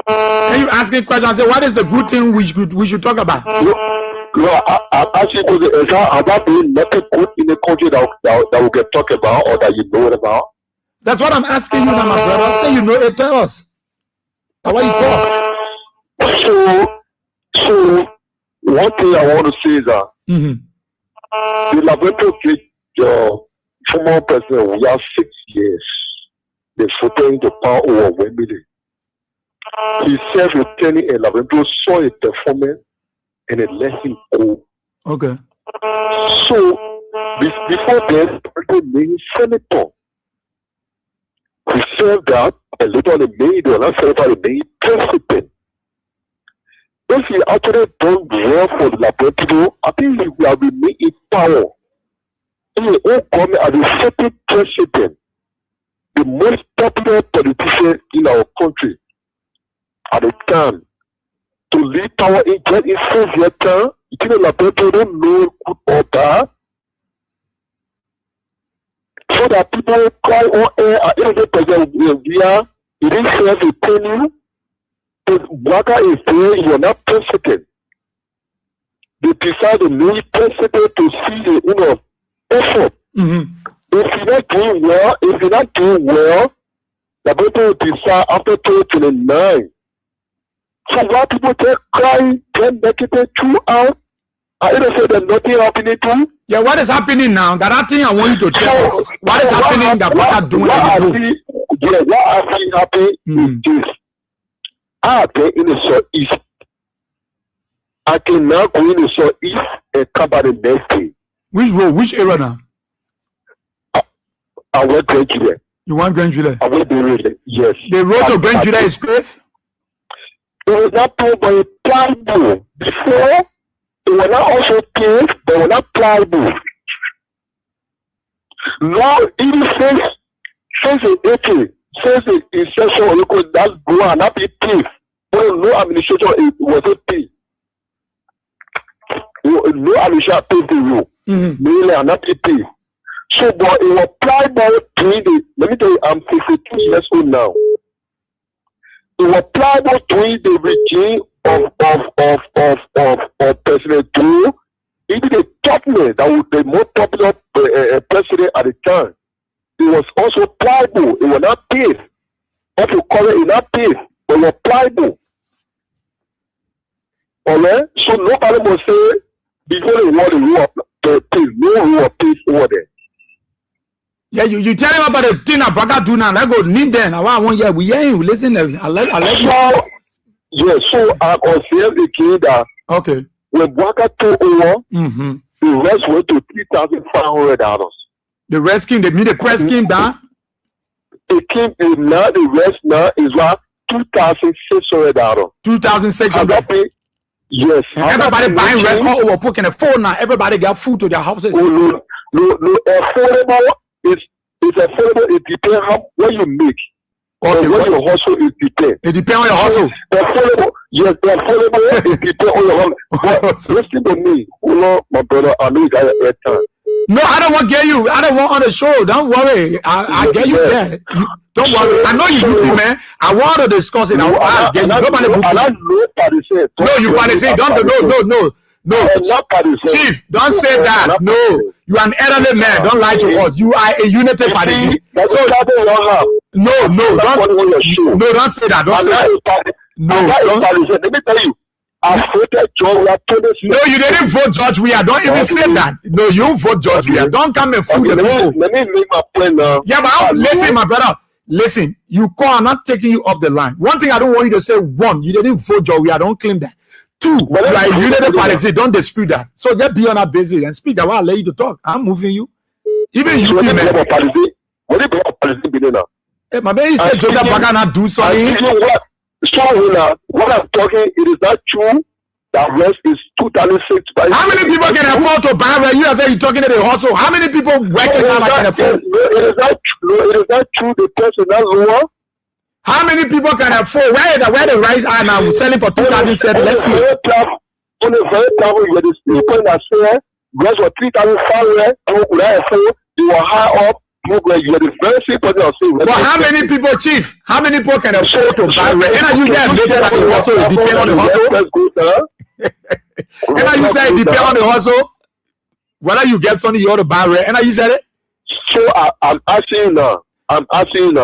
Can you ask a question and say, what is the good thing we should talk about? No, I'm asking you, is there been nothing good in the country that we can talk about or that you know about? That's what I'm asking you now, my brother. Say you know it, tell us. What you call? So one thing I want to say is that the laboratory gave your former president, we have 6 years. They voted into power overwhelmingly. He said returning a laboratory, saw a performance, and it let him go. Okay. So before that, he made senator. He served that, and later on he made president. If he actually done well for the laboratory, I think he will be made in power. He will come as a second president, the most popular politician in our country at the time. To lead power in just his first year term, you think the laboratory don't know good or bad. So that people cry on air at any president we are He didn't have to tell you. But Waka is saying you are not president. They decide the new president to see the effort. Mm-hmm. If you're not doing well, the people will decide after 2029. So why people take crying, get negative throughout? I don't say that nothing happening to you. Yeah, what is happening now? That thing I want you to tell us. What is happening that what are doing? What I see happening is this. I think in the southeast. I can now go in the southeast and come back the next day. Which road? Which area now? I went to Nigeria. You want Grand July? I went to yes. The road to Grand July is paved? It was not paved by a plywood. Before, it was not also paved, but it was not plywood. Now, even since the 80s, since the inception of local, that's grown, not be paved. No administration, it wasn't paved. No administration paved the road. Mainly, not paved. So, but it was plywood during the, let me tell you, I'm 52 years old now. It was plywood during the regime of President Trump. Even the top man, that was the most popular president at the time. It was also plywood. It was not paved. What you call it, not paved. It was plywood. Alright? So nobody will say, before they want the rule paved, no rule paved over there. Yeah, you tell him about the thing that Braga do now. Let go need them. I want we hear you. Listen, I let so, yeah, so I observed again that okay. When Braga took over, the rest went to $3,500. The rest came, the press came down. It came now the rest now is what $2,600. $2,600. Yes. Everybody buying rest all over poking a phone now. Everybody got food to their houses. No, affordable. It's affordable. It depends how what you make. Okay, what your hustle is depend. It depends on your hustle. Affordable, yes, affordable. It depends on your hustle. But listen to me, my brother. I know you got your airtime. No, I don't want to get you. I don't want on the show. Don't worry. I get you there. Don't worry. I know you, man. I want to discuss it. I'll get you. Nobody move. No, you participate. Don't. No, Chief, don't say that. No, you are an elderly man. Don't lie to us. You are a United Party. So, don't say that. Don't say that. Let me tell you. I voted George Weah. No, you didn't vote George Weah. Don't even say that. No, you vote George Weah. Don't come and fool the people. Let me make my point now. Yeah, but listen, my brother. Listen, you call. I'm not taking you off the line. One thing I don't want you to say. One, you didn't vote George Weah. Don't claim that. Two, you are a United Party. Don't dispute that. So just be on that basis and speak. I will allow you to talk. I'm moving you. Even you, man. My baby said Joseph Braga not do something. So what I'm talking, it is not true. That rest is 2006. How many people can afford to buy rest? You are saying you're talking to the hustle. How many people working now can afford? It is not true. The person not lower. How many people can afford? Where the rice are now selling for 2,007? Let's see. On the very level, where the people that say rest for 3,500, you are high up. You are the very people that say. But how many people, Chief? How many people can afford to buy rest? And you get later that the hustle depend on the hustle. And you say it depend on the hustle. Whether you get something, you ought to buy rest. And you said it. So I'm asking you now.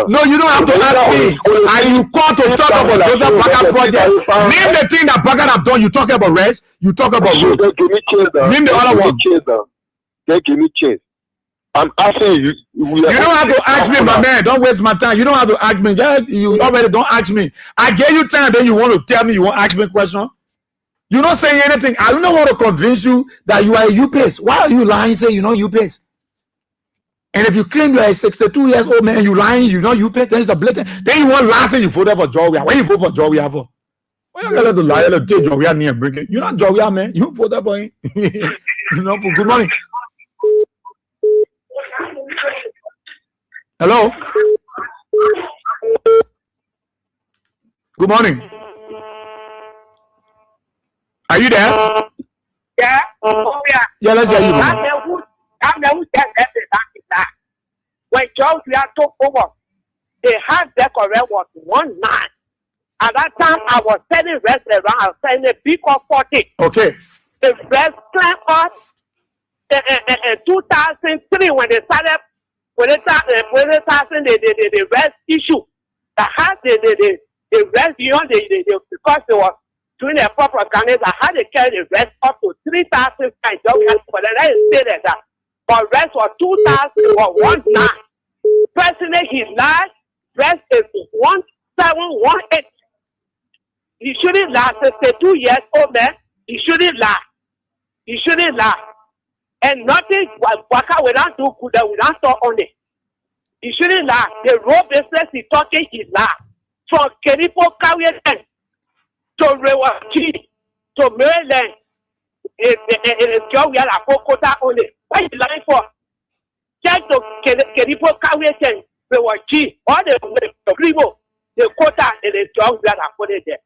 No, you don't have to ask me. And you call to talk about Joseph Braga project. Name the thing that Braga have done. You talk about rest. You talk about road. Name the other one. They give me chance. I'm asking you. You don't have to ask me, my man. Don't waste my time. You don't have to ask me. You already don't ask me. I gave you time. Then you want to tell me you want to ask me a question. You're not saying anything. I don't want to convince you that you are a UPS. Why are you lying? Say you know UPS. And if you claim you are a 62 years old man, you lying, you know you pay, then it's a blatant. Then you want last thing you voted for George Weah. When you vote for George Weah for? Why you gonna lie? You take George Weah near bring it. You're not George Weah, man. You voted for him. You know, for good morning. Hello. Good morning. Are you there? Yeah. Oh, yeah. Yeah, let's hear you. I'm the who said that. When George Weah took over, the house decorate was 1 9. At that time, I was selling restaurant. I was selling a big of 40. Okay. The rest climbed up in 2003 when they started the rest issue. The house, the rest beyond because they were doing the proper organization, I had to carry the rest up to 3,000 times. But then I stated that. But rest was 2,000 or 1 9. President, he lied. Rest is 1718. He shouldn't lie. 62 years old man. He shouldn't lie. He shouldn't lie. And nothing Waka we don't do good that we don't talk on it. He shouldn't lie. The road business he talking, he lie. From Keripo Carrier to Rewachi to Maryland. It's job we are a Pokota only. What is lying for? Check to Keripo Carrier Rewachi. All the people, the quota and the job that are put it there.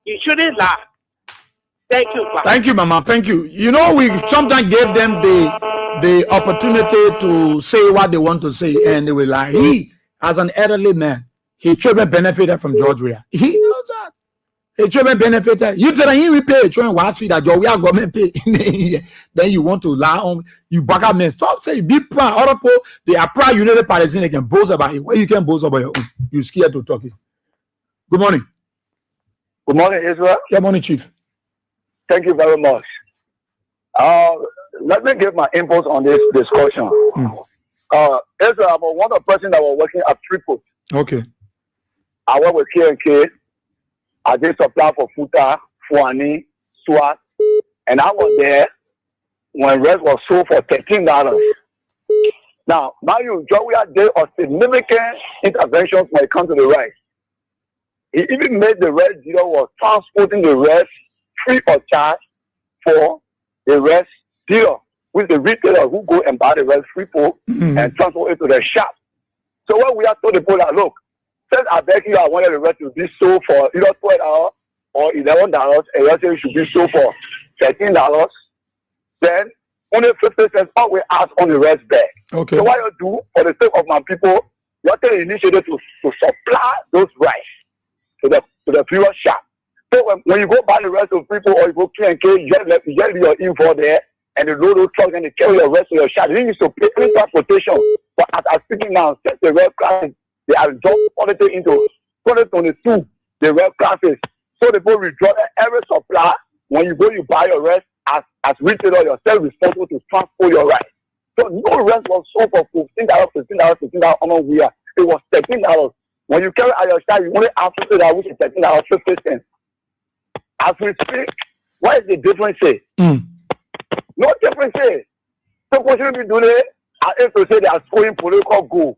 You shouldn't lie. Thank you, Papa. Thank you, Mama. Thank you. You know, we sometimes gave them the opportunity to say what they want to say, and they were like, he, as an elderly man, he should have benefited from George Weah. He knows that. He should have benefited. You tell him he repay, trying to ask that George Weah government pay. Then you want to lie on, you back up, man. Stop saying, be proud. Other people, they are proud, you know, the Palestinians can boast about it. Why you can boast about your own? You're scared to talk it. Good morning. Good morning, Israel. Good morning, Chief. Thank you very much. Let me give my input on this discussion. Israel, I'm one of the person that was working at Freeport. Okay. I work with K&K. I did supply for Futa, Fuani, Swat, and I was there when rest was sold for $13. Now, mind you, George Weah did a significant intervention when it comes to the rice. He even made the rest dealer was transporting the rest free of charge for the rest dealer, with the retailer who go and buy the rest free for and transport it to the shop. So when we are told the people that look, since I beg you, I wanted the rest to be sold for either $12 or $11, and you say it should be sold for $13, then only 50 cents all we ask on the rest back. Okay. So what you do for the sake of my people, you are taking initiative to supply those rice to the previous shop. So when you go buy the rest of people or you go K&K, you get your info there and the load of truck and they carry the rest of your shop. You need to pay any transportation. But as I'm speaking now, since the red classes, they are just audited into 2022, the red classes. So the people withdraw every supply. When you go, you buy your rest as retailer, yourself responsible to transport your rice. So no rest was sold for $15 on we are. It was $13. When you carry out your shop, you only have $50, which is $13.50. As we speak, what is the difference? No difference. So what should we be doing? I have to say they are scoring political goal.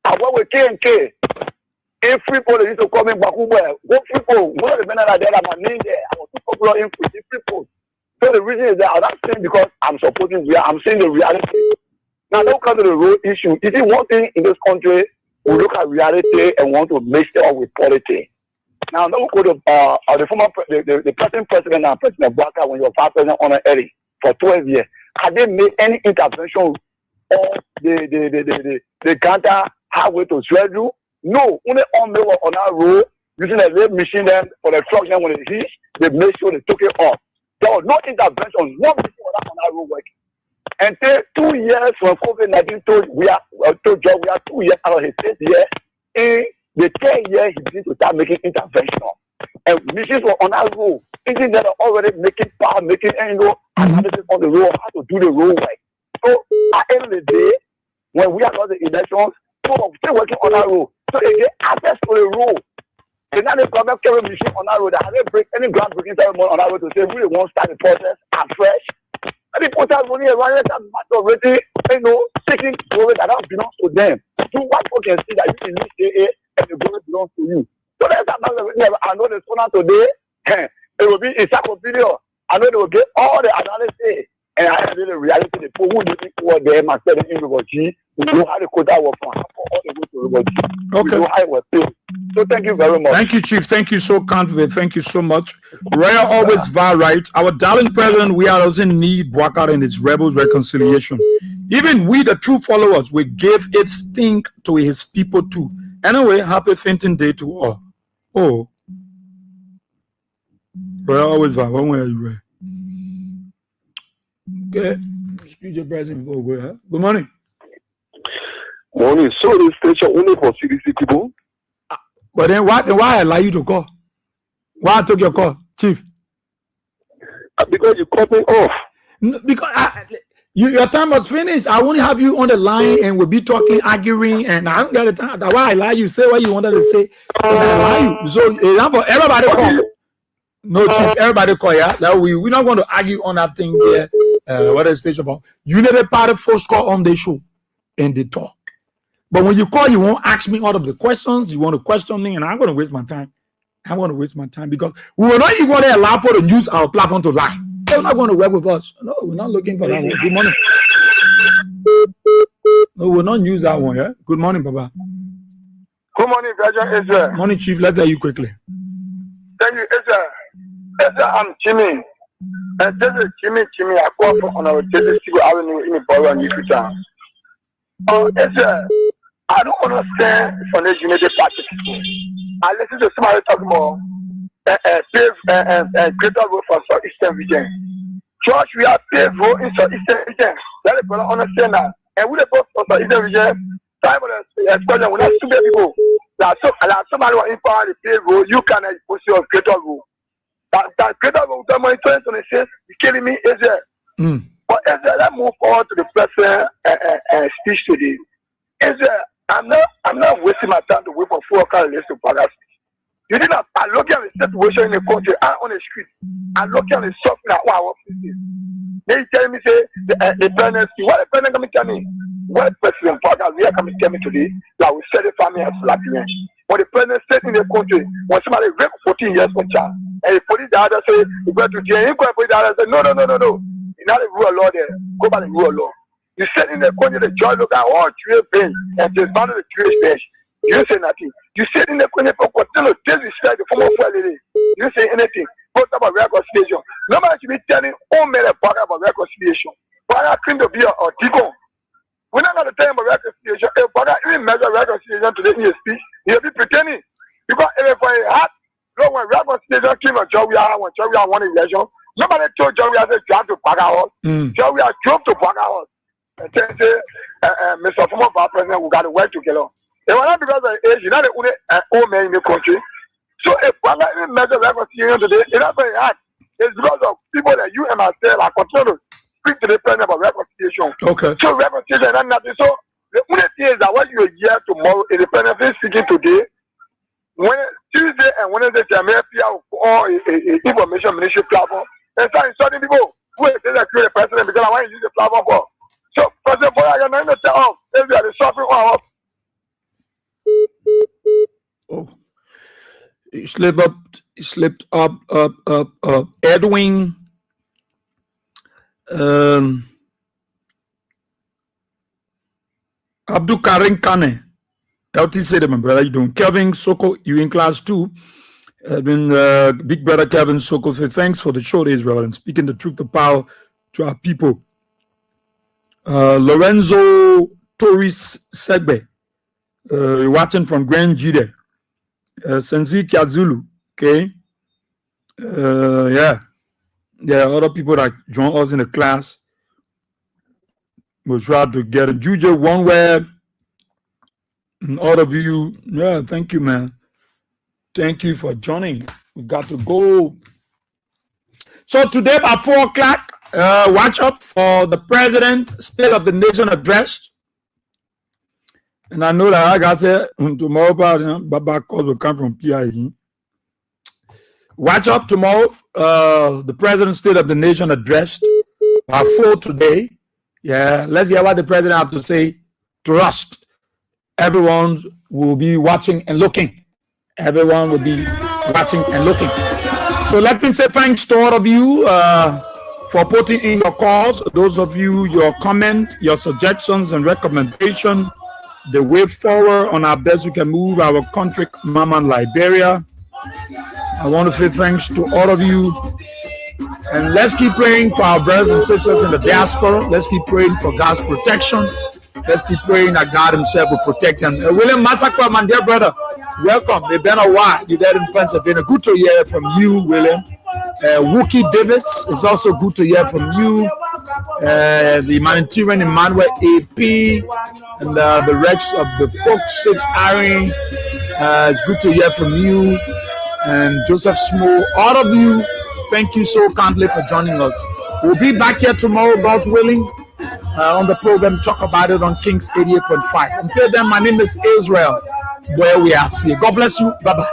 And what we K&K, if people used to come in Bakuba, what people, one of the men that are there, I'm named there, I was too popular in people. So the reason is that I'm not saying because I'm supporting Weah, I'm saying the reality. Now don't come to the road issue. Is it one thing in this country, we look at reality and want to mix it up with politics. Now, don't go to the former the present president and President Baka when you were vice president on Eddie for 12 years. Had they made any intervention on the Ganta highway to Sweden? No, only on our road using a rail machine them for the truck. Then when it hit, they made sure they took it off. There was no intervention, no machine was on our road working. And then 2 years when COVID-19 told George Weah 2 years out of his 8th year, in the 10th year, he began to start making intervention. And machines were on our road. Thinking that are already making power, making analysis on the road, how to do the road work. So at the end of the day, when we are got the elections, people are still working on our road. So they get access to the road. They now government carry machine on our road. They haven't break any groundbreaking ceremony on our road to say we really want to start the process afresh. And the process money around that matter already, taking road that belongs to them. So what people can see that you can use and the government belongs to you. So that's another. I know the phone today. It will be in Sacopedia. I know they will get all the analysis. And I have the reality. The people who think what they must say in Ribochi, we know how the quota work on all the way to Ribochi. Okay. We know how it was paid. So thank you very much. Thank you, Chief. Thank you so kindly. Thank you so much. Royal always var right. Our darling president, we are doesn't need Bwakar and his rebels reconciliation. Even we, the true followers, we gave it stink to his people too. Anyway, happy Fainting Day to all. Oh. But I always find one way you were. Okay. Excuse your presence. Good morning. Morning. So this station only for CDC people. But then why allow you to call? Why I took your call, Chief? Because you cut me off. No, because your time was finished. I won't have you on the line and we'll be talking, arguing, and I don't get the time. That's why I allow you say what you wanted to say. And I allow you. So example, everybody call. No, Chief, everybody call, yeah. That we're not going to argue on that thing here. What is the station about? You never part of first call on the show and they talk. But when you call, you won't ask me all of the questions. You want to question me, and I'm going to waste my time. I'm going to waste my time because we will not even going to allow people to use our platform to lie. They're not going to work with us. No, we're not looking for that one. Good morning. No, we'll not use that one, yeah? Good morning, Baba. Good morning, Graduate Israel. Morning, Chief. Let's hear you quickly. Thank you, Israel. Israel, I'm Jimmy. And this is Jimmy. I call from on our Jesse Avenue in the Borough and Utah. Israel. I don't understand from the United Party people. I listen to somebody talk more greater road for Southeastern region. Church, we have paved road in Southeastern region. Let the brother understand that. And with the both for Southeastern region, time of the explosion, we're not too many people. Somebody will empower the paved road, you can push your greater road. That greater road, the money 2026, you're killing me, Israel. But Israel, let's move forward to the present speech today. Israel, I'm not wasting my time to wait for 4 o'clock list to Pagas. You did not. I look at the situation in the country and on the street. I look at the suffering at our offices. They tell me say the presidency. What the president coming tell me? What President Pagas here coming tell me today? That we set the family as black men. When the president said in the country, when somebody raped 14 years for child, and the police the other say you go to jail, you go to the other say no. You're not a rule of law there. Go by the rule of law. You said in the corner the judge look at all three bench and there's none of the Jewish bench. You say nothing. You said in the corner for continue to disrespect the former family. You say anything. Talk about reconciliation. Nobody should be telling all men about reconciliation. But I claim to be a deacon. We're not going to tell him about reconciliation. If Baga even measure reconciliation today in his speech, he'll be pretending. Because if I had, look, when reconciliation came on Jowia, when Jowia won the election, nobody told Jowia to drive to Baga House. Jowia drove to Baga House. And then say, Mr. Former Vice President, we got to work together. It was not because of age, you're not the only old man in the country. So if Baga even measure reconciliation today, it's not very hard. It's because of people that you and myself are continue to speak to the president about reconciliation. Okay. So reconciliation is not nothing. So the only thing is that what you hear tomorrow is the president speaking today. When Tuesday and Wednesday, they may appear on information ministry platform. And so insulting people who say they create the president because I want to use the platform for. So President Bola, you're not going to tell us if you are the suffering or up. Oh. He slipped up. Edwin Abdul Karim Kane. LT said, my brother, you doing? Kevin Soko, you in class 2. Big brother Kevin Soko said, thanks for the show, Israel, and speaking the truth of power to our people. Lorenzo Torres Segbe, watching from Grand Jide. Senzi Kiazulu, okay? Other people that join us in the class. We'll try to get a Juju one word. And all of you, thank you, man. Thank you for joining. We got to go. So today at 4 o'clock, watch up for the President State of the Nation address. And I know that, like I said, tomorrow, Baba calls will come from PIE. Watch up tomorrow, the President State of the Nation address at 4 today. Yeah, let's hear what the President have to say to us. Everyone will be watching and looking. Everyone will be watching and looking. So let me say thanks to all of you for putting in your calls. Those of you, your comment, your suggestions and recommendations. The way forward on our best we can move our country, Mama Liberia. I want to say thanks to all of you. And let's keep praying for our brothers and sisters in the diaspora. Let's keep praying for God's protection Let's keep praying that God Himself will protect them. William Massacre, my dear brother, welcome. It's been a while. You're there in Pennsylvania. Good to hear from you, William. Wookie Davis, it's also good to hear from you. The humanitarian Emmanuel AP and the rest of the folks 6 Aaron. It's good to hear from you. And Joseph Small, all of you, thank you so kindly for joining us. We'll be back here tomorrow, God's willing, on the program. Talk about it on Kings 88.5. Until then, my name is Israel, where we are. See you. God bless you. Bye bye.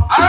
I